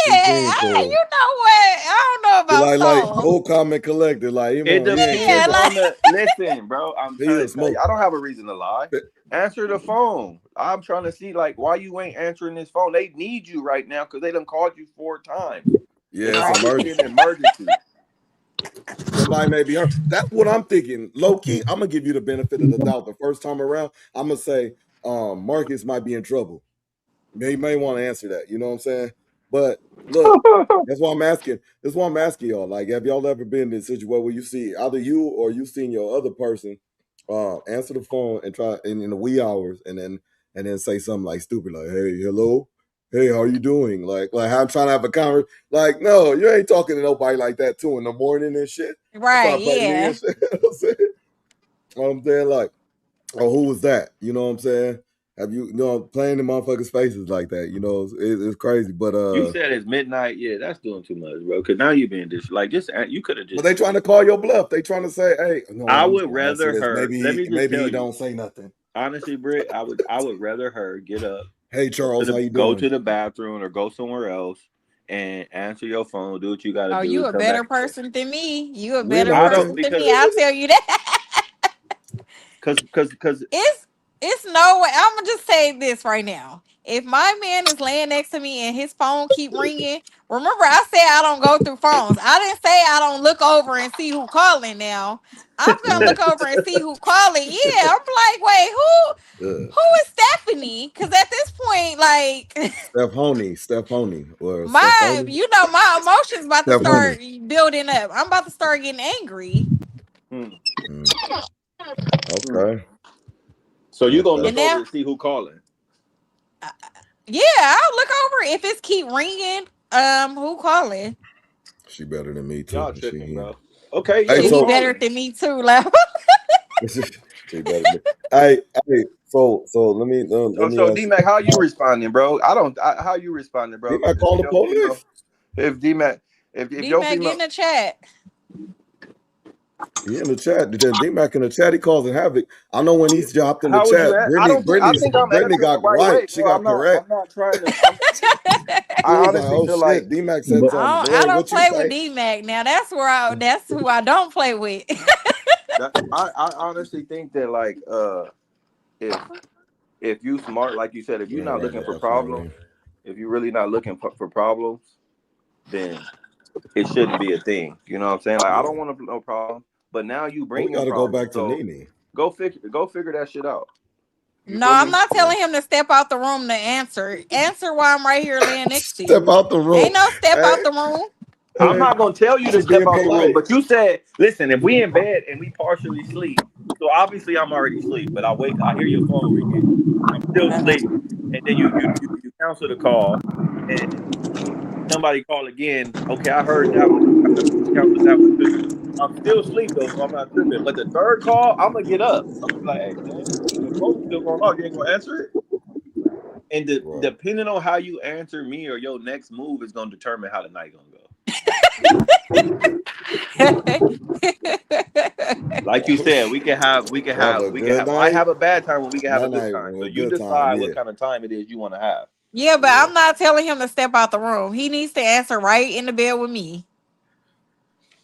Yeah, cool. You know what? I don't know about like cool, calm, and collected. Like it depends on the listen, bro. I'm trying to tell you, I don't have a reason to lie. Answer the phone. I'm trying to see like why you ain't answering this phone. They need you right now because they done called you 4 times. Yeah, it's an emergency. Somebody may be hurt. That's what I'm thinking. Low key, I'm gonna give you the benefit of the doubt. The first time around, I'm gonna say Marcus might be in trouble. They may want to answer that. You know what I'm saying? But look, that's why I'm asking. That's why I'm asking y'all. Like, have y'all ever been in a situation where you see either you or you seen your other person answer the phone and try in the wee hours and then say something like stupid, like, "Hey, hello, hey, how are you doing?" Like I'm trying to have a conversation. Like, no, you ain't talking to nobody like that 2 in the morning and shit. Right? Yeah. I'm saying like, oh, who was that? You know what I'm saying? Have you playing in motherfuckers' faces like that? You know, it's crazy. But you said it's midnight. Yeah, that's doing too much, bro. Because now you being like just you could have just. But they trying to call your bluff. They trying to say, "Hey, no, I would rather her." Maybe he don't say nothing. Honestly, Britt, I would rather her get up. Hey, Charles, how you doing? Go to the bathroom or go somewhere else and answer your phone. Do what you got to do. Oh, you a better person than me. You a better person than me. I'll tell you that. Because it's no way. I'm gonna just say this right now. If my man is laying next to me and his phone keep ringing, remember I said I don't go through phones. I didn't say I don't look over and see who calling. Now I'm gonna look over and see who calling. Yeah, I'm like, wait, who is Stephanie? Because at this point, like Stephanie, or my emotions about to start building up. I'm about to start getting angry. Okay. So you gonna look over and see who calling? Yeah, I'll look over if it's keep ringing. Who calling? She better than me too. Y'all tripping, bro. Okay, yeah, she better than me too, Lau. She better than me. Hey, so let me. So D-Mac, how you responding, bro? How you responding, bro? D-Mac call the police. If D-Mac, if your female, get in the chat. He in the chat. D-Mac in the chat. He causing havoc. I know when he's dropped in the chat. Brittany got right. She got correct. I'm not trying to. I honestly feel like D-Mac said something. I don't play with D-Mac. Now that's who I don't play with. I honestly think that like if you smart, like you said, if you're not looking for problems, if you're really not looking for problems, then it shouldn't be a thing. You know what I'm saying? Like I don't want no problem, but now you bring. We gotta go back to Nene. Go figure that shit out. No, I'm not telling him to step out the room to answer. Answer while I'm right here laying next to you. Step out the room. Ain't no step out the room. I'm not gonna tell you to step out the room, but you said, listen, if we in bed and we partially sleep, so obviously I'm already asleep, but I hear your phone ringing, I'm still asleep, and then you cancel the call, and somebody call again. Okay, I heard that one. Cancel that one too. I'm still asleep though, so I'm not tripping. But the third call, I'm gonna get up. I'm gonna be like, hey man, the phone's still going off. You ain't gonna answer it. And depending on how you answer me or your next move is gonna determine how the night gonna go. Like you said, we can have. I have a bad time when we can have a good time. So you decide what kind of time it is you want to have. Yeah, but I'm not telling him to step out the room. He needs to answer right in the bed with me.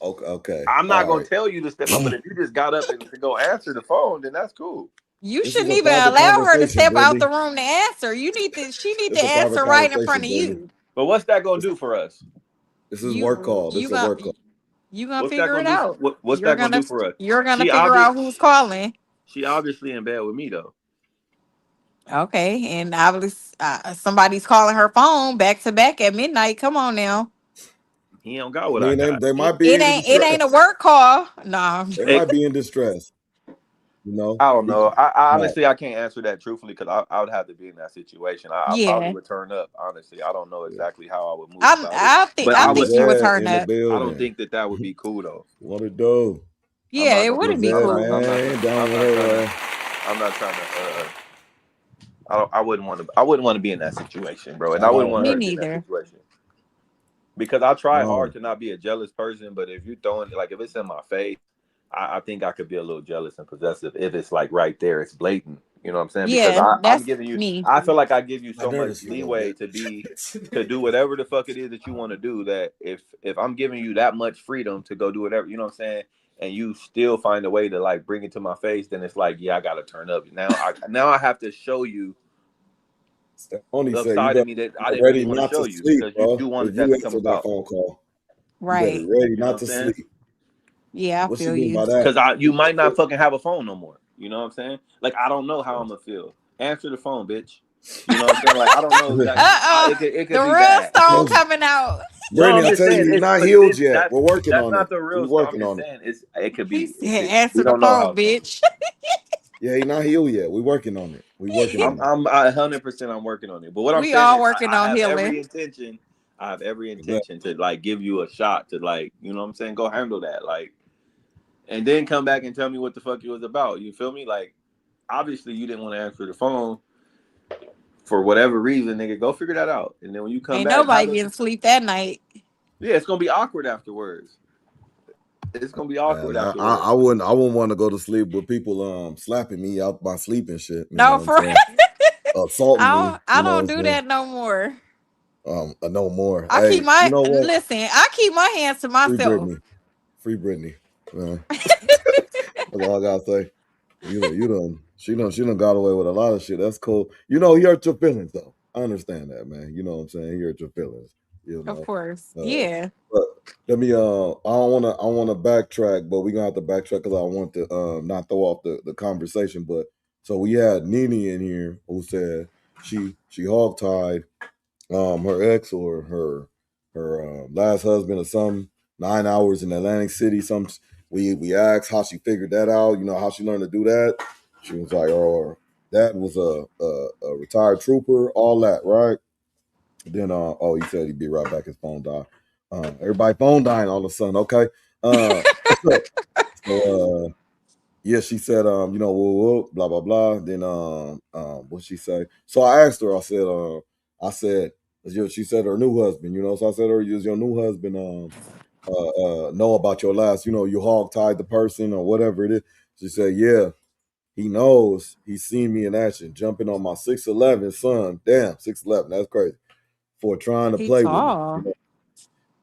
Okay. I'm not All gonna right. tell you to step up, but if you just got up and to go answer the phone, then that's cool. You This is shouldn't a even private allow her to conversation, step out Brittany. the room to answer. She need to It's a private answer right in front conversation, of Brittany. you. But what's that gonna do for us? This is work call. This You is a work call. gonna What's that figure it gonna do? out. What's that gonna do for us? You're gonna She figure out who's calling. She obviously in bed with me though. Okay, and obviously somebody's calling her phone back to back at midnight. Come on now. He don't got I what I mean, got. they might be in It ain't a distress. work call. No. They might be in distress. You know. I don't know. I Right. honestly I can't answer that truthfully because I would have to be in that situation. I probably Yeah. would turn up. Honestly, I don't know Yeah. exactly how I would move about it, but I I think would. you would Lizette turn in the up. I don't building. think that would be cool though. What it do? I'm Yeah, not it gonna. wouldn't be Lizette, cool. man, down I'm with not trying her. to. I'm not trying to. I wouldn't want to. I wouldn't want to be in that situation, bro, and I wouldn't want Me her to be in that neither. situation. Because I try hard No. to not be a jealous person, but if you're throwing like if it's in my face, I think I could be a little jealous and possessive if it's like right there, it's blatant. You know what I'm saying? Because Yeah, I'm that's giving you, me. I feel like I give you My so much nervous a little leeway bit. to do whatever the fuck it is that you want to do. That if I'm giving you that much freedom to go do whatever, you know what I'm saying, and you still find a way to like bring it to my face, then it's like, yeah, I gotta turn up. Now I have to show you Only the said you side better of me that I be didn't really ready want to not show to you sleep, because bro. you wanted If that you to come answer that about. phone call, you better be Right. ready You know not what I'm to saying? sleep. Yeah, I What she feel mean you. by that? Because you might not fucking have a phone no more. You know what I'm saying? Like I don't know how I'm gonna feel. Answer the phone, bitch. You know what I'm saying? Like I don't know exactly. It The could be real bad. stone coming out. No, Brittany, I'm I just tell saying you, he's it's not but healed this yet. We're working that's on it. not the We're real stuff. I'm working just on it. saying it could He be said, answer we the don't know how phone, it's going. bitch. Yeah, he's not healed yet. We're working on it. We're working on it. I'm 100% I'm working on it. But what I'm We saying all is working I on have healing. every intention. I have every Exactly. intention to like give you a shot to like, you know what I'm saying? Go handle that. Like and then come back and tell me what the fuck it was about. You feel me? Like obviously you didn't want to answer the phone for whatever reason, nigga. Go figure that out. And then when you come Ain't back, nobody getting sleep that night. yeah, it's gonna be awkward afterwards. It's gonna be awkward And afterwards. I wouldn't want to go to sleep with people slapping me out my sleep and shit. You know No, what I'm for saying? Assaulting me. I You know don't what do I'm saying? that no more. No more. I keep Hey, you my know what? I keep my hands to Free myself. Britney. Free Britney. That's all I gotta say. She done got away with a lot of shit. That's cool. You know, he hurt your feelings though. I understand that, man. You know what I'm saying? He hurt your feelings. You Of know. course. Yeah. But let me I wanna backtrack, but we're gonna have to backtrack because I want to not throw off the conversation. But so we had Nene in here who said she hog tied her ex or her last husband or something 9 hours in Atlantic City. We asked how she figured that out. You know how she learned to do that. She was like, "Oh, that was a retired trooper, all that, right?" Then he said he'd be right back. His phone died. Everybody phone dying all of a sudden. Okay. So yeah, she said, whoa, blah blah blah. Then what she say? So I asked her. I said, she said her new husband. You know, so I said, her, does your new husband know about your last? You know, you hog tied the person or whatever it is. She said, yeah, he knows. He's seen me in action, jumping on my 6'11" son. Damn, 6'11. That's crazy. For trying to He play with me. You tall. know?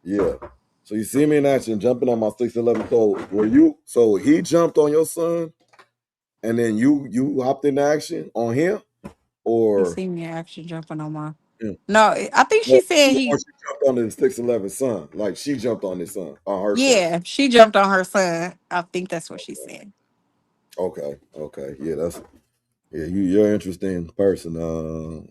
Yeah. So you see me in action, jumping on my 6'11". So he jumped on your son? And then you hopped into action on him, He or seen me actually jumping on my. yeah. No, I think she said Or he. she jumped on his 6'11" son, like she jumped on his son, on her son. Yeah, she jumped on her son. I think that's what she said. Okay, yeah, you're an interesting person,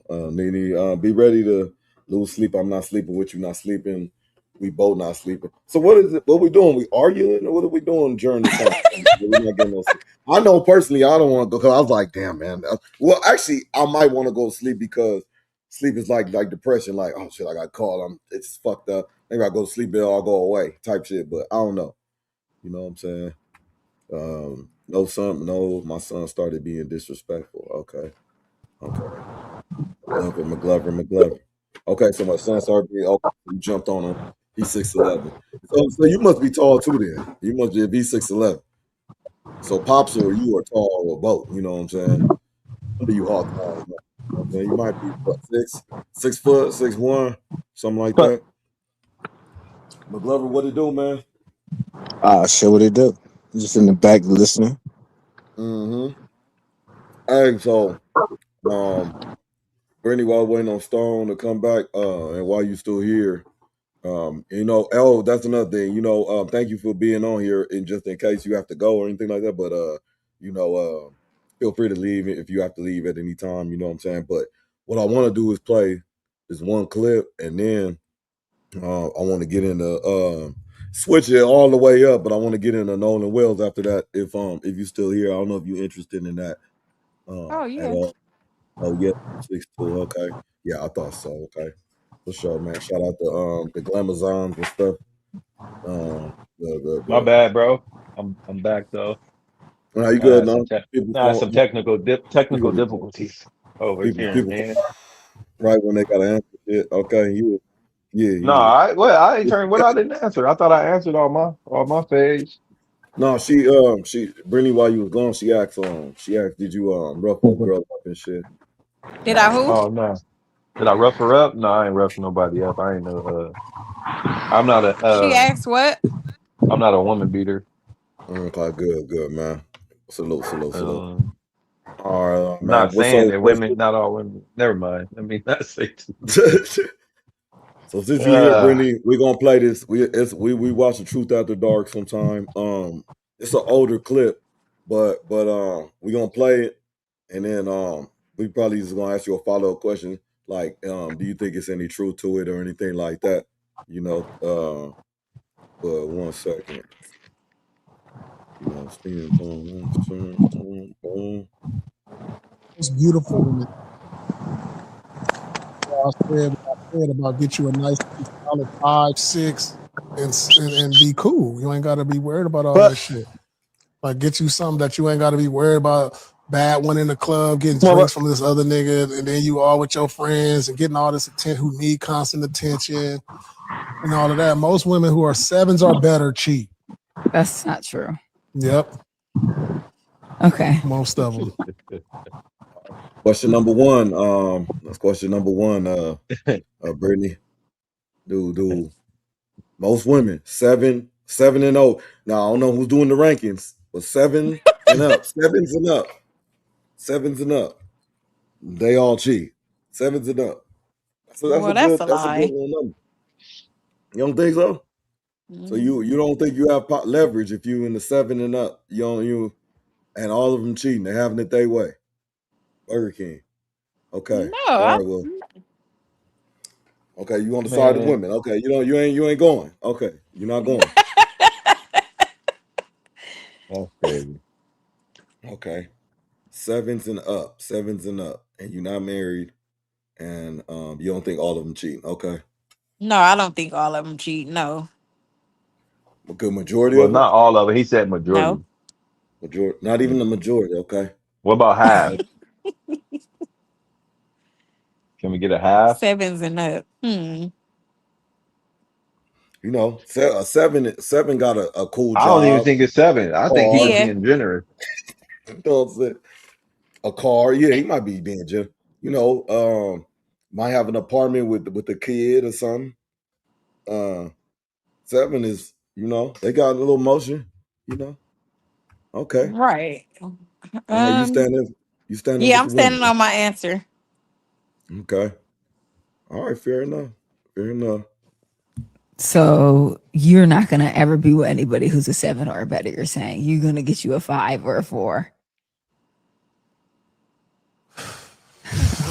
Nene. Be ready to lose sleep. I'm not sleeping with you. Not sleeping. We both not sleeping. So what is it? What we doing? We arguing, or what are we doing during this time? We're not getting no sleep. I know personally, I don't want to go because I was like, damn, man. Well, actually, I might want to go to sleep because sleep is like depression. Like, oh shit, I got called. It's fucked up. Maybe I go to sleep, it'll all go away, type shit. But I don't know. You know what I'm saying? My son started being disrespectful. Okay. McGlover. Okay, so my son started being you jumped on him. He's 6'11". So you must be tall too then. You must be if he's 6'11". So Pops or you are tall or both, you know what I'm saying? What are you hog tied? Yeah, you might be what, 6 foot, 6'1", something like But that. McGlover, what it do, man? shit, what it do? Just in the back listening. Mm-hmm. Hey, so Britney, while waiting on Stone to come back, and while you still here, that's another thing. Thank you for being on here, and just in case you have to go or anything like that. But feel free to leave if you have to leave at any time. You know what I'm saying. But what I want to do is play this one clip, and then I want to get into switch it all the way up, but I want to get into Nolan Wells after that. If you're still here, I don't know if you're interested in that Oh at yeah. all. Oh yeah, 6'2". Okay, yeah, I thought so. Okay, for sure, man. Shout out to the Glamazons and stuff. My The bad, bro. I'm back though. no, you I good? had No, people some phone, technical people, difficulties over here, people man. right when they gotta answer it. Okay, yeah, No, you. I ain't turned. What I didn't answer. I thought I answered all my phase. No, she Brittany, while you was gone, she asked, did you rough old girl up and shit? Did I who? Oh no, did I rough her up? No, I ain't rough nobody up. I ain't no. I'm not a. She asked what? I'm not a woman beater. Okay, good, man. Salute. Um, All right, I'm man. not saying that What's women, not all women. Never mind. Let me not say too much. So since you're here, Brittany, we're gonna play this. We watch the Truth After Dark sometime. It's an older clip, but we're gonna play it, and then we probably just gonna ask you a follow-up question, like do you think it's any truth to it or anything like that? But 1 second. Steam It's beautiful women. What I said about get you a nice solid 5'6" and be cool. You ain't gotta be worried about all that shit. Like get you something that you ain't gotta be worried about. Bad one in the club, getting drinks from this other nigga, and then you all with your friends and getting all this attention who need constant attention and all of that. Most women who are 7s are better cheat. That's not true. Yep. Okay. Most of them. Question number one. That's question number one. Brittany, do most women 7-0. Now I don't know who's doing the rankings, but 7 and up, sevens and up. They all cheat. 7s and up. So Well, that's a that's a good lie. little number. You don't think so? So you don't think you have leverage if you in the 7 and up? And all of them cheating. They having it their way. Burger King. Okay. No, All right. Well. Okay. You on the side of Man, women? Okay. You ain't going. Okay. You're not going. that's crazy. Okay. 7s and up, and you're not married, and you don't think all of them cheating. Okay. no, I don't think all of them cheat. No, A good majority Well, of them. not all of it. He said no. majority. Majority. Not even the majority. Okay. What about half? Can we get a half? 7s and up. Seven got a cool I don't even job, think it's 7. I think he car. was Yeah. being generous. You know what I'm saying? A car. Yeah, he might be being Jim. Might have an apartment with a kid or something. 7 is, they got a little motion. Okay. Right. All right, you standing Yeah, with I'm the standing women. on my answer. Okay. All right, fair enough. So you're not gonna ever be with anybody who's a 7 or better. You're saying you're gonna get you a 5 or a 4.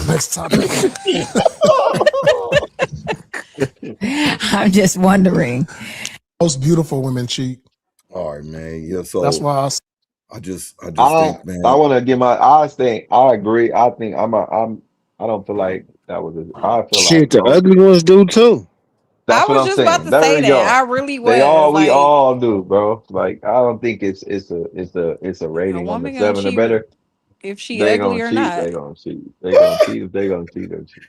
Next topic. I'm just wondering. Most beautiful women cheat. All right, man. Yeah, so That's why I just I think, man. I want to give I think I agree. I think I don't feel like that was I feel like Shit, the most. ugly ones do too. I That's what was I'm just about saying. to There say we that. go. I really was We like, all do, bro. Like I don't think it's a a rating on the woman gonna 7 or cheat better. if she They ugly gonna or cheat. not. They gonna cheat. They gonna cheat. If they gonna cheat, they cheat.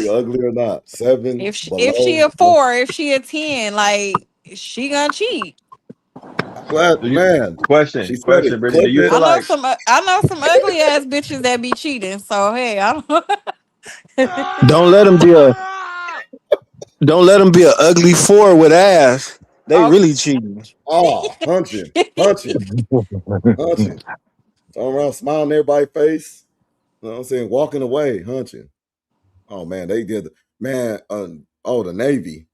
Ugly or not, 7 If she below. a 4, if she a 10, like she gonna cheat. I'm glad, Do you man. She said question, it. Brittany? Do Clip you it. feel like I know some ugly ass bitches that be cheating. So hey, I don't. Don't let him be a don't let him be an ugly 4 with ass. They Oh. really cheating. Oh, hunching. Turn around, smiling in everybody's face. You know what I'm saying? Walking away, hunching. Oh man, they did. Man, the Navy,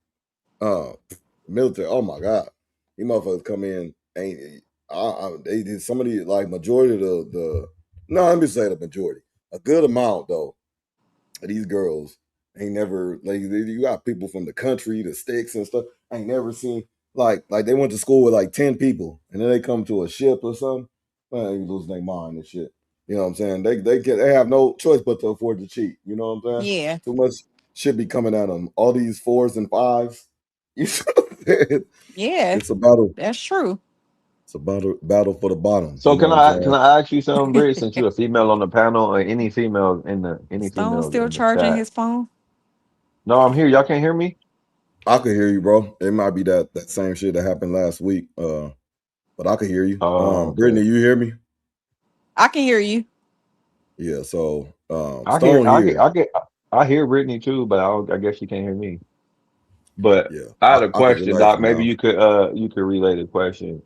military. Oh my God, these motherfuckers come in. Ain't they did some of the like majority of the. No, let me say the majority. A good amount though. Of these girls ain't never like you got people from the country, the sticks and stuff. I ain't never seen like they went to school with like 10 people and then they come to a ship or something. Man, they losing their mind and shit. You know what I'm saying? They have no choice but to afford to cheat. You know what I'm saying? Yeah. Too much shit be coming at them. All these 4s and 5s. You know what I'm saying? Yeah. It's a battle. That's true. It's a battle for the bottom. So You know can what I'm I saying? ask you something, Britt? Since you're a female on the panel, or any females in Stone still the charging chat? his phone? No, I'm here. Y'all can't hear me. I could hear you, bro. It might be that same shit that happened last week. But I could hear you. Oh, Brittany, okay. you hear me? I can hear you. Yeah. So, I hear Stone here. I hear Brittany too, but I guess she can't hear me. But Yeah, I had a I could question, relate Doc. from Maybe now. you could relay the question.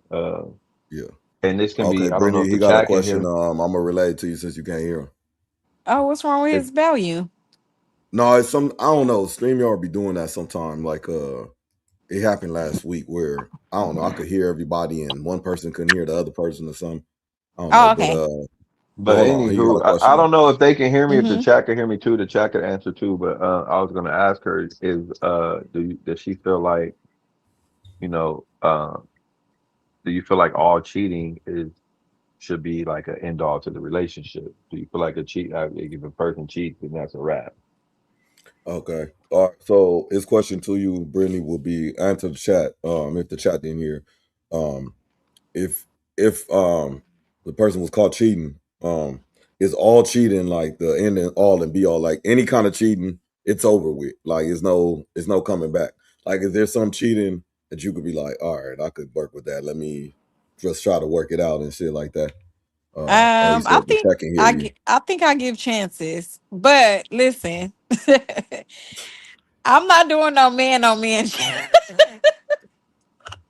Yeah. And this can Okay, be, I don't know Brittany, if he the got a chat can hear question. me. I'm gonna relay it to you since you can't hear him. Oh, what's wrong with If his volume? No, it's some. I don't know. StreamYard be doing that sometime. Like, it happened last week where I don't know. I could hear everybody and one person couldn't hear the other person or something. I don't know, Oh, but okay. but But hold on. He got a anywho, question I though. don't know if they can hear me, if the Mm-hmm. chat can hear me too. The chat could answer too. But I was gonna ask her does she feel like, you know, do you feel like all cheating is should be like an end all to the relationship? Do you feel like if a person cheats, then that's a wrap? Okay. All right. So his question to you, Brittany, will be answer the chat. If the chat didn't hear, um, if the person was caught cheating, is all cheating like the end and all and be all? Like any kind of cheating, it's over with. Like it's no coming back. Like is there some cheating that you could be like, all right, I could work with that. Let me just try to work it out and shit like that. Oh, he I said the think chat can hear you. I think I give chances. But listen, I'm not doing no man on man.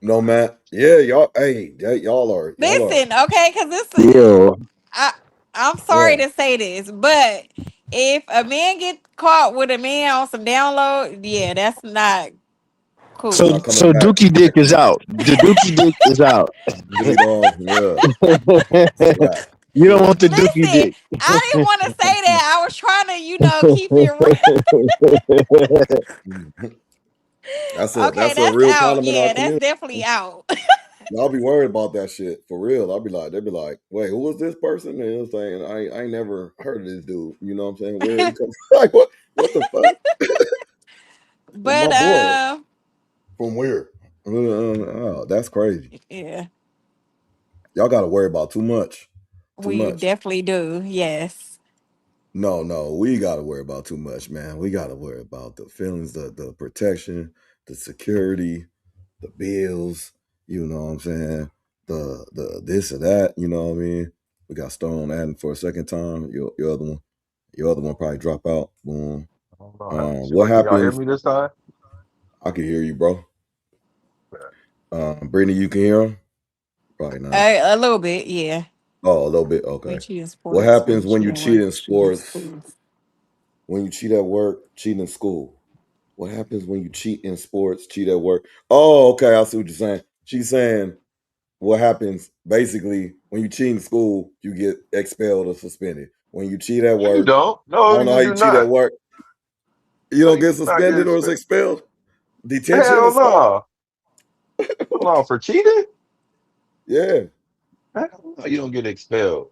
No, man. Yeah, y'all. Hey, y'all are. Listen, okay, because this Yeah. I I'm sorry Yeah, to say this, but if a man get caught with a man on some download, yeah, that's not it's So not cool. coming so back. Dookie Dick is out. The Dookie Dick is out. Delete all. Yeah, it's a wrap. You don't want the Dookie Listen, Dick. I didn't want to say that. I was trying to, keep it real. Mhm. That's Okay, a that's real out. problem in our Yeah, that's community. definitely out. Y'all be worried about that shit for real. They'd be like, wait, who was this person? And it's saying, I ain't never heard of this dude. You know what I'm saying? Where he come from? Like what the fuck? It's my But boy. From where? Oh, that's crazy. yeah, Y'all got to worry about too much. Too we much. definitely do. Yes. No, we got to worry about too much, man. We got to worry about the feelings, the protection, the security, the bills, you know what I'm saying? The this or that, you know what I mean? We got Stone adding for a second time. Your other one probably drop out. Boom. I don't know. What Can y'all hear happens? me this time? I can hear you, bro. Brittany, you can hear him? Probably not. A little bit, yeah. Oh, a little bit. When Okay. she in What sports, when happens when she you at cheat work, in she in sports? school. When you cheat at work, cheat in school? What happens when you cheat in sports, cheat at work? Oh, okay. I see what you're saying. She's saying what happens basically when you cheat in school, you get expelled or suspended. When you cheat at No, you work, don't. I No, don't know how you you do cheat at not. work. You No, don't you get do not get suspended or is expelled. expelled, detention or Hell something. no. Hold on, for cheating? Yeah, Hell no, you don't get expelled.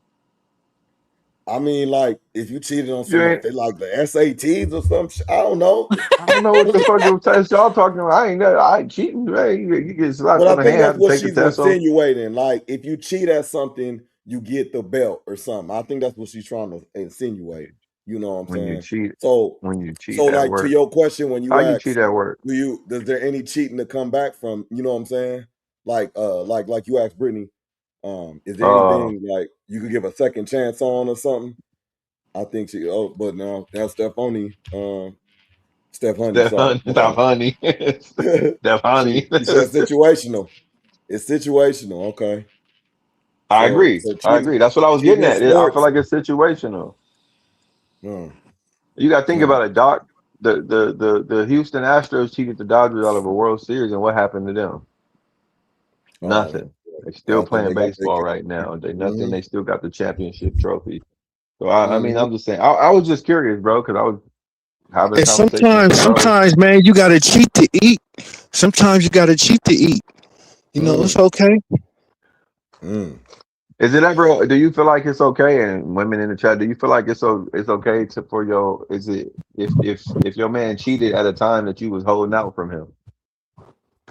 I mean, like if you cheated on You some, ain't. they like the SATs or something. I don't know. I don't know what the fuck you test y'all talking about. I ain't cheating, man. You get slapped But I on the think hand, that's have to what take the she's test on. insinuating. Like if you cheat at something, you get the belt or something. I think that's what she's trying to insinuate. You know what I'm When you saying? cheat, So, when you so cheat at like to work. your question, when How you you cheat ask, at work? does there any cheating to come back from? You know what I'm saying? Like you asked Brittany, is there Uh, anything like you could give a second chance on or something? I think she. Oh, but now Steph Honey. Steph Honey. Steph Sorry, Honey. Steph Honey. Steph Honey. she said situational. It's situational. Okay. I So agree. I agree. That's what I was cheating getting in at. I feel sports. like it's situational. No, You got to think no. about it, Doc. The Houston Astros cheated the Dodgers out of a World Series, and what happened to them? Nothing. They're still I think playing they got their. baseball right now. They nothing. Mhm, They still got the championship trophy. So I mean, mhm. I'm just saying. I was just curious, bro, because I was having a And conversation with some bros. sometimes, man, you gotta cheat to eat. Sometimes you gotta cheat to eat. You know, it's okay. Mm. Is it ever? Do you feel like it's okay? And women in the chat, do you feel like it's okay to for your? Is it if your man cheated at a time that you was holding out from him?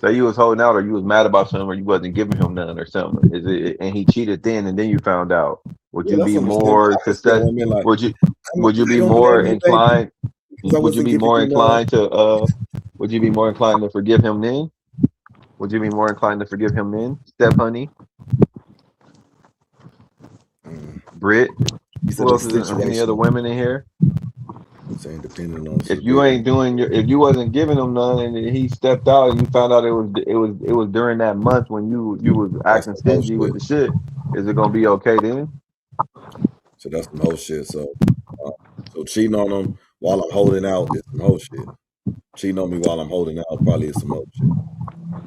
Say you was holding out, or you was mad about something, or you wasn't giving him none, or something. Is it? And he cheated then, and then you found out. Would Yeah, you that's be understandable. more I understand success? women like, Would you? Would you it be don't bother more me, baby, inclined? because I Would you wasn't be giving more you none. inclined to? Would you be more inclined to forgive him then? Would you be more inclined to forgive him then, Steph Honey, Mm. Britt? You Who said else it's is there? Any other situational. women in here? Saying depending on If you ain't severity. doing your, if you wasn't giving him none, and he stepped out, and you found out it was during that month when you was That's acting some whole stingy with shit. the shit, is it gonna be okay then? So that's some whole shit. Uh, so cheating on them while I'm holding out is some whole shit. Cheating on me while I'm holding out probably is some whole shit.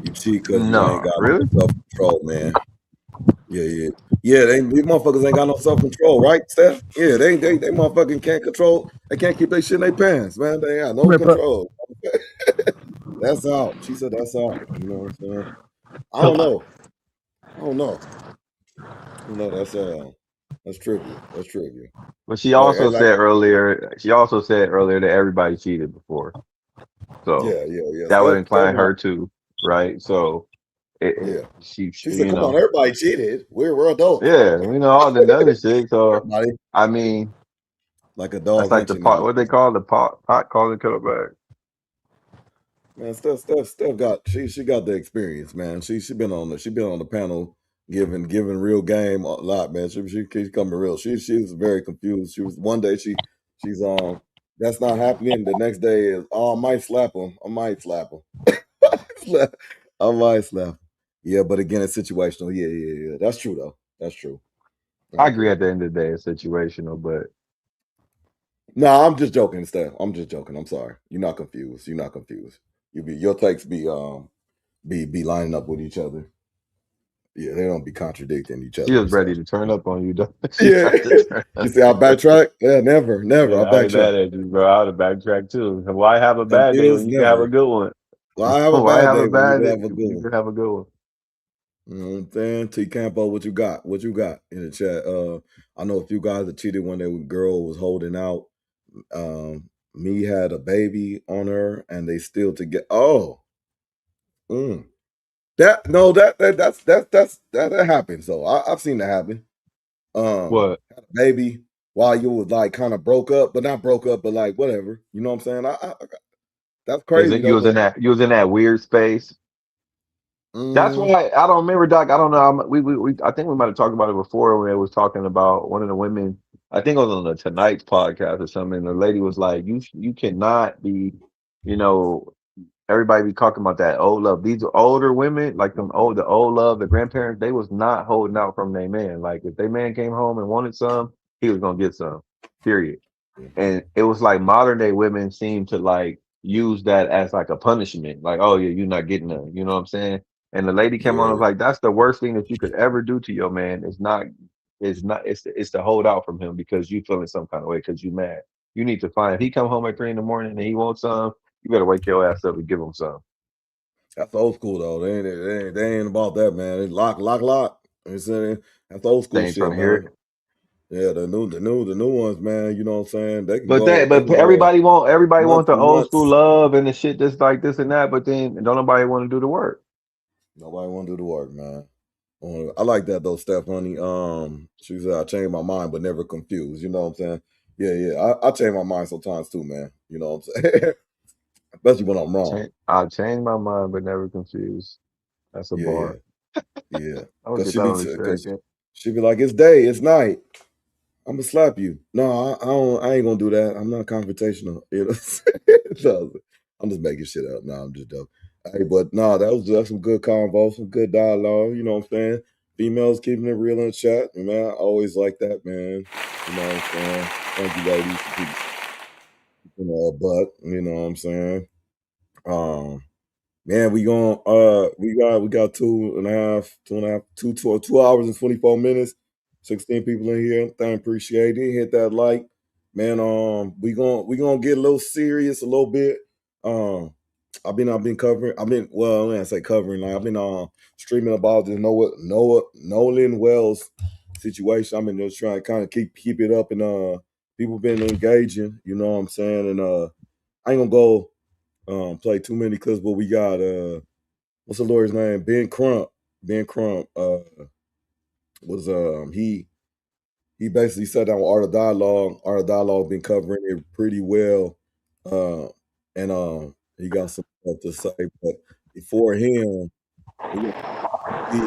You cheat because you ain't No, got no really? self control, man. Yeah. These motherfuckers ain't got no self control, right, Steph? Yeah, they motherfucking can't control. They can't keep their shit in their pants, man. They got no But control. That's out. She said that's out. You know what I'm saying? I so don't know. I don't know. No, that's trivial. That's trivial. But she Like also like said earlier, that everybody cheated before, so yeah. that would Steph, incline her too, right? So yeah. she, She said, "Come on, know, everybody cheated. We're adults. yeah, all the done and shit. So Everybody I mean, like a that's dog like the mentioned pot. What they call the pot calling kettle back. Man, Steph got she got the experience, man. She been on the panel giving real game a lot, man. She's coming real. She was very confused. She was one day she's that's not happening. The next day is I might slap him. I might slap him. I might slap him. Yeah, but again, it's situational. Yeah. That's true though. That's true. I I agree. agree. At the end of the day, it's situational, but No, I'm just joking, Steph. I'm just joking. I'm sorry. You're not confused. You're not confused. Your takes be lining up with each other. Yeah, they don't be contradicting each she other. was ready So to turn up on you, though. She yeah, tried to turn you up. see, I backtrack. Yeah, never. Yeah, I I ain't backtrack. mad at you, bro. I would have backtracked too. Why have a bad day when Confused, you can have a never. good one? Well, I have a Why bad have a day when you bad can day have a good when you one. can have a good one? You know what I'm saying? T Campo, what you got? What you got in the chat? I know a few guys that cheated when their girl was holding out. Me had a baby on her, and they still together. Oh, mm. That no, that happens though. I've seen that happen. What Had a baby while you was like kind of broke up, but not broke up, but like whatever. You know what I'm saying? That's is crazy it? You though. was But in that. You was in that weird space. That's mm, why I don't remember, Doc. I don't know. We I think we might have talked about it before when it was talking about one of the women. I think it was on the Tonight's podcast or something. The lady was like, "You cannot be, you know, everybody be talking about that old love. These are older women, like the old love, the grandparents. They was not holding out from their man. Like if their man came home and wanted some, he was gonna get some. Period. And it was like modern day women seem to like use that as like a punishment. Like, oh yeah, you're not getting none. You know what I'm saying? And the lady came on and was yeah, like, that's the worst thing that you could ever do to your man. It's to hold out from him because you feeling some kind of way because you mad. You need to find if he come home at 3 a.m. and he wants some, you better wake your ass up and give him some. that's old school though. They ain't about that, man. They lock. You know what I'm saying? That's old They school ain't trying shit, to hear man. it. Yeah, the new ones, man. You know what I'm saying? They can But go. They can go everybody want months the and old school months. love and the shit that's like this and that, but then don't nobody want to do the work. Nobody want to do the work, man. I like that though, Steph Honey. She said I changed my mind, but never confused. You know what I'm saying? Yeah. I change my mind sometimes too, man. You know what I'm saying? Especially when I'm wrong. I'll change my mind but never confused. That's a Yeah. bar. Yeah. I'll Cause get she that be on the shirt cause again. she be like, it's day, it's night. I'm gonna slap you. No, I don't. I ain't gonna do that. I'm not confrontational. You know, no, I'm just making shit up. No, I'm just joking. Hey, but no, that's some good convo, some good dialogue. You know what I'm saying? Females keeping it real in the chat, man. I always like that, man. You know what I'm saying? Thank you, ladies, for keeping a buck. You know what I'm saying? Man, we got 2 hours and 24 minutes. 16 people in here. Thank appreciate it. Hit that like. Man, we gonna get a little serious a little bit. I've been covering, well, when I say covering, like I've been streaming about this Nolan Wells situation. I've been just trying to kind of keep it up, and people been engaging, you know what I'm saying? And I ain't gonna go play too many clips, but we got what's the lawyer's name? Ben Crump. Was he basically sat down with Art of Dialogue. Art of Dialogue been covering it pretty well. And he got some stuff to say. But before him, Willie D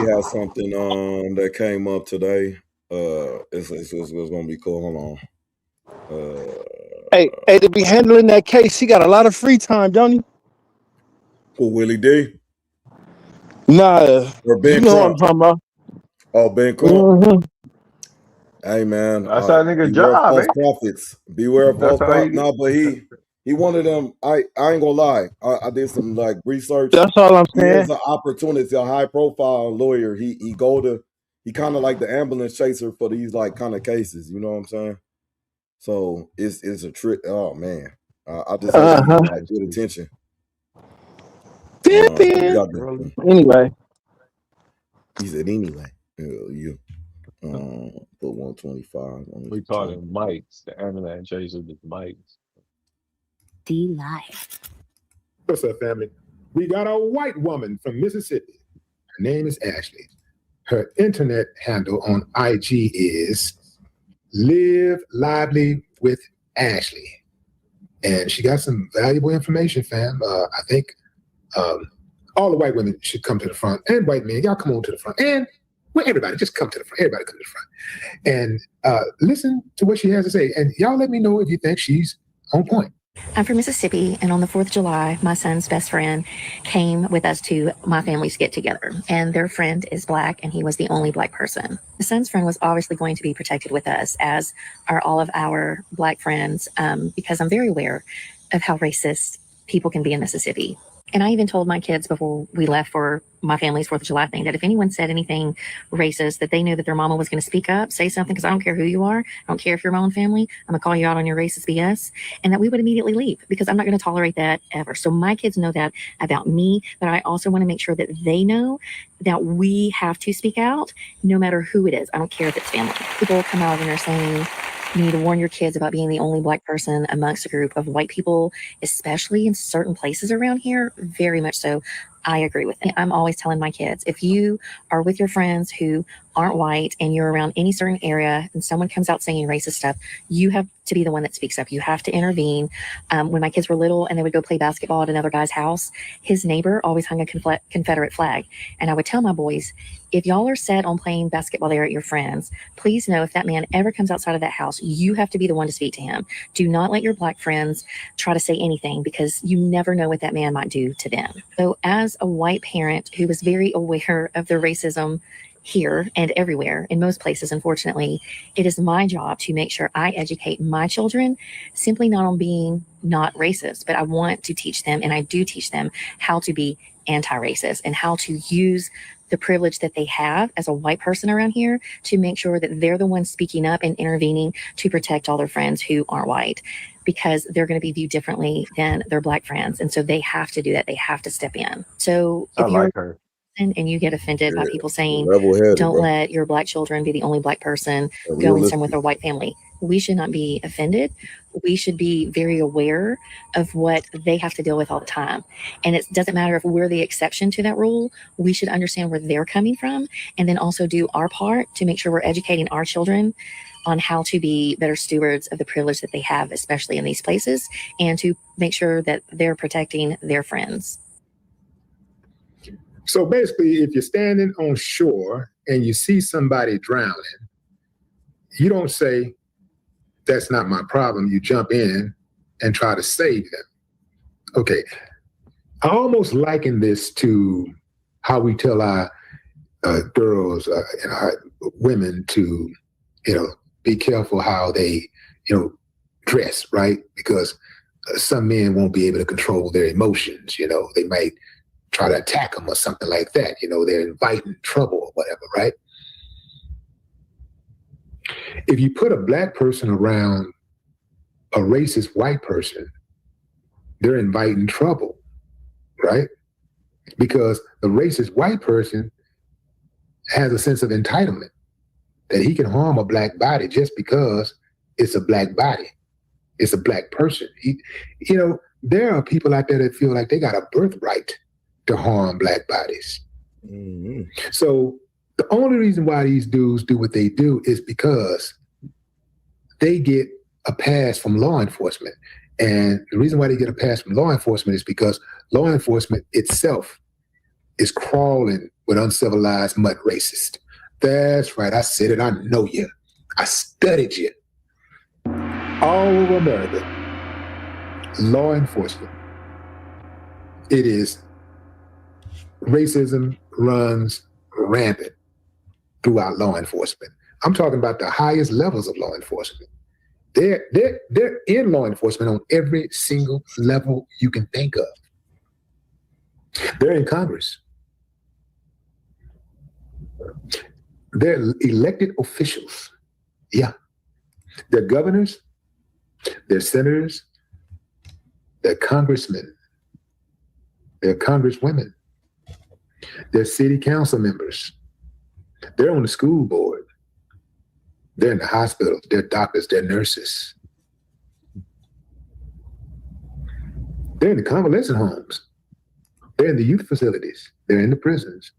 has something that came up today. It's gonna be cool. Hold on. Hey, to be handling that case, he got a lot of free time, don't he? Who, Willie D? Nah, Or Ben you know what I'm Crump? talking about. Oh, Ben Crump. Mm-hmm. Hey man, That's that nigga beware of job, false eh? prophets. Beware of That's false how prophets. he. No, but he one of them. I ain't gonna lie. I did some like research. That's all I'm He saying. is an opportunist, a high profile lawyer. He kind of like the ambulance chaser for these like kind of cases. You know what I'm saying? So it's a trick. Oh man, I just hope he Uh-huh. got good attention. Anyway. He said anyway. You put 125 on We his call top. him Mike's. The ambulance chaser is Mike's. D-Life. What's up, family? We got a white woman from Mississippi. Her name is Ashley. Her internet handle on IG is Live Lively with Ashley. And she got some valuable information, fam. I think all the white women should come to the front, and white men, y'all come on to the front. And well, everybody, just come to the front. Everybody come to the front. And listen to what she has to say. And y'all let me know if you think she's on point. I'm from Mississippi, and on the 4th of July, my son's best friend came with us to my family's get together. And their friend is Black, and he was the only Black person. The son's friend was obviously going to be protected with us, as are all of our Black friends, because I'm very aware of how racist people can be in Mississippi. And I even told my kids before we left for my family's 4th of July thing that if anyone said anything racist, that they knew that their mama was going to speak up, say something, because I don't care who you are. I don't care if you're my own family. I'm going to call you out on your racist BS, and that we would immediately leave, because I'm not going to tolerate that ever. So my kids know that about me, but I also want to make sure that they know that we have to speak out no matter who it is. I don't care if it's family. People come out and are saying, you need to warn your kids about being the only Black person amongst a group of white people, especially in certain places around here. Very much so. I agree with it. I'm always telling my kids, if you are with your friends who aren't white and you're around any certain area and someone comes out saying racist stuff, you have to be the one that speaks up. You have to intervene. When my kids were little and they would go play basketball at another guy's house, his neighbor always hung a Confederate flag. And I would tell my boys, if y'all are set on playing basketball there at your friends, please know if that man ever comes outside of that house, you have to be the one to speak to him. Do not let your Black friends try to say anything, because you never know what that man might do to them. So as a white parent who was very aware of the racism here and everywhere, in most places, unfortunately, it is my job to make sure I educate my children, simply not on being not racist, but I want to teach them, and I do teach them, how to be anti-racist and how to use the privilege that they have as a white person around here to make sure that they're the ones speaking up and intervening to protect all their friends who aren't white, because they're going to be viewed differently than their Black friends. And so they have to do that. They have to step in. So if you're her. and you get offended by people saying, Level-headed, don't bro. let your Black children be the only Black person going Realistic. somewhere with a white family, we should not be offended. We should be very aware of what they have to deal with all the time. And it doesn't matter if we're the exception to that rule. We should understand where they're coming from, and then also do our part to make sure we're educating our children on how to be better stewards of the privilege that they have, especially in these places, and to make sure that they're protecting their friends. So basically, if you're standing on shore and you see somebody drowning, you don't say, that's not my problem. You jump in and try to save them. Okay. I almost liken this to how we tell our girls and our women to, be careful how they, dress, right? Because some men won't be able to control their emotions. They might try to attack them or something like that. They're inviting trouble or whatever, right? If you put a black person around a racist white person, they're inviting trouble, right? Because the racist white person has a sense of entitlement that he can harm a black body just because it's a black body. It's a black person. There are people out there that feel like they got a birthright to harm black bodies. Mm-hmm. So the only reason why these dudes do what they do is because they get a pass from law enforcement. And the reason why they get a pass from law enforcement is because law enforcement itself is crawling with uncivilized mud racists. That's right. I said it. I know you. I studied you. All over America, law enforcement, it is racism runs rampant throughout law enforcement. I'm talking about the highest levels of law enforcement. They're in law enforcement on every single level you can think of. They're in Congress. They're elected officials. Yeah. They're governors, they're senators, they're congressmen, they're congresswomen, they're city council members, they're on the school board, they're in the hospitals, they're doctors, they're nurses. They're in the convalescent homes, they're in the youth facilities, they're in the prisons.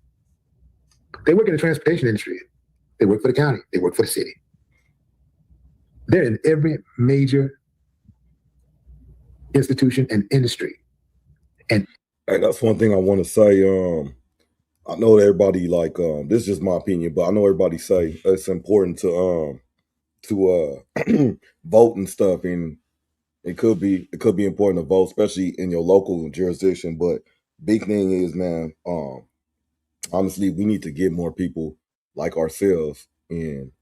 They work in the transportation industry, they work for the county, they work for the city. They're in every major institution and industry. And that's one thing I want to say. I know everybody this is just my opinion, but I know everybody say it's important to vote and stuff, and it could be important to vote, especially in your local jurisdiction. But big thing is, man, honestly, we need to get more people like ourselves in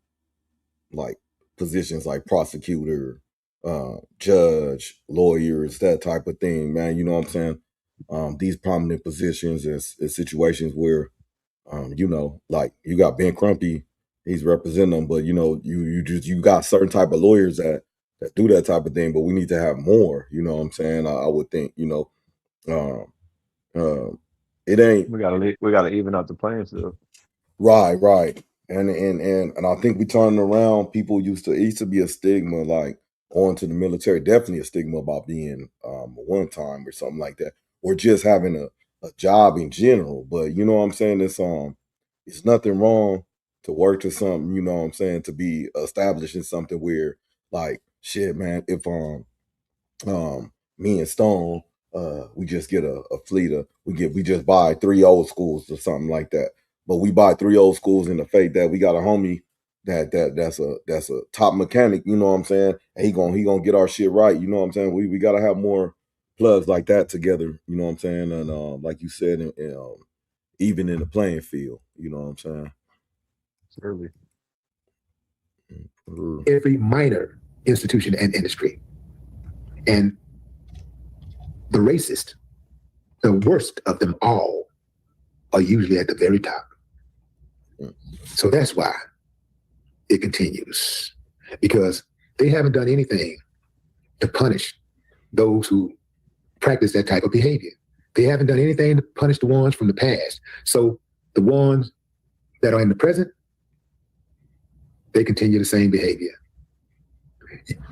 positions like prosecutor, judge, lawyers, that type of thing, man. You know what I'm saying? These prominent positions is situations where, you got Ben Crumpy, he's representing them, but you got certain type of lawyers that do that type of thing, but we need to have more. You know what I'm saying? I would think, it ain't. We gotta even out the playing field. Right. And I think we turning around. People it used to be a stigma going to the military, definitely a stigma about being one time or something like that, or just having a job in general. But you know what I'm saying? It's nothing wrong to work to something, you know what I'm saying, to be established in something where shit, man, if me and Stone, we just get a fleet of we just buy 3 old schools or something like that. But we buy 3 old schools in the faith that we got a homie that's a top mechanic, you know what I'm saying? And he gonna get our shit right, you know what I'm saying? We gotta have more plugs like that together, you know what I'm saying? And like you said, even in the playing field, you know what I'm saying? Surely. Every minor institution and industry. And the racist, the worst of them all, are usually at the very top. So that's why it continues, because they haven't done anything to punish those who practice that type of behavior. They haven't done anything to punish the ones from the past. So the ones that are in the present, they continue the same behavior.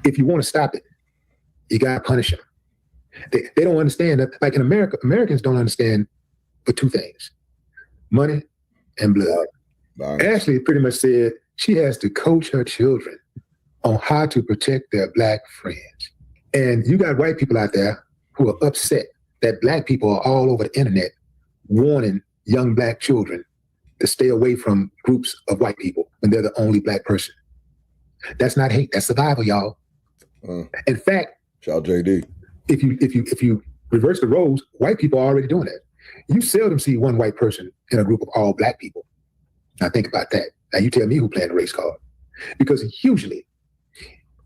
If you want to stop it, you got to punish them. They don't understand that, like in America, Americans don't understand but 2 things: money and blood. Nice. Ashley pretty much said she has to coach her children on how to protect their black friends. And you got white people out there who are upset that black people are all over the internet warning young black children to stay away from groups of white people when they're the only black person. That's not hate. That's survival, y'all. In fact, shout JD. If you reverse the roles, white people are already doing that. You seldom see one white person in a group of all black people. Now think about that. Now you tell me who playing the race card. Because usually,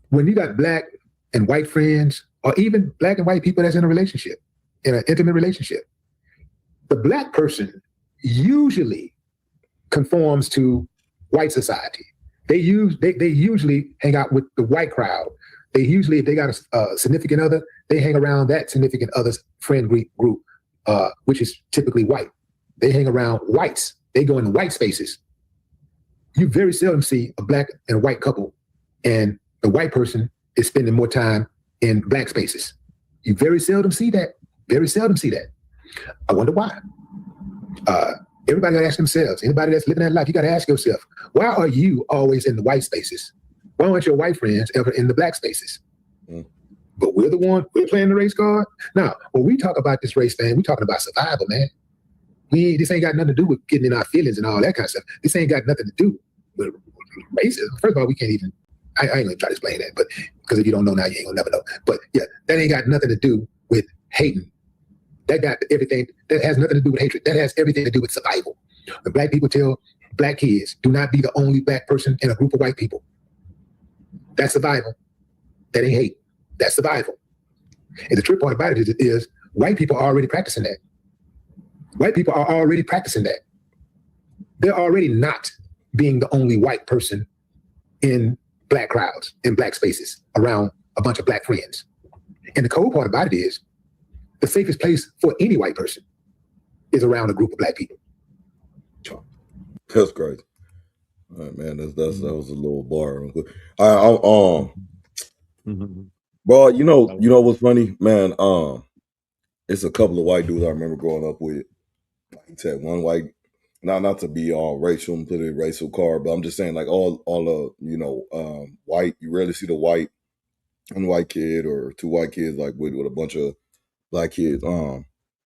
when you got black and white friends, or even black and white people that's in a relationship, in an intimate relationship, the black person usually conforms to white society. They usually hang out with the white crowd. They usually, if they got a significant other, they hang around that significant other's friend group, which is typically white. They hang around whites. They go in white spaces. You very seldom see a black and white couple, and the white person is spending more time in black spaces. You very seldom see that. Very seldom see that. I wonder why. Everybody got to ask themselves. Anybody that's living that life, you got to ask yourself, why are you always in the white spaces? Why aren't your white friends ever in the black spaces? But we're we're playing the race card. Now, when we talk about this race thing, we're talking about survival, man. This ain't got nothing to do with getting in our feelings and all that kind of stuff. This ain't got nothing to do with racism. First of all, we can't even, I ain't gonna try to explain that, but because if you don't know now, you ain't gonna never know. But yeah, that ain't got nothing to do with hating. That got everything, that has nothing to do with hatred. That has everything to do with survival. When black people tell black kids, do not be the only black person in a group of white people. That's survival. That ain't hate. That's survival. And the trip part about it is white people are already practicing that. White people are already practicing that. They're already not being the only white person in black crowds, in black spaces, around a bunch of black friends. And the cold part about it is the safest place for any white person is around a group of black people. That's great. All right, man, that was a little bar. Bro, you know what's funny, man? It's a couple of white dudes I remember growing up with. Like you said, one white, not to be all racial and put a racial card, but I'm just saying, like all white. You rarely see the one white kid or two white kids like with a bunch of black kids.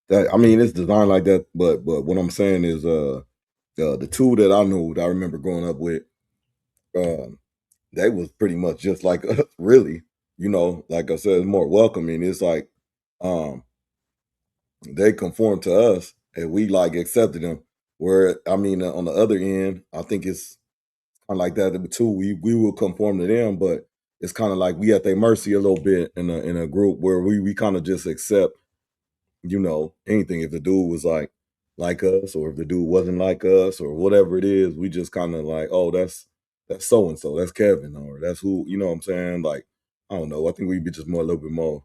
It's designed like that, but what I'm saying is, the two that I knew that I remember growing up with, they was pretty much just like us, really. Like I said, it's more welcoming. It's like, they conform to us and we like accepted them. Where on the other end, I think it's kind of like that too. We will conform to them, but it's kind of like we at their mercy a little bit in a group where we kind of just accept, anything. If the dude was like us, or if the dude wasn't like us, or whatever it is, we just kind of like, oh, that's so and so, that's Kevin, or that's who, you know what I'm saying? Like, I don't know. I think we'd be just a little bit more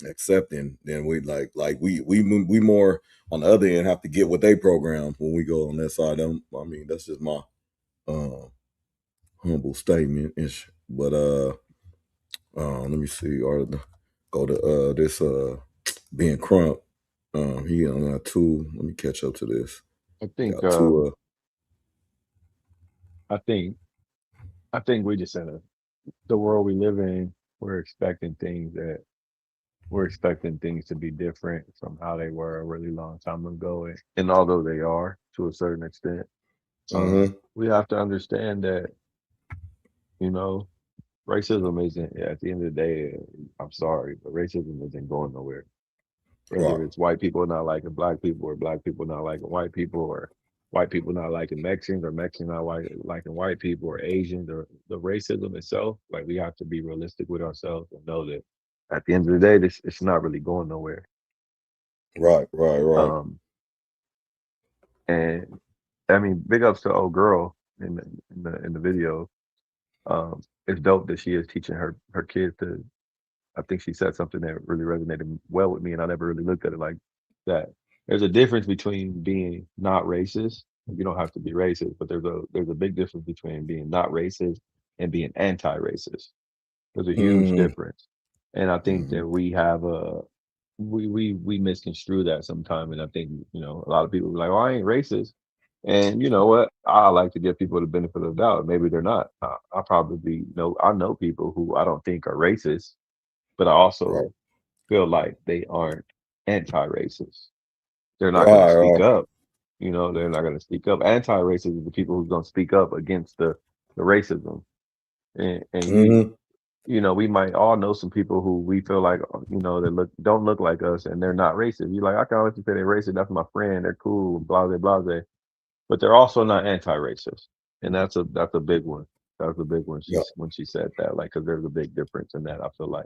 accepting than we like we more on the other end have to get what they program when we go on that side. That's just my humble statement. But let me see. Or go to this being Crump. He on got two. Let me catch up to this. I think I think we just in the world we live in, we're expecting things to be different from how they were a really long time ago. And although they are to a certain extent, we have to understand that, racism isn't, at the end of the day, I'm sorry, but racism isn't going nowhere. Whether it's white people not liking black people, or black people not liking white people, or white people not liking Mexicans, or Mexicans not liking white people, or Asians, or the racism itself, like, we have to be realistic with ourselves and know that at the end of the day, it's not really going nowhere. Right. And big ups to old girl in the video. It's dope that she is teaching her kids to. I think she said something that really resonated well with me, and I never really looked at it like that. There's a difference between being not racist. You don't have to be racist, but there's a big difference between being not racist and being anti-racist. There's a huge difference, and I think that we have we misconstrue that sometimes, and I think a lot of people are like, "Oh, I ain't racist," and you know what? I like to give people the benefit of the doubt. Maybe they're not. I probably know people who I don't think are racist, but I also feel like they aren't anti-racist. They're not going to speak up. They're not going to speak up. Anti-racist is the people who's going to speak up against the racism. and Mm-hmm. you know, we might all know some people who we feel like, you know, that don't look like us and they're not racist. You're like, I can honestly say they're racist. That's my friend. They're cool, blase, blase. But they're also not anti-racist, and that's a big one. That was a big one. Yeah. When she said that, like, because there's a big difference in that. I feel like,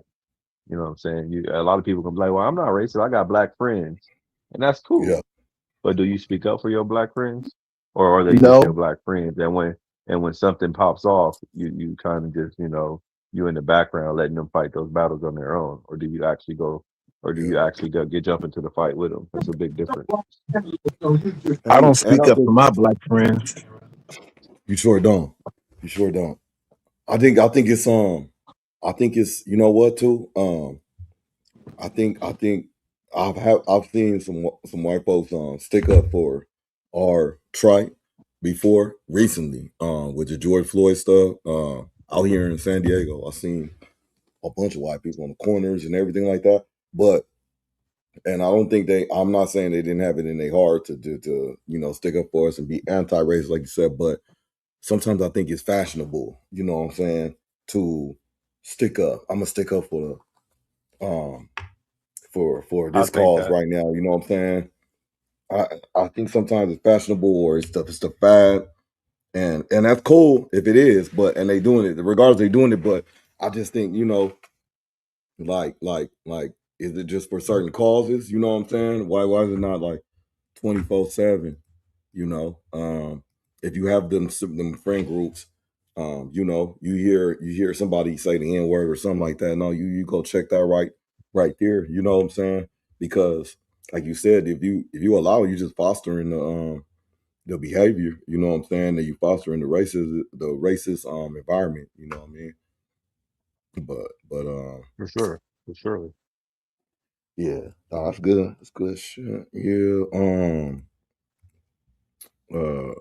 you know what I'm saying. A lot of people can be like, well, I'm not racist. I got black friends, and that's cool. Yeah. But do you speak up for your black friends, or are they just your No, black friends? And when something pops off, you kind of just, you know, you in the background letting them fight those battles on their own, or do you actually go, jump into the fight with them? That's a big difference. I don't And speak I up for think my black friends. you sure don't. You sure don't. I think it's you know what too. I think I've seen some white folks stick up for our tribe before recently with the George Floyd stuff out here in San Diego. I've seen a bunch of white people on the corners and everything like that. But and I don't think I'm not saying they didn't have it in their heart to you know stick up for us and be anti-racist like you said, but sometimes I think it's fashionable, you know what I'm saying, to stick up. I'm gonna stick up for the for I this think cause that right now, you know what I'm saying? I think sometimes it's fashionable or it's the fad, and that's cool if it is, but and they doing it regardless they doing it, but I just think you know like is it just for certain causes? You know what I'm saying? Why is it not like 24/7? You know, if you have them friend groups, you know, you hear somebody say the N word or something like that. No, you go check that right there. You know what I'm saying? Because like you said, if you allow it, you just fostering the behavior. You know what I'm saying? That you fostering the racist environment. You know what I mean? But for sure. yeah, no, that's good. That's good shit. Yeah. Uh,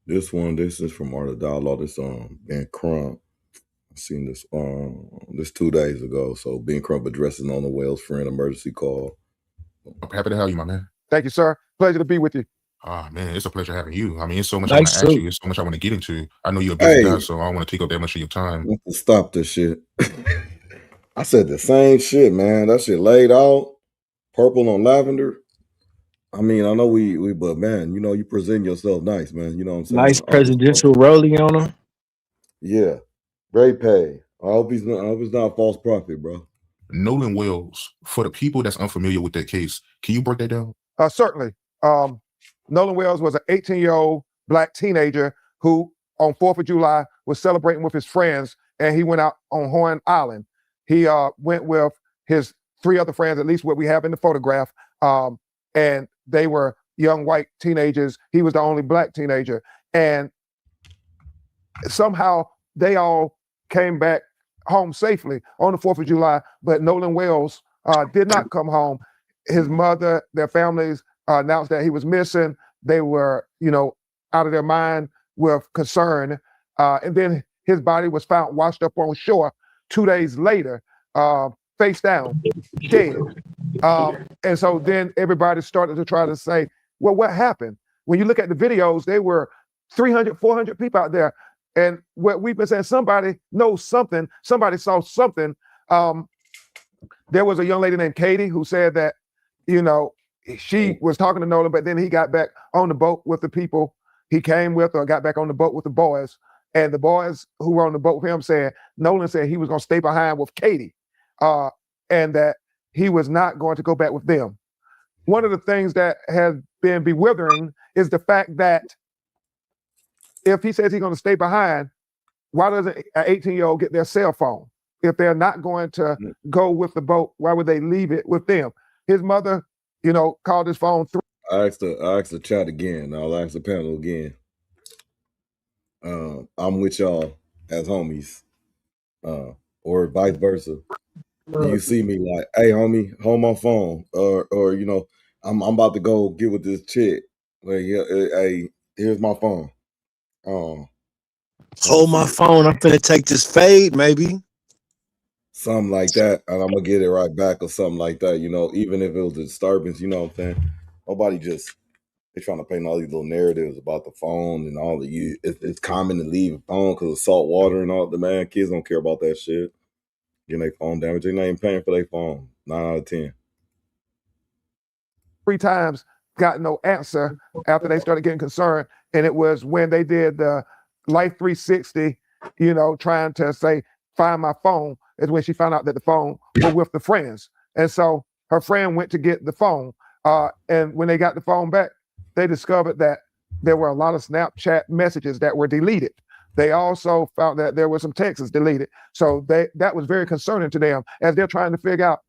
this is from Art of Dialogue. This Ben Crump. I seen this 2 days ago. So Ben Crump addresses Nolan Wales friend emergency call. I'm happy to have you, my man. Thank you, sir. Pleasure to be with you. Ah, man, it's a pleasure having you. I mean, it's so much I want Nice to ask suit. you. It's so much I want to get into. I know you're a busy guy, Hey, so I don't want to take up that much of your time. let's stop this shit. I said the same shit, man. That shit laid out, purple on lavender. I mean, I know but man, you know, you present yourself nice, man. You know what I'm Nice saying? presidential rolling on them. Yeah, great pay. I hope it's not a false prophet, bro. Nolan Wells, for the people that's unfamiliar with that case, can you break that down? Certainly. Nolan Wells was an 18-year-old black teenager who, on 4th of July, was celebrating with his friends, and he went out on Horn Island. He went with his 3 other friends, at least what we have in the photograph, and they were young white teenagers. He was the only black teenager. And somehow they all came back home safely on the 4th of July, but Nolan Wells did not come home. His mother, their families announced that he was missing. They were, you know, out of their mind with concern. And then his body was found washed up on shore 2 days later, face down, dead. And so then everybody started to try to say, well, what happened? When you look at the videos, there were 300, 400 people out there. And what we've been saying, somebody knows something, somebody saw something. There was a young lady named Katie who said that, you know, she was talking to Nolan, but then he got back on the boat with the people he came with, or got back on the boat with the boys. And the boys who were on the boat with him said, Nolan said he was going to stay behind with Katie, and that he was not going to go back with them. One of the things that has been bewildering is the fact that if he says he's going to stay behind, why doesn't an 18-year-old get their cell phone? If they're not going to go with the boat, why would they leave it with them? His mother, you know, called his phone through. I asked the chat again. I'll ask the panel again. I'm with y'all as homies, or vice versa. You see me like, hey, homie, hold my phone, or you know, I'm about to go get with this chick. Like, yeah, hey, here's my phone. Hold my phone. I'm finna take this fade, maybe. Something like that, and I'm gonna get it right back or something like that. You know, even if it was a disturbance, you know what I'm saying? Nobody just they're trying to paint all these little narratives about the phone and all the you. It's common to leave a phone because of salt water and all. The man, kids don't care about that shit. Getting their phone damaged, they're not even paying for their phone. 9 out of 10. 3 times, got no answer after they started getting concerned, and it was when they did the Life 360, trying to say find my phone, is when she found out that the phone was with the friends, and so her friend went to get the phone, and when they got the phone back, they discovered that there were a lot of Snapchat messages that were deleted. They also found that there were some texts deleted, so that was very concerning to them as they're trying to figure out,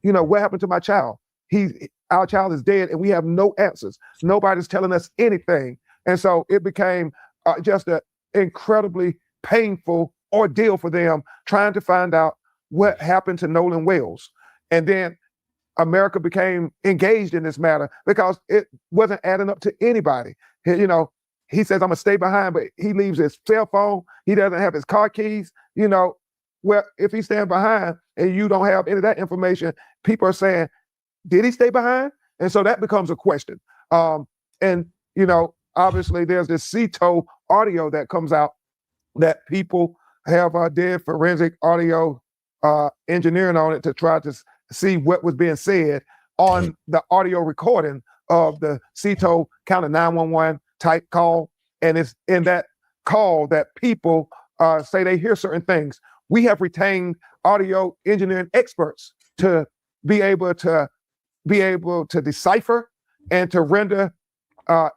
what happened to my child. Our child is dead and we have no answers. Nobody's telling us anything. And so it became just an incredibly painful ordeal for them trying to find out what happened to Nolan Wells. And then America became engaged in this matter because it wasn't adding up to anybody. He says, I'm gonna stay behind, but he leaves his cell phone. He doesn't have his car keys. Well, if he's staying behind and you don't have any of that information, people are saying, did he stay behind? And so that becomes a question. Obviously there's this CTO audio that comes out that people have did forensic audio engineering on it to try to see what was being said on the audio recording of the CTO kind of 911 type call. And it's in that call that people say they hear certain things. We have retained audio engineering experts to be able to decipher and to render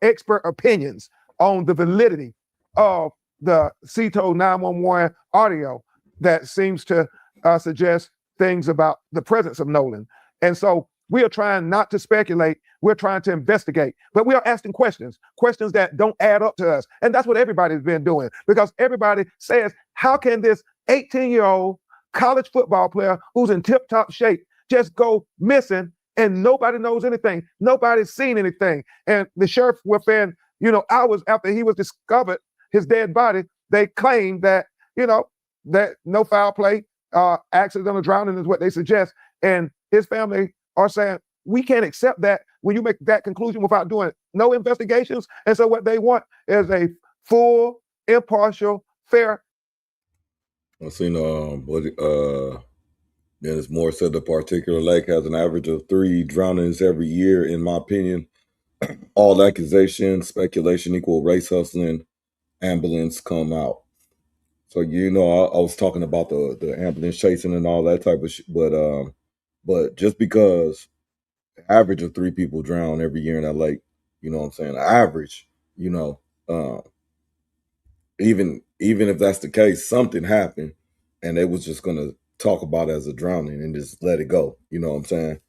expert opinions on the validity of the CTO 911 audio that seems to suggest things about the presence of Nolan. And so we are trying not to speculate. We're trying to investigate, but we are asking questions that don't add up to us. And that's what everybody's been doing, because everybody says, how can this 18-year-old college football player who's in tip-top shape just go missing and nobody knows anything? Nobody's seen anything. And the sheriff, within, hours after he was discovered, his dead body, they claimed that, that no foul play, accidental drowning is what they suggest. And his family are saying, we can't accept that when you make that conclusion without doing no investigations. And so what they want is a full, impartial, fair. I've seen, it's more said the particular lake has an average of 3 drownings every year, in my opinion. All accusation, speculation equal race hustling, ambulance come out. So, I was talking about the ambulance chasing and all that type of shit. But just because the average of 3 people drown every year in that lake, you know what I'm saying? The average, even if that's the case, something happened and they was just gonna talk about it as a drowning and just let it go. You know what I'm saying?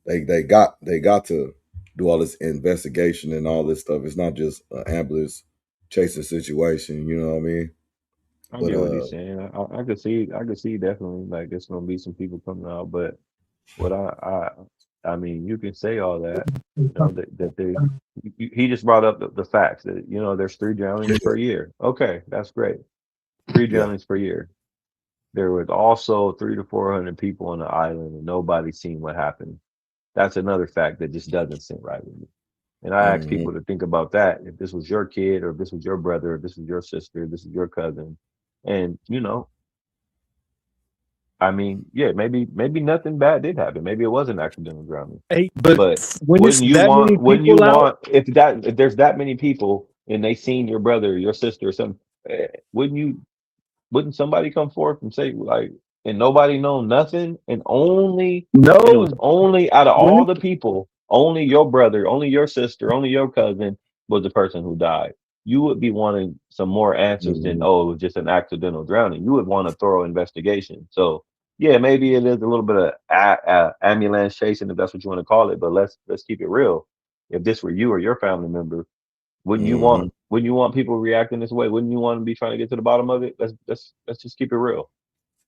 They got to do all this investigation and all this stuff. It's not just an ambulance chasing situation. You know what I mean? I get what he's saying. I could see definitely like there's gonna be some people coming out, but what I mean, you can say all that, he just brought up the facts that there's 3 drownings per year. Okay, that's great. 3 drownings per year. There was also 300 to 400 people on the island and nobody's seen what happened. That's another fact that just doesn't sit right with me. And I ask people to think about that. If this was your kid, or if this was your brother, or if this was your sister, this is your cousin, and I mean, yeah, maybe nothing bad did happen. Maybe it was an accidental drowning. Hey, but when wouldn't you want if there's that many people and they seen your brother or your sister or something, wouldn't somebody come forth and say, like, and nobody know nothing, and it was only out of all the people, only your brother, only your sister, only your cousin was the person who died? You would be wanting some more answers than, oh, it was just an accidental drowning. You would want a thorough investigation. So yeah, maybe it is a little bit of ambulance chasing, if that's what you want to call it, but let's keep it real. If this were you or your family member, wouldn't you want people reacting this way? Wouldn't you want to be trying to get to the bottom of it? Let's just keep it real.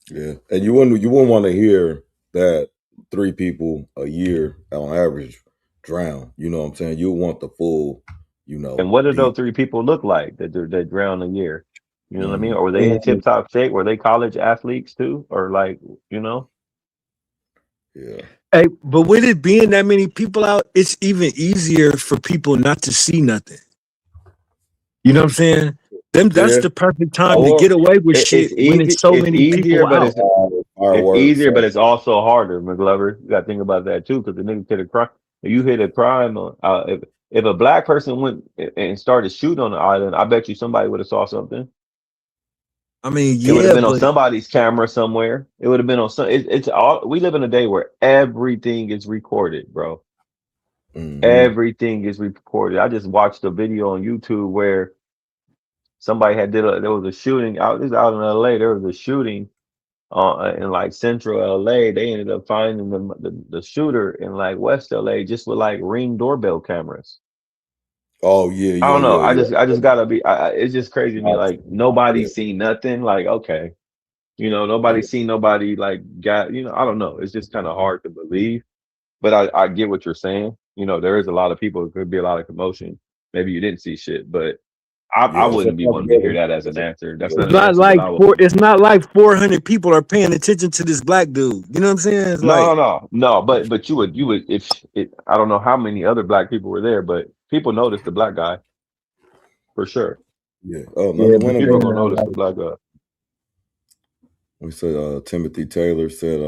Yeah, and you wouldn't want to hear that 3 people a year on average drown. You know what I'm saying? You want the full, And what did those 3 people look like that drown a year? You know what I mean? Or were they in tip top shape? Were they college athletes too? Or like, Yeah. Hey, but with it being that many people out, it's even easier for people not to see nothing. You know what I'm saying? That's Yeah. the perfect time to Or get away with shit it's when easy. it's so It's many easier, people but out. it's Fireworks. easier, but it's also harder, McGlover. You got to think about that too, because the nigga hit a crime. If you hit a crime, if a black person went and started shooting on the island, I bet you somebody would have saw something. I mean, It would have yeah, been on but somebody's camera somewhere. It would have been on some. It's all. We live in a day where everything is recorded, bro. Mm-hmm. Everything is recorded. I just watched a video on YouTube where somebody there was a shooting out. This is out in LA. There was a shooting in like central LA. They ended up finding the shooter in like West LA just with like Ring doorbell cameras. Oh yeah, I yeah, don't know. yeah, yeah. I just gotta be. It's just crazy to me. Like Yeah. nobody seen nothing. Like okay, nobody seen nobody. Like got I don't know. It's just kind of hard to believe. But I get what you're saying. There is a lot of people. It could be a lot of commotion. Maybe you didn't see shit, but I Yeah, it's a wouldn't be wanting to hear possibility. that as an answer. That's Yeah. not an answer that I would want. it's not like 400 people are paying attention to this black dude. You know what I'm saying? It's like, No. But you would if it. I don't know how many other black people were there, but people noticed the black guy for sure. Yeah. Oh, yeah, another one but of they People them. gonna not notice the like, black guy. We said Timothy Taylor said,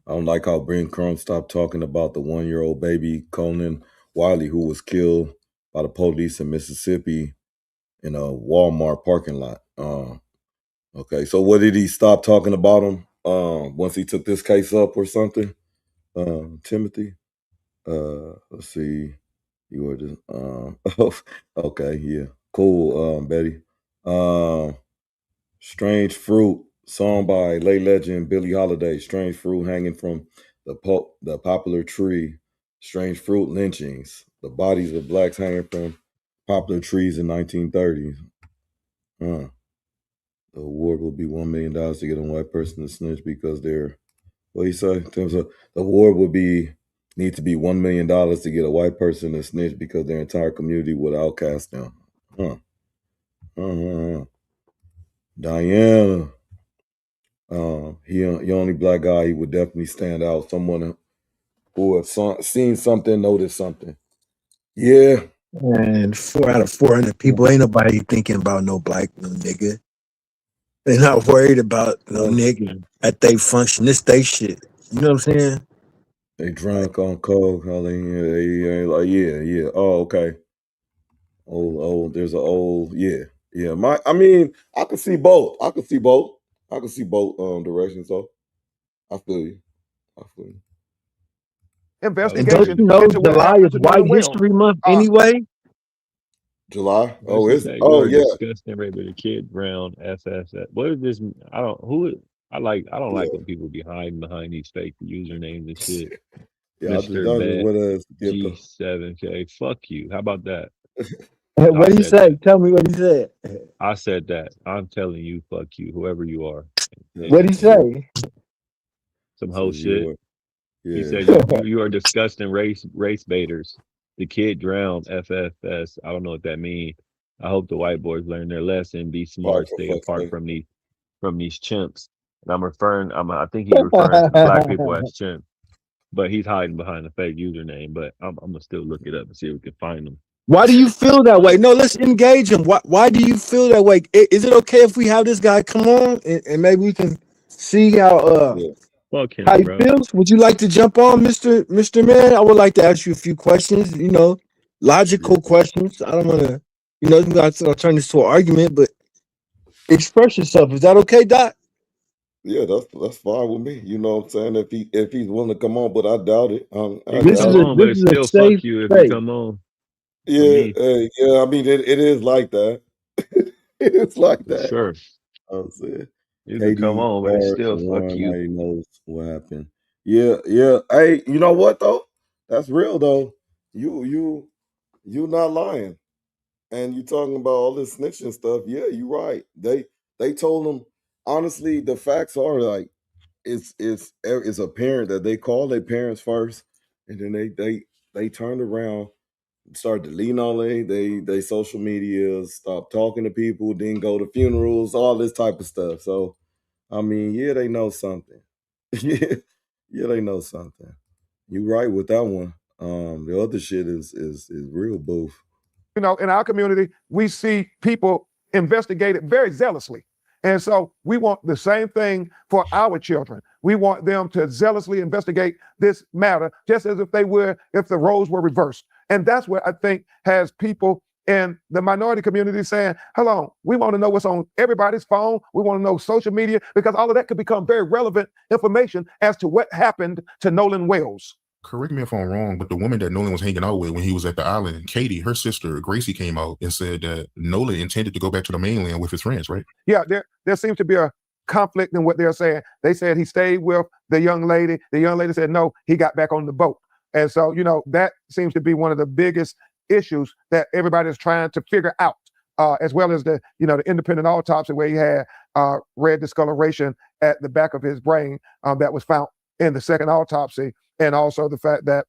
I don't like how Brent Crump stopped talking about the 1-year-old baby Conan Wiley who was killed by the police in Mississippi in a Walmart parking lot. Okay, so what did he stop talking about him once he took this case up or something? Timothy? Let's see. You were just okay, yeah. Cool, Betty. Strange Fruit, song by late legend Billie Holiday. Strange Fruit hanging from the popular tree. Strange Fruit lynchings. The bodies of blacks hanging from popular trees in 1930s. The award will be $1 million to get a white person to snitch because they're, what do you say? In terms of the award would need to be $1 million to get a white person to snitch because their entire community would outcast them. Diana. He only black guy. He would definitely stand out. Someone who have seen something, noticed something. Yeah. and 4 out of 400 people, ain't nobody thinking about no nigga. They not worried about no nigga at they function. This they shit. You know what I'm saying? They drunk on coke. How they like yeah. Oh, okay. There's an old yeah. I mean, I could see both. I could see both directions. So I feel you. And don't Investigation you know into what July happened is to White Nolan Wells. History Month anyway? July? What's Oh, it is say? oh You're a yeah. disgusting rape of the kid round FFF. What is this? I don't I don't like when people be hiding behind these fake usernames and shit. Yeah, I just Mr. Bad want to get the G7K. Fuck you. How about that? I What do you said say? that. Tell me what he said. I said that. I'm telling you, fuck you, whoever you are. What do you say? Some so whole you shit. were He yeah. said you are disgusting race baiters. The kid drowned. FFS. I don't know what that means. I hope the white boys learn their lesson. Be Right, smart. for Stay fuck's apart sake. from these chimps. And I think he's referring to the black people as chimps. But he's hiding behind a fake username. But I'm gonna still look it up and see if we can find him. Why do you feel that way? No, let's engage him. Why do you feel that way? Is it okay if we have this guy come on and maybe we can see Yeah. Fuck how him, he bro. feels? Would you like to jump on, Mr. Man? I would like to ask you a few questions, logical questions. I don't want to, not turn this to an argument, but express yourself. Is that okay, Doc? Yeah, that's fine with me. You know what I'm saying? If he's willing to come on, but I doubt it. He I can This doubt is come it. a on, but this it's is a still fuck safe you if you space. come on. For Yeah, me, yeah. I mean, it is like that. It is like for that. sure. I'm saying. You can come Katie on, but it's Clark, still fuck Warren, you. I knows what happened. Yeah, yeah. Hey, you know what though? That's real though. You not lying. And you talking about all this snitching stuff. Yeah, you're right. They told them honestly, the facts are like it's apparent that they called their parents first, and then they turned around, started deleting all they social media, stopped talking to people, didn't go to funerals, all this type of stuff. So I mean, yeah, they know something. yeah, they know something. You right with that one. The other shit is real boof. You know, in our community, we see people investigate it very zealously. And so we want the same thing for our children. We want them to zealously investigate this matter, just as if they were, if the roles were reversed. And that's what I think has people in the minority community saying, hold on, we want to know what's on everybody's phone. We want to know social media, because all of that could become very relevant information as to what happened to Nolan Wells. Correct me if I'm wrong, but the woman that Nolan was hanging out with when he was at the island, Katie, her sister, Gracie, came out and said that Nolan intended to go back to the mainland with his friends, right? Yeah, there seems to be a conflict in what they're saying. They said he stayed with the young lady. The young lady said, no, he got back on the boat. And so, you know, that seems to be one of the biggest issues that everybody is trying to figure out, as well as the, you know, the independent autopsy where he had red discoloration at the back of his brain that was found in the second autopsy. And also the fact that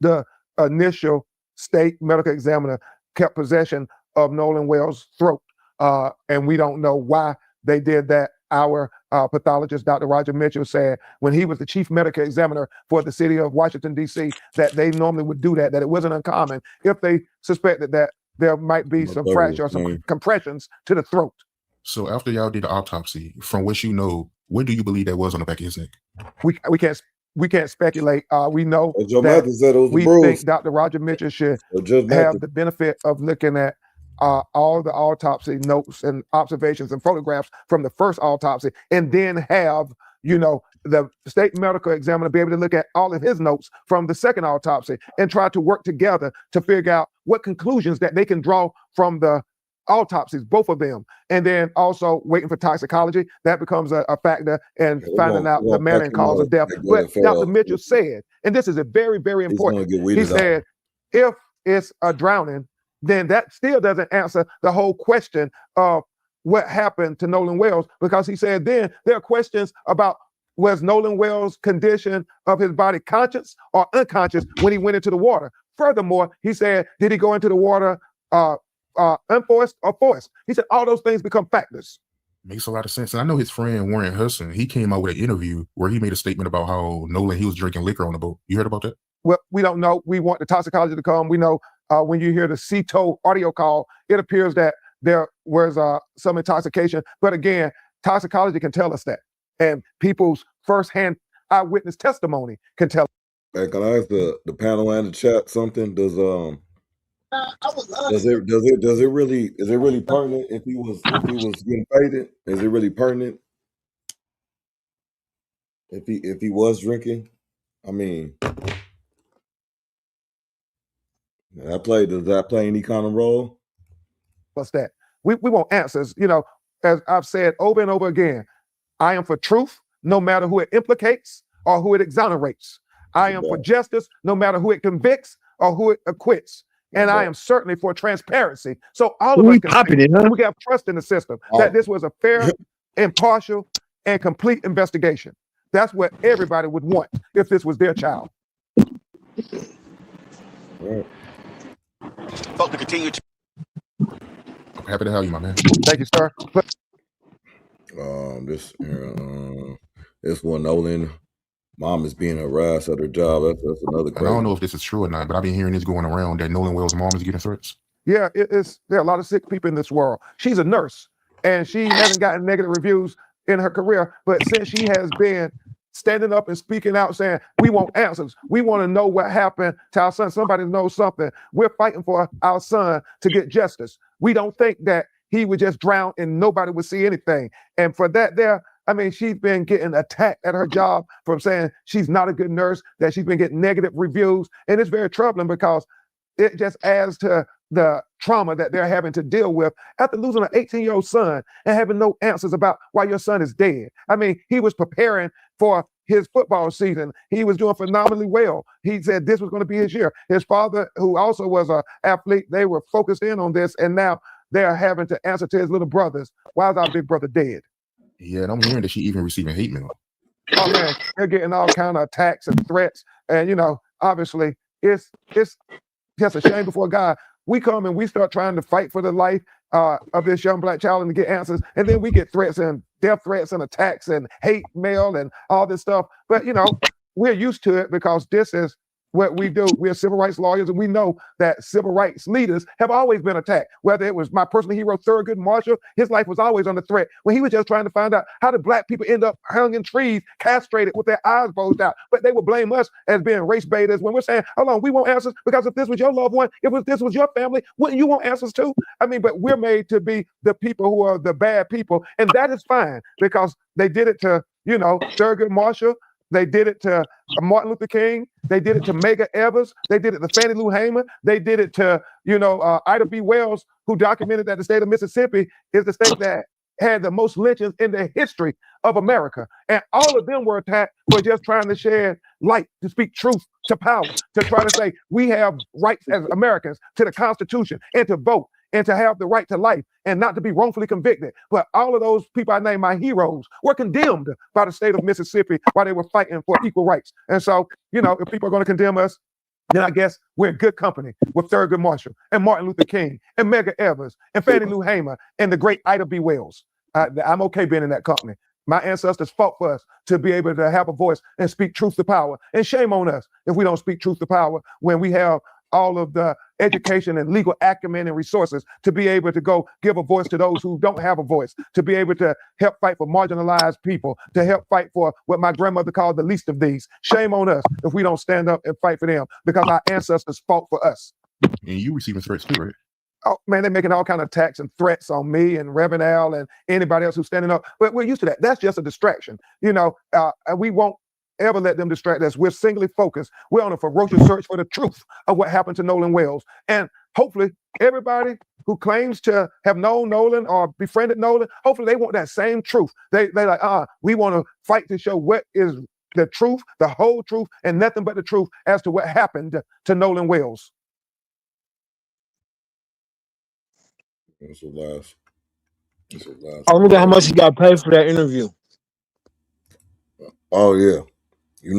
the initial state medical examiner kept possession of Nolan Wells' throat. And we don't know why they did that. Our pathologist, Dr. Roger Mitchell, said when he was the chief medical examiner for the city of Washington, D.C., that they normally would do that it wasn't uncommon if they suspected that there might be some fracture or some compressions to the throat. So after y'all did the autopsy, from what you know, what do you believe that was on the back of his neck? We can't speculate. We know that we think Dr. Roger Mitchell should have the benefit of looking at all the autopsy notes and observations and photographs from the first autopsy, and then have, you know, the state medical examiner be able to look at all of his notes from the second autopsy and try to work together to figure out what conclusions that they can draw from the autopsies, both of them. And then also waiting for toxicology. That becomes a factor in finding out the manner and cause of death. But Dr. Mitchell said, and this is a very, very important, he said, if it's a drowning, then that still doesn't answer the whole question of what happened to Nolan Wells, because he said then there are questions about, was Nolan Wells' condition of his body conscious or unconscious when he went into the water? Furthermore, he said, did he go into the water unforced or forced? He said all those things become factors. Makes a lot of sense. And I know his friend Warren Hudson, he came out with an interview where he made a statement about how Nolan, he was drinking liquor on the boat. You heard about that? Well, we don't know. We want the toxicology to come. We know when you hear the CETO audio call, it appears that there was some intoxication. But again, toxicology can tell us that. And people's firsthand eyewitness testimony can tell. Hey, can I ask the panel and the chat something? Does it really pertinent if he was getting faded? Is it really pertinent if he was drinking? I mean, does that play any kind of role? What's that? We want answers. You know, as I've said over and over again, I am for truth, no matter who it implicates or who it exonerates. I am for justice, no matter who it convicts or who it acquits. And I am certainly for transparency. So all of us we have trust in the system that this was a fair, impartial, and complete investigation. That's what everybody would want if this was their child. Right. Folks, to continue. I'm happy to have you, my man. Thank you, sir. This one, Nolan. Mom is being harassed at her job. That's another crazy. I don't know if this is true or not, but I've been hearing this going around that Nolan Wells' mom is getting threats. Yeah, there are a lot of sick people in this world. She's a nurse, and she hasn't gotten negative reviews in her career. But since she has been standing up and speaking out, saying, we want answers. We want to know what happened to our son. Somebody knows something. We're fighting for our son to get justice. We don't think that he would just drown and nobody would see anything. And for that she's been getting attacked at her job from saying she's not a good nurse, that she's been getting negative reviews. And it's very troubling because it just adds to the trauma that they're having to deal with after losing an 18-year-old son and having no answers about why your son is dead. I mean, he was preparing for his football season. He was doing phenomenally well. He said this was going to be his year. His father, who also was an athlete, they were focused in on this, and now they're having to answer to his little brothers, why is our big brother dead? Yeah, and I'm hearing that she even receiving hate mail. Oh man, they're getting all kind of attacks and threats. And obviously it's just a shame before God. We come and we start trying to fight for the life of this young black child and to get answers. And then we get threats and death threats and attacks and hate mail and all this stuff. But we're used to it because this is what we do. We're civil rights lawyers, and we know that civil rights leaders have always been attacked. Whether it was my personal hero, Thurgood Marshall, his life was always under threat when he was just trying to find out how did black people end up hung in trees, castrated with their eyes bulged out. But they would blame us as being race baiters when we're saying, hold on, we want answers because if this was your loved one, this was your family, wouldn't you want answers too? I mean, but we're made to be the people who are the bad people, and that is fine because they did it to, Thurgood Marshall. They did it to Martin Luther King. They did it to Medgar Evers. They did it to Fannie Lou Hamer. They did it to, Ida B. Wells, who documented that the state of Mississippi is the state that had the most lynchings in the history of America. And all of them were attacked for just trying to shed light, to speak truth to power, to try to say we have rights as Americans to the Constitution and to vote and to have the right to life and not to be wrongfully convicted. But all of those people I named my heroes were condemned by the state of Mississippi while they were fighting for equal rights. And so, if people are going to condemn us, then I guess we're in good company with Thurgood Marshall and Martin Luther King and Medgar Evers and Fannie Lou Hamer and the great Ida B. Wells. I'm okay being in that company. My ancestors fought for us to be able to have a voice and speak truth to power. And shame on us if we don't speak truth to power when we have all of the education and legal acumen and resources to be able to go give a voice to those who don't have a voice, to be able to help fight for marginalized people, to help fight for what my grandmother called the least of these. Shame on us if we don't stand up and fight for them because our ancestors fought for us. And you receiving threats too, right? Oh man, they're making all kind of attacks and threats on me and Reverend Al and anybody else who's standing up. But we're used to that. That's just a distraction. We won't ever let them distract us. We're singly focused. We're on a ferocious search for the truth of what happened to Nolan Wells. And hopefully everybody who claims to have known Nolan or befriended Nolan, hopefully they want that same truth. They like, we want to fight to show what is the truth, the whole truth, and nothing but the truth as to what happened to Nolan Wells. That's the last. I wonder how much you got paid for that interview. Oh yeah. It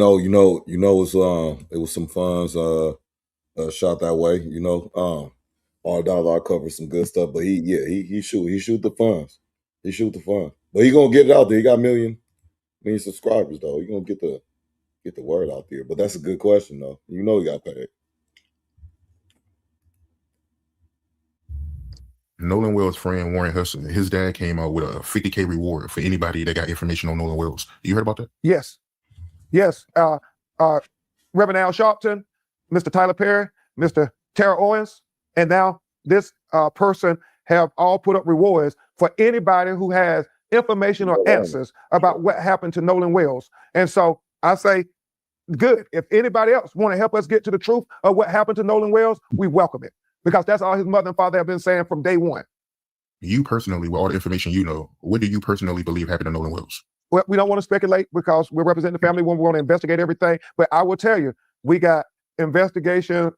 was some funds shot that way, $1 covered some good stuff, but he shoot the funds. He shoot the funds. But he gonna get it out there. He got million subscribers though. He gonna get the word out there. But that's a good question though. He got paid. Nolan Wells' friend Warren Hudson, his dad came out with a $50K reward for anybody that got information on Nolan Wells. You heard about that? Yes. Reverend Al Sharpton, Mr. Tyler Perry, Mr. Tara Owens, and now this person have all put up rewards for anybody who has information or answers about what happened to Nolan Wells. And so I say, good. If anybody else want to help us get to the truth of what happened to Nolan Wells, we welcome it because that's all his mother and father have been saying from day one. You personally, with all the information you know, what do you personally believe happened to Nolan Wells? Well, we don't want to speculate because we're representing the family when we want to investigate everything. But I will tell you, we got investigations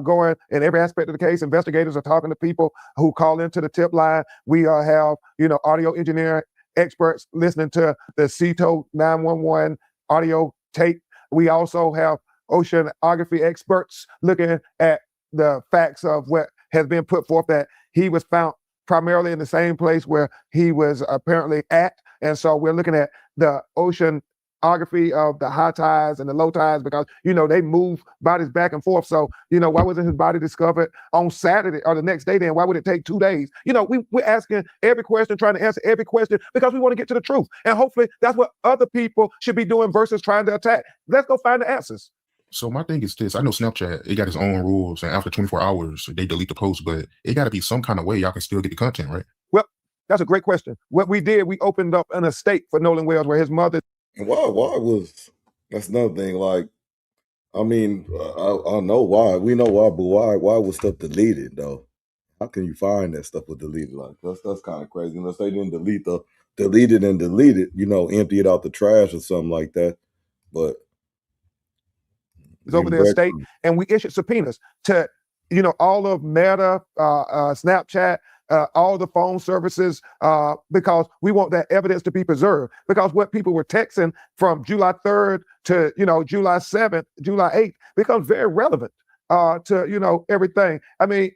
going in every aspect of the case. Investigators are talking to people who call into the tip line. We have, audio engineering experts listening to the CETO 911 audio tape. We also have oceanography experts looking at the facts of what has been put forth that he was found primarily in the same place where he was apparently at. And so we're looking at the oceanography of the high tides and the low tides because, they move bodies back and forth. So, why wasn't his body discovered on Saturday or the next day then? Why would it take 2 days? We're asking every question, trying to answer every question because we want to get to the truth. And hopefully that's what other people should be doing versus trying to attack. Let's go find the answers. So my thing is this. I know Snapchat, it got its own rules, and after 24 hours, they delete the post, but it got to be some kind of way y'all can still get the content, right? Well, that's a great question. What we did, we opened up an estate for Nolan Wells where his mother... And that's another thing, like, I know why. We know why, but why was stuff deleted, though? How can you find that stuff was deleted? Like, that's kind of crazy. Unless they didn't delete it, empty it out the trash or something like that. But it's over their estate, and we issued subpoenas to, all of Meta, Snapchat, all the phone services, because we want that evidence to be preserved. Because what people were texting from July 3rd to, July 7th, July 8th becomes very relevant to, everything. I mean,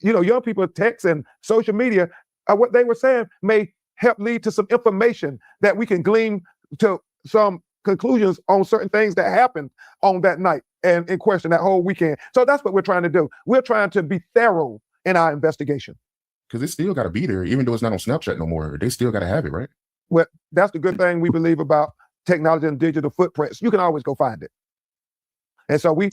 young people text and social media, what they were saying may help lead to some information that we can glean to some conclusions on certain things that happened on that night and in question that whole weekend. So that's what we're trying to do. We're trying to be thorough in our investigation. Because it still got to be there, even though it's not on Snapchat no more. They still got to have it, right? Well, that's the good thing we believe about technology and digital footprints. You can always go find it. And so we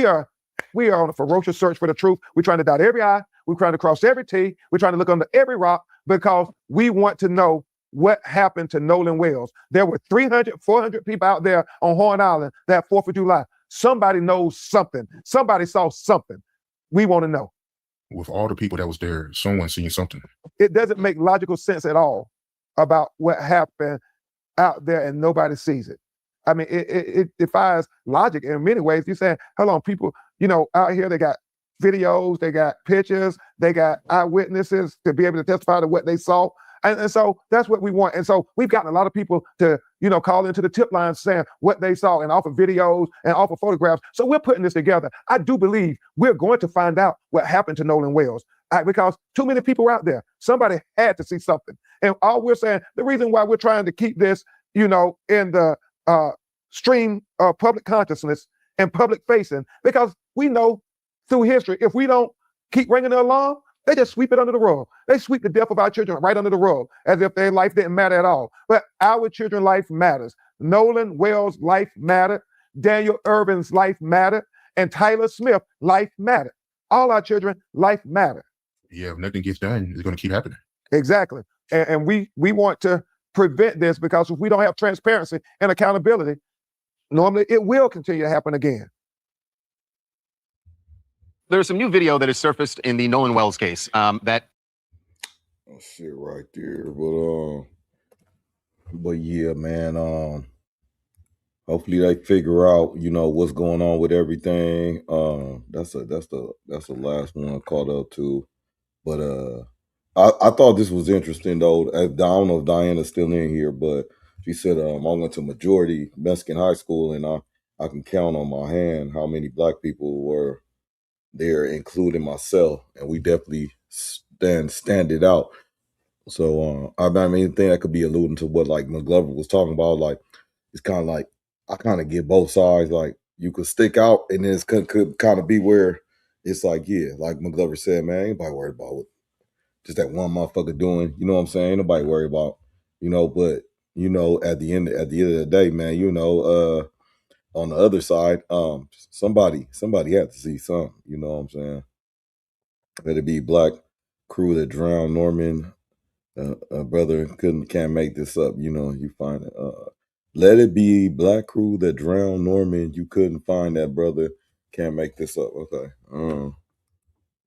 are on a ferocious search for the truth. We're trying to dot every I. We're trying to cross every T. We're trying to look under every rock because we want to know what happened to Nolan Wells. There were 300, 400 people out there on Horn Island that 4th of July. Somebody knows something. Somebody saw something. We want to know. With all the people that was there, someone seen something. It doesn't make logical sense at all about what happened out there and nobody sees it. I mean, it defies logic in many ways. You're saying, hold on, people, out here, they got videos, they got pictures, they got eyewitnesses to be able to testify to what they saw. And so that's what we want. And so we've gotten a lot of people to, call into the tip line saying what they saw and offer videos and offer photographs. So we're putting this together. I do believe we're going to find out what happened to Nolan Wells because too many people were out there. Somebody had to see something. And all we're saying, the reason why we're trying to keep this, in the stream of public consciousness and public facing, because we know through history, if we don't keep ringing the alarm, they just sweep it under the rug. They sweep the death of our children right under the rug as if their life didn't matter at all. But our children's life matters. Nolan Wells' life mattered. Daniel Irvin's life mattered. And Tyler Smith's life mattered. All our children, life mattered. Yeah, if nothing gets done, it's going to keep happening. Exactly. And we want to prevent this because if we don't have transparency and accountability, normally it will continue to happen again. There's some new video that has surfaced in the Nolan Wells case that. Oh, shit right there. But yeah, man, hopefully they figure out, what's going on with everything. That's the last one caught up to. But I thought this was interesting though. I don't know if Diana's still in here, but she said I went to majority Mexican high school and I can count on my hand how many black people were there, including myself, and we definitely stand it out. So I think that could be alluding to what like McGlover was talking about. Like it's kind of like I kind of get both sides. Like you could stick out, and then it could kind of be where it's like, yeah, like McGlover said, man, ain't nobody worried about what just that one motherfucker doing. You know what I'm saying? Ain't nobody worried about, but at the end of the day, man, on the other side, somebody had to see something. You know what I'm saying? Let it be black crew that drowned Norman. Brother can't make this up. You find it. Let it be black crew that drowned Norman. You couldn't find that brother. Can't make this up. Okay.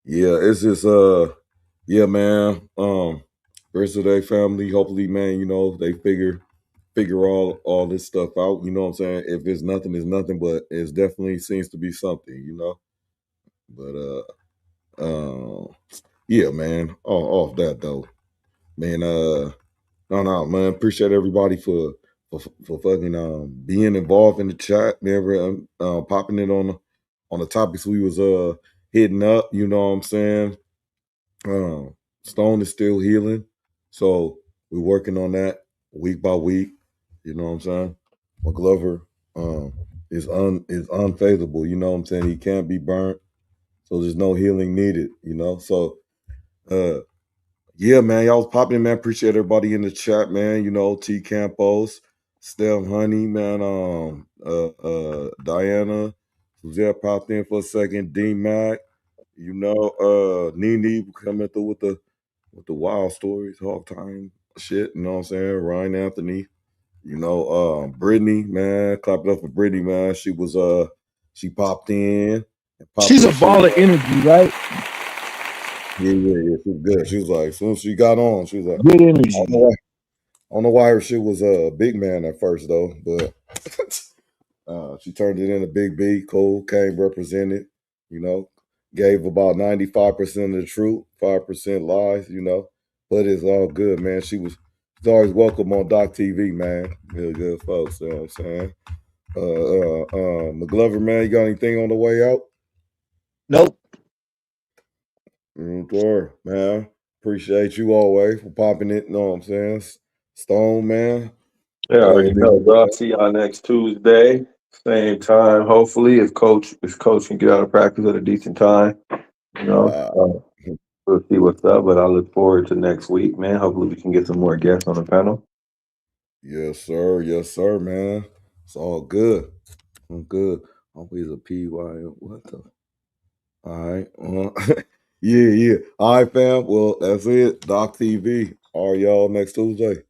Yeah, it's just yeah, man. Rest of their family. Hopefully, man. They figure all this stuff out. You know what I'm saying? If it's nothing, it's nothing. But it definitely seems to be something. But yeah, man. Off that though, man. No, man. Appreciate everybody for fucking being involved in the chat, man. Popping it on the topics we was hitting up. You know what I'm saying? Stone is still healing, so we're working on that week by week. You know what I'm saying? McGlover is unfazable. You know what I'm saying? He can't be burnt, so there's no healing needed. So yeah, man, y'all was popping in, man. Appreciate everybody in the chat, man. T Campos, Steph Honey, man, Diana, Suzette popped in for a second, D Mac, Nene coming through with the wild stories, hog time shit, you know what I'm saying? Ryan Anthony, Britney, man, clap it up for Britney, man. She was she popped in. She's a ball of energy, right? Yeah, she was good. She was like, as soon as she got on, she was like, good energy. I don't know why her shit was a big man at first though, but she turned it into Big B. Cool, came represented, gave about 95% of the truth, 5% lies, but it's all good, man. She's always welcome on Doc TV, man. Really good folks, you know what I'm saying? McGlover, man, you got anything on the way out? Nope. Man. Appreciate you always for popping it, you know what I'm saying? Stone, man. Yeah, I already Hey, know, bro. I'll see y'all next Tuesday, same time. Hopefully, if coach can get out of practice at a decent time, you know, we'll see what's up. But I look forward to next week, man. Hopefully, we can get some more guests on the panel. yes, sir. Yes, sir, man. It's all good. I'm good. Always a PY. What the? All right. Yeah. All right, fam. Well, that's it. Doc TV. All right, y'all, next Tuesday.